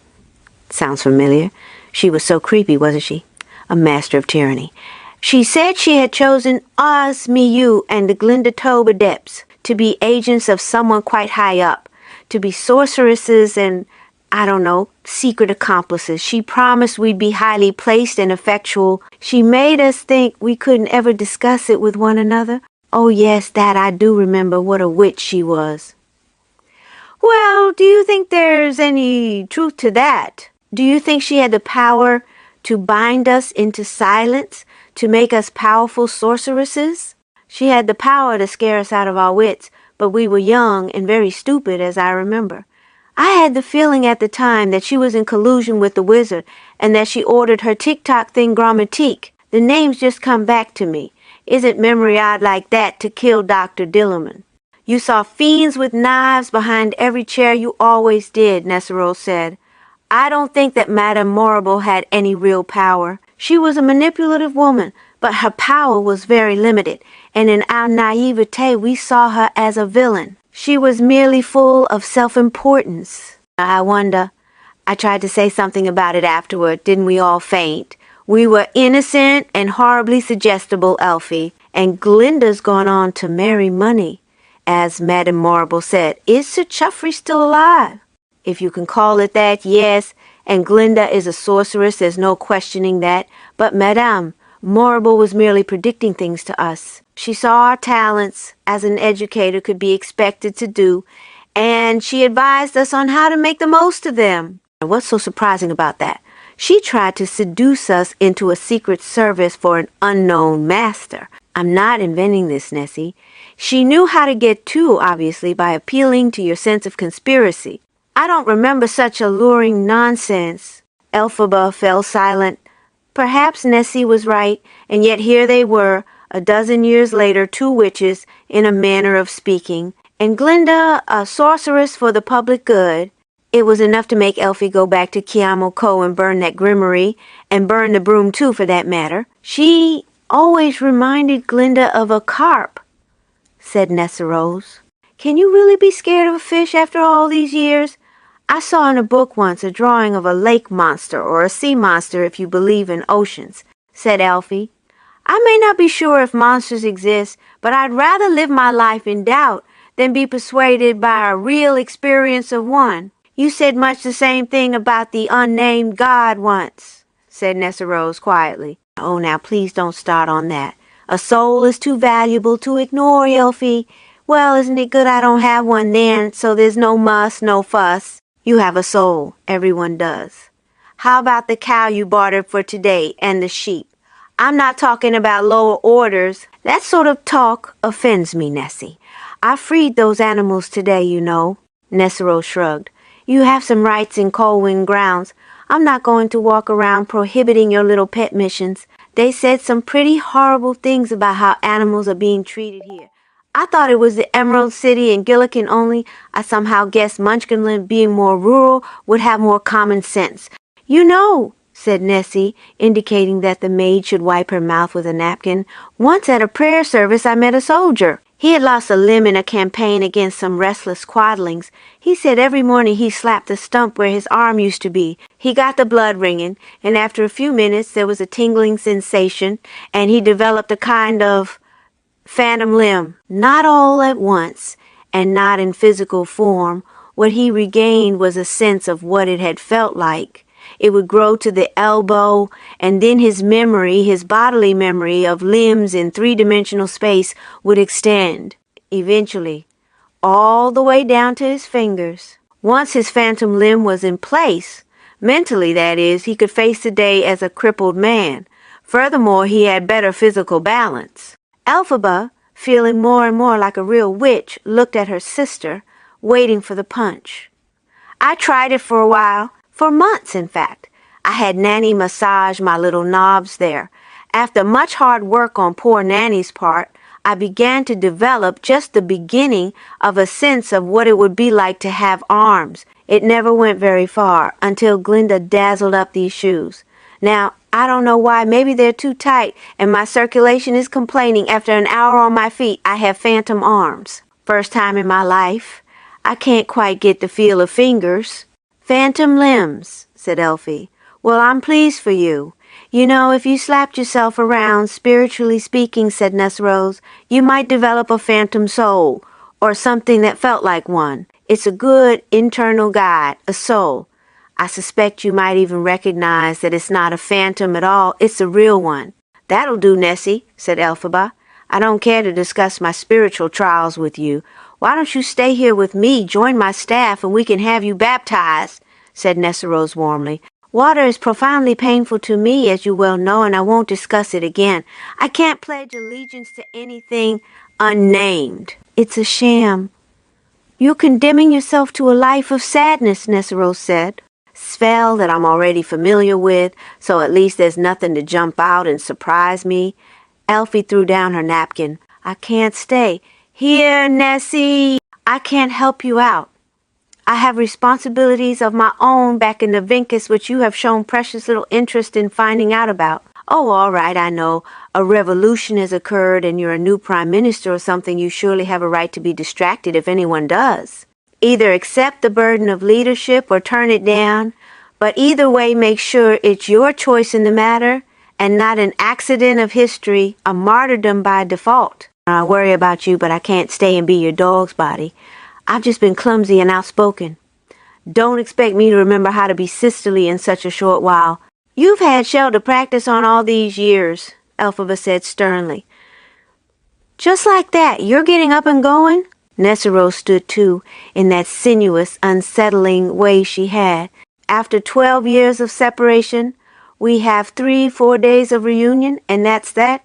Sounds familiar. She was so creepy, wasn't she? A master of tyranny. She said she had chosen Oz, me, you, and the Glinda Tobe Adepts to be agents of someone quite high up, to be sorceresses and, I don't know, secret accomplices. She promised we'd be highly placed and effectual. She made us think we couldn't ever discuss it with one another. Oh yes, that I do remember. What a witch she was. Well, do you think there's any truth to that? Do you think she had the power to bind us into silence, to make us powerful sorceresses? She had the power to scare us out of our wits, but we were young and very stupid, as I remember. I had the feeling at the time that she was in collusion with the wizard and that she ordered her tic-toc thing grammatique. The names just come back to me. Isn't memory odd like that to kill Dr. Dillerman? You saw fiends with knives behind every chair. You always did, Nessarose said. I don't think that Madame Morrible had any real power. She was a manipulative woman, but her power was very limited, and in our naivete we saw her as a villain. She was merely full of self-importance. I wonder. I tried to say something about it afterward. Didn't we all faint? We were innocent and horribly suggestible, Elfie, and Glinda's gone on to marry money. As Madame Morrible said, is Sir Chuffrey still alive? If you can call it that, yes, and Glinda is a sorceress, there's no questioning that, but Madame Morrible was merely predicting things to us. She saw our talents, as an educator could be expected to do, and she advised us on how to make the most of them. And what's so surprising about that? She tried to seduce us into a secret service for an unknown master. I'm not inventing this, Nessie. She knew how to get to, obviously, by appealing to your sense of conspiracy. I don't remember such alluring nonsense. Elphaba fell silent. Perhaps Nessie was right, and yet here they were, a dozen years later, two witches, in a manner of speaking, and Glinda a sorceress for the public good. It was enough to make Elfie go back to Kiamo Ko and burn that grimoire, and burn the broom too, for that matter. She always reminded Glinda of a carp, said Nessarose. Can you really be scared of a fish after all these years? I saw in a book once a drawing of a lake monster, or a sea monster if you believe in oceans, said Elfie. I may not be sure if monsters exist, but I'd rather live my life in doubt than be persuaded by a real experience of one. You said much the same thing about the unnamed God once, said Nessarose quietly. Oh, now please don't start on that. A soul is too valuable to ignore, Elfie. Well, isn't it good I don't have one then, so there's no muss, no fuss. You have a soul. Everyone does. How about the cow you bartered for today and the sheep? I'm not talking about lower orders. That sort of talk offends me, Nessie. I freed those animals today, you know. Nessarose shrugged. You have some rights in Colwyn grounds. I'm not going to walk around prohibiting your little pet missions. They said some pretty horrible things about how animals are being treated here. I thought it was the Emerald City and Gillikin only. I somehow guessed Munchkinland, being more rural, would have more common sense. You know, said Nessie, indicating that the maid should wipe her mouth with a napkin, once at a prayer service I met a soldier. He had lost a limb in a campaign against some restless quadlings. He said every morning he slapped the stump where his arm used to be. He got the blood ringing, and after a few minutes there was a tingling sensation, and he developed a kind of phantom limb. Not all at once, and not in physical form. What he regained was a sense of what it had felt like. It would grow to the elbow, and then his memory, his bodily memory of limbs in three-dimensional space would extend, eventually, all the way down to his fingers. Once his phantom limb was in place, mentally that is, he could face the day as a crippled man. Furthermore, he had better physical balance. Elphaba, feeling more and more like a real witch, looked at her sister, waiting for the punch. I tried it for a while. For months, in fact. I had Nanny massage my little knobs there. After much hard work on poor Nanny's part, I began to develop just the beginning of a sense of what it would be like to have arms. It never went very far until Glinda dazzled up these shoes. Now, I don't know why. Maybe they're too tight and my circulation is complaining. After an hour on my feet, I have phantom arms. First time in my life. I can't quite get the feel of fingers. Phantom limbs, said Elfie. Well, I'm pleased for you. You know, if you slapped yourself around, spiritually speaking, said Nessarose, you might develop a phantom soul, or something that felt like one. It's a good internal guide, a soul. I suspect you might even recognize that it's not a phantom at all, it's a real one. That'll do, Nessie, said Elphaba. I don't care to discuss my spiritual trials with you. Why don't you stay here with me, join my staff, and we can have you baptized, said Nessarose warmly. Water is profoundly painful to me, as you well know, and I won't discuss it again. I can't pledge allegiance to anything unnamed. It's a sham. You're condemning yourself to a life of sadness, Nessarose said. Spell that I'm already familiar with, so at least there's nothing to jump out and surprise me. Elfie threw down her napkin. I can't stay. Here, Nessie, I can't help you out. I have responsibilities of my own back in the Vinkus which you have shown precious little interest in finding out about. Oh, all right, I know. A revolution has occurred and you're a new prime minister or something. You surely have a right to be distracted if anyone does. Either accept the burden of leadership or turn it down, but either way make sure it's your choice in the matter and not an accident of history, a martyrdom by default. I worry about you, but I can't stay and be your dog's body. I've just been clumsy and outspoken. Don't expect me to remember how to be sisterly in such a short while. You've had Shell to practice on all these years, Elphaba said sternly. Just like that, you're getting up and going? Nessero stood too, in that sinuous, unsettling way she had. After 12 years of separation, we have 3-4 days of reunion, and that's that?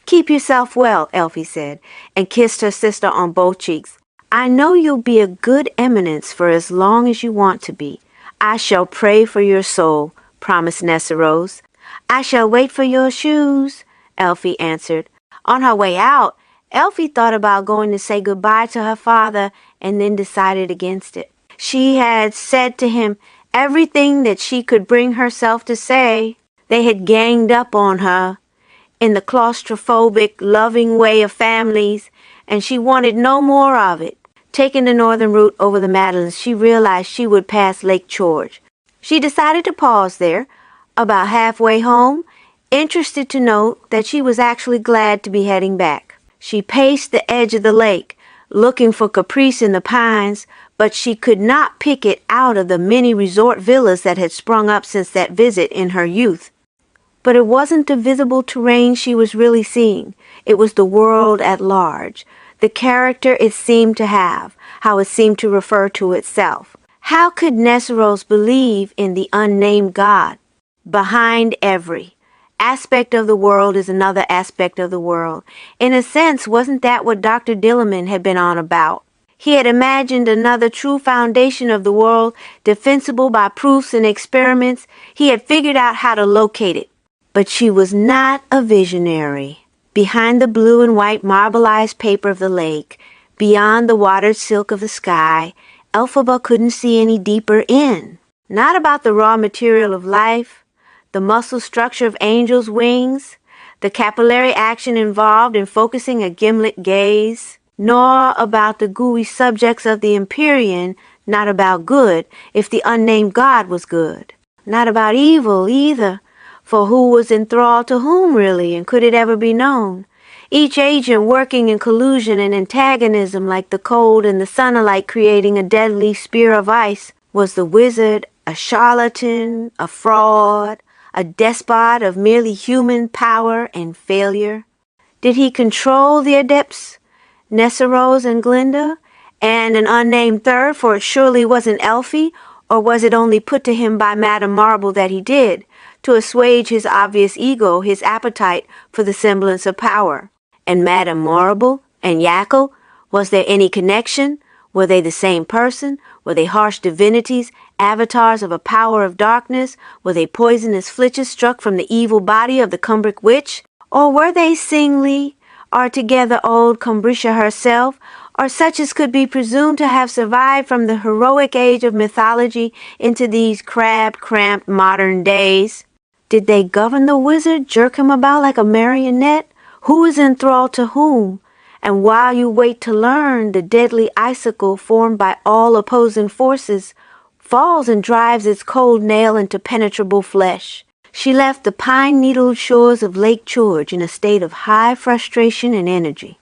Keep yourself well, Elphie said, and kissed her sister on both cheeks. I know you'll be a good eminence for as long as you want to be. I shall pray for your soul, promised Nessero. I shall wait for your shoes, Elphie answered. On her way out, Elphie thought about going to say goodbye to her father and then decided against it. She had said to him everything that she could bring herself to say. They had ganged up on her in the claustrophobic, loving way of families, and she wanted no more of it. Taking the northern route over the Madeleines, she realized she would pass Lake George. She decided to pause there, about halfway home, interested to note that she was actually glad to be heading back. She paced the edge of the lake, looking for Caprice in the pines, but she could not pick it out of the many resort villas that had sprung up since that visit in her youth. But it wasn't the visible terrain she was really seeing. It was the world at large, the character it seemed to have, how it seemed to refer to itself. How could Nessero believe in the unnamed God? Behind every aspect of the world is another aspect of the world. In a sense, wasn't that what Dr. Dillerman had been on about? He had imagined another true foundation of the world, defensible by proofs and experiments. He had figured out how to locate it. But she was not a visionary. Behind the blue and white marbleized paper of the lake, beyond the watered silk of the sky, Elphaba couldn't see any deeper in. Not about the raw material of life, the muscle structure of angels' wings, the capillary action involved in focusing a gimlet gaze, nor about the gooey subjects of the Empyrean, not about good, if the unnamed God was good. Not about evil, either, for who was enthralled to whom, really, and could it ever be known? Each agent working in collusion and antagonism like the cold and the sun alike creating a deadly spear of ice. Was the wizard a charlatan, a fraud, a despot of merely human power and failure? Did he control the adepts, Nessero and Glinda, and an unnamed third, for it surely wasn't Elphie, or was it only put to him by Madame Marble that he did, to assuage his obvious ego, his appetite for the semblance of power? And Madame Marble and Yackle, was there any connection? Were they the same person? Were they harsh divinities, avatars of a power of darkness? Were they poisonous flitches struck from the evil body of the Cumbric witch? Or were they singly, or together old Cumbricia herself, or such as could be presumed to have survived from the heroic age of mythology into these crabbed, cramped modern days? Did they govern the wizard, jerk him about like a marionette? Who is enthralled to whom? And while you wait to learn, the deadly icicle formed by all opposing forces falls and drives its cold nail into penetrable flesh. She left the pine-needled shores of Lake George in a state of high frustration and energy.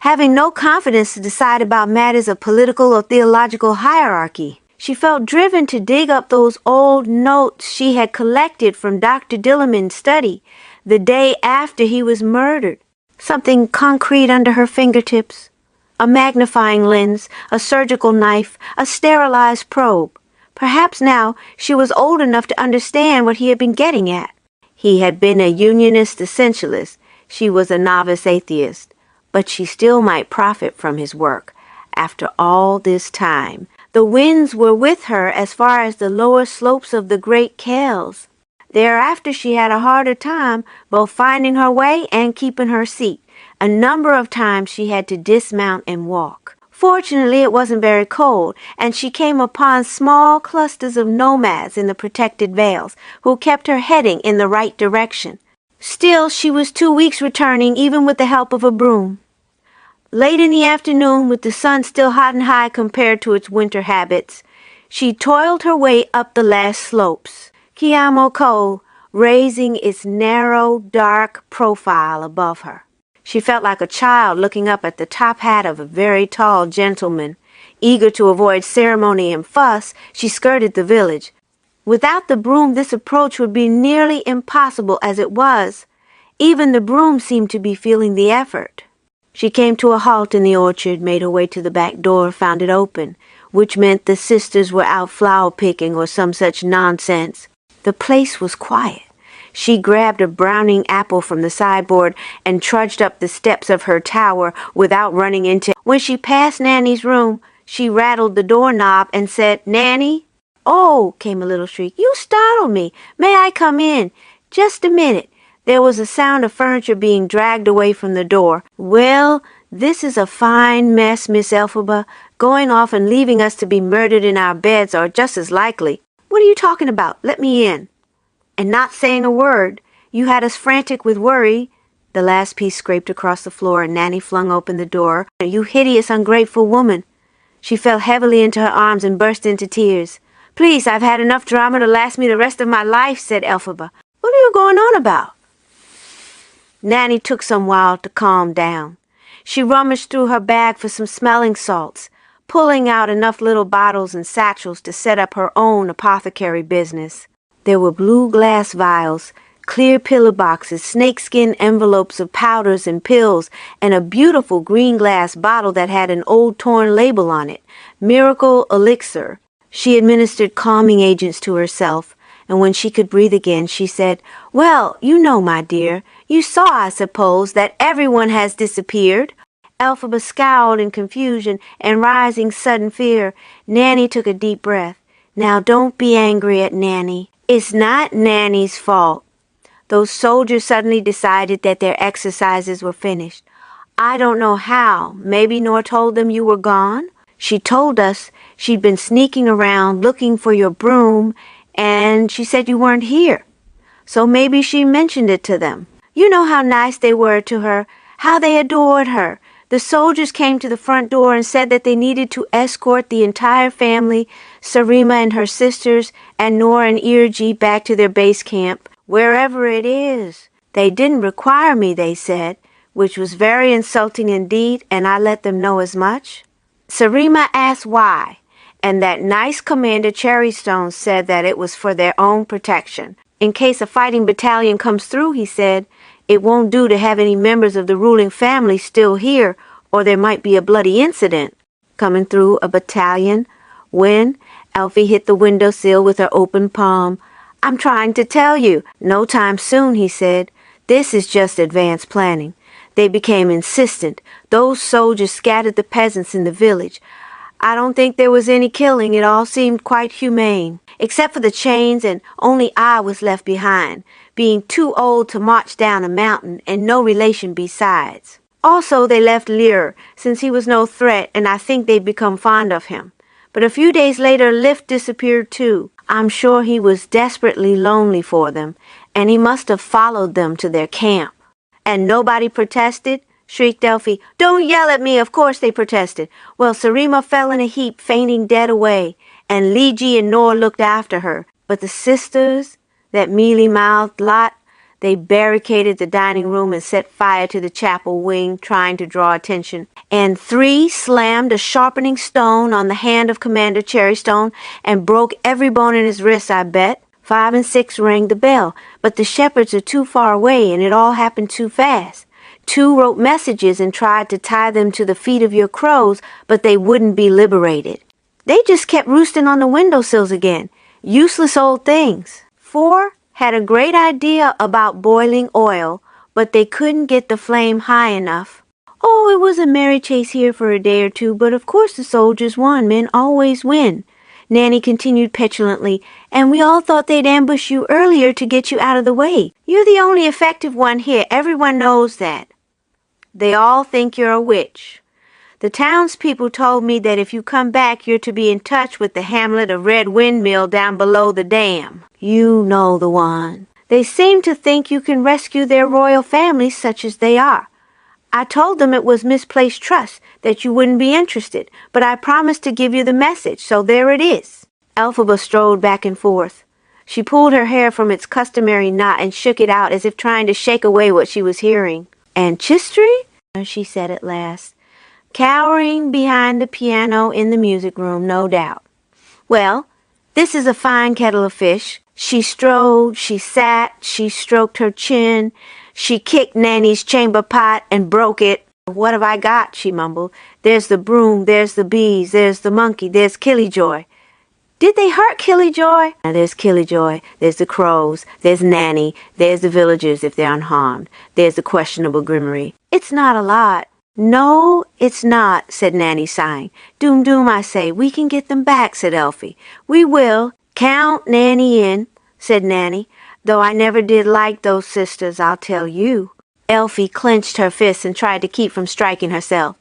Having no confidence to decide about matters of political or theological hierarchy, she felt driven to dig up those old notes she had collected from Dr. Dillerman's study the day after he was murdered. Something concrete under her fingertips. A magnifying lens, a surgical knife, a sterilized probe. Perhaps now she was old enough to understand what he had been getting at. He had been a unionist essentialist. She was a novice atheist. But she still might profit from his work. After all this time, the winds were with her as far as the lower slopes of the great Kells. Thereafter she had a harder time both finding her way and keeping her seat. A number of times she had to dismount and walk. Fortunately, it wasn't very cold, and she came upon small clusters of nomads in the protected vales who kept her heading in the right direction. Still, she was 2 weeks returning, even with the help of a broom. Late in the afternoon, with the sun still hot and high compared to its winter habits, she toiled her way up the last slopes, Kiamo Ko raising its narrow, dark profile above her. She felt like a child looking up at the top hat of a very tall gentleman. Eager to avoid ceremony and fuss, she skirted the village. Without the broom, this approach would be nearly impossible as it was. Even the broom seemed to be feeling the effort. She came to a halt in the orchard, made her way to the back door, found it open, which meant the sisters were out flower picking or some such nonsense. The place was quiet. She grabbed a browning apple from the sideboard and trudged up the steps of her tower without running into. When she passed Nanny's room, she rattled the doorknob and said, "Nanny?" "Oh," came a little shriek. "You startled me. May I come in?" "Just a minute." There was a sound of furniture being dragged away from the door. "Well, this is a fine mess, Miss Elphaba. Going off and leaving us to be murdered in our beds are just as likely." "What are you talking about? Let me in." And not saying a word, you had us frantic with worry. The last piece scraped across the floor and Nanny flung open the door. "You hideous, ungrateful woman." She fell heavily into her arms and burst into tears. "Please, I've had enough drama to last me the rest of my life," said Elphaba. "What are you going on about?" Nanny took some while to calm down. She rummaged through her bag for some smelling salts, pulling out enough little bottles and satchels to set up her own apothecary business. There were blue glass vials, clear pillar boxes, snakeskin envelopes of powders and pills, and a beautiful green glass bottle that had an old torn label on it, Miracle Elixir. She administered calming agents to herself, and when she could breathe again, she said, "Well, you know, my dear, you saw, I suppose, that everyone has disappeared." Elphaba scowled in confusion and rising sudden fear. Nanny took a deep breath. "Now don't be angry at Nanny. It's not Nanny's fault. Those soldiers suddenly decided that their exercises were finished. I don't know how. Maybe Nor told them you were gone. She told us she'd been sneaking around looking for your broom, and she said you weren't here. So maybe she mentioned it to them. You know how nice they were to her, how they adored her. The soldiers came to the front door and said that they needed to escort the entire family, Sarima and her sisters, and Nor and Irji back to their base camp, wherever it is. They didn't require me, they said, which was very insulting indeed, and I let them know as much. Sarima asked why, and that nice Commander Cherrystone said that it was for their own protection. In case a fighting battalion comes through, he said, it won't do to have any members of the ruling family still here, or there might be a bloody incident. Coming through a battalion? When? Elphie hit the windowsill with her open palm. I'm trying to tell you. No time soon, he said. This is just advanced planning. They became insistent. Those soldiers scattered the peasants in the village. I don't think there was any killing. It all seemed quite humane. Except for the chains, and only I was left behind, being too old to march down a mountain and no relation besides. Also, they left Liir, since he was no threat, and I think they'd become fond of him. But a few days later, Lift disappeared too. I'm sure he was desperately lonely for them, and he must have followed them to their camp. And nobody protested? Shrieked Elphie. Don't yell at me, of course they protested. Well, Sarima fell in a heap, fainting dead away, and Liji and Nor looked after her. But the sisters, that mealy-mouthed lot, they barricaded the dining room and set fire to the chapel wing, trying to draw attention. And 3 slammed a sharpening stone on the hand of Commander Cherrystone and broke every bone in his wrist, I bet. 5 and 6 rang the bell, but the shepherds are too far away and it all happened too fast. 2 wrote messages and tried to tie them to the feet of your crows, but they wouldn't be liberated. They just kept roosting on the windowsills again. Useless old things. 4 had a great idea about boiling oil, but they couldn't get the flame high enough. Oh, it was a merry chase here for a day or two, but of course the soldiers won. Men always win. Nanny continued petulantly, and we all thought they'd ambush you earlier to get you out of the way. You're the only effective one here. Everyone knows that. They all think you're a witch. The townspeople told me that if you come back, you're to be in touch with the hamlet of Red Windmill down below the dam. You know the one. They seem to think you can rescue their royal families such as they are. I told them it was misplaced trust, that you wouldn't be interested, but I promised to give you the message, so there it is." Elphaba strode back and forth. She pulled her hair from its customary knot and shook it out as if trying to shake away what she was hearing. "Ancestry?" she said at last, cowering behind the piano in the music room, no doubt. "Well, this is a fine kettle of fish." She strode, she sat, she stroked her chin, she kicked Nanny's chamber pot and broke it. "What have I got?" she mumbled. "There's the broom, there's the bees, there's the monkey, there's Killyjoy." "Did they hurt Killyjoy?" "Now there's Killyjoy, there's the crows, there's Nanny, there's the villagers if they're unharmed, there's the questionable grimoire. It's not a lot." "No, it's not," said Nanny, sighing. "Doom, doom, I say. We can get them back," said Elphie. "We will. Count Nanny in," said Nanny. "Though I never did like those sisters, I'll tell you." Elphie clenched her fists and tried to keep from striking herself.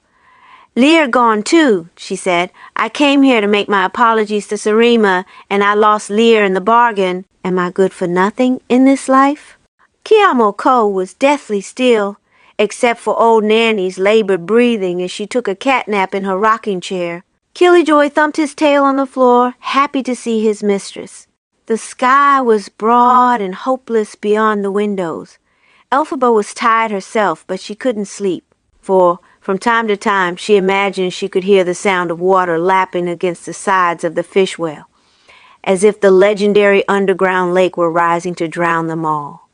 "Liir gone too," she said. "I came here to make my apologies to Sarima, and I lost Liir in the bargain. Am I good for nothing in this life?" Kiamo Ko was deathly still, except for old Nanny's labored breathing as she took a catnap in her rocking chair. Killyjoy thumped his tail on the floor, happy to see his mistress. The sky was broad and hopeless beyond the windows. Elphaba was tired herself, but she couldn't sleep, for from time to time she imagined she could hear the sound of water lapping against the sides of the fishwell, as if the legendary underground lake were rising to drown them all.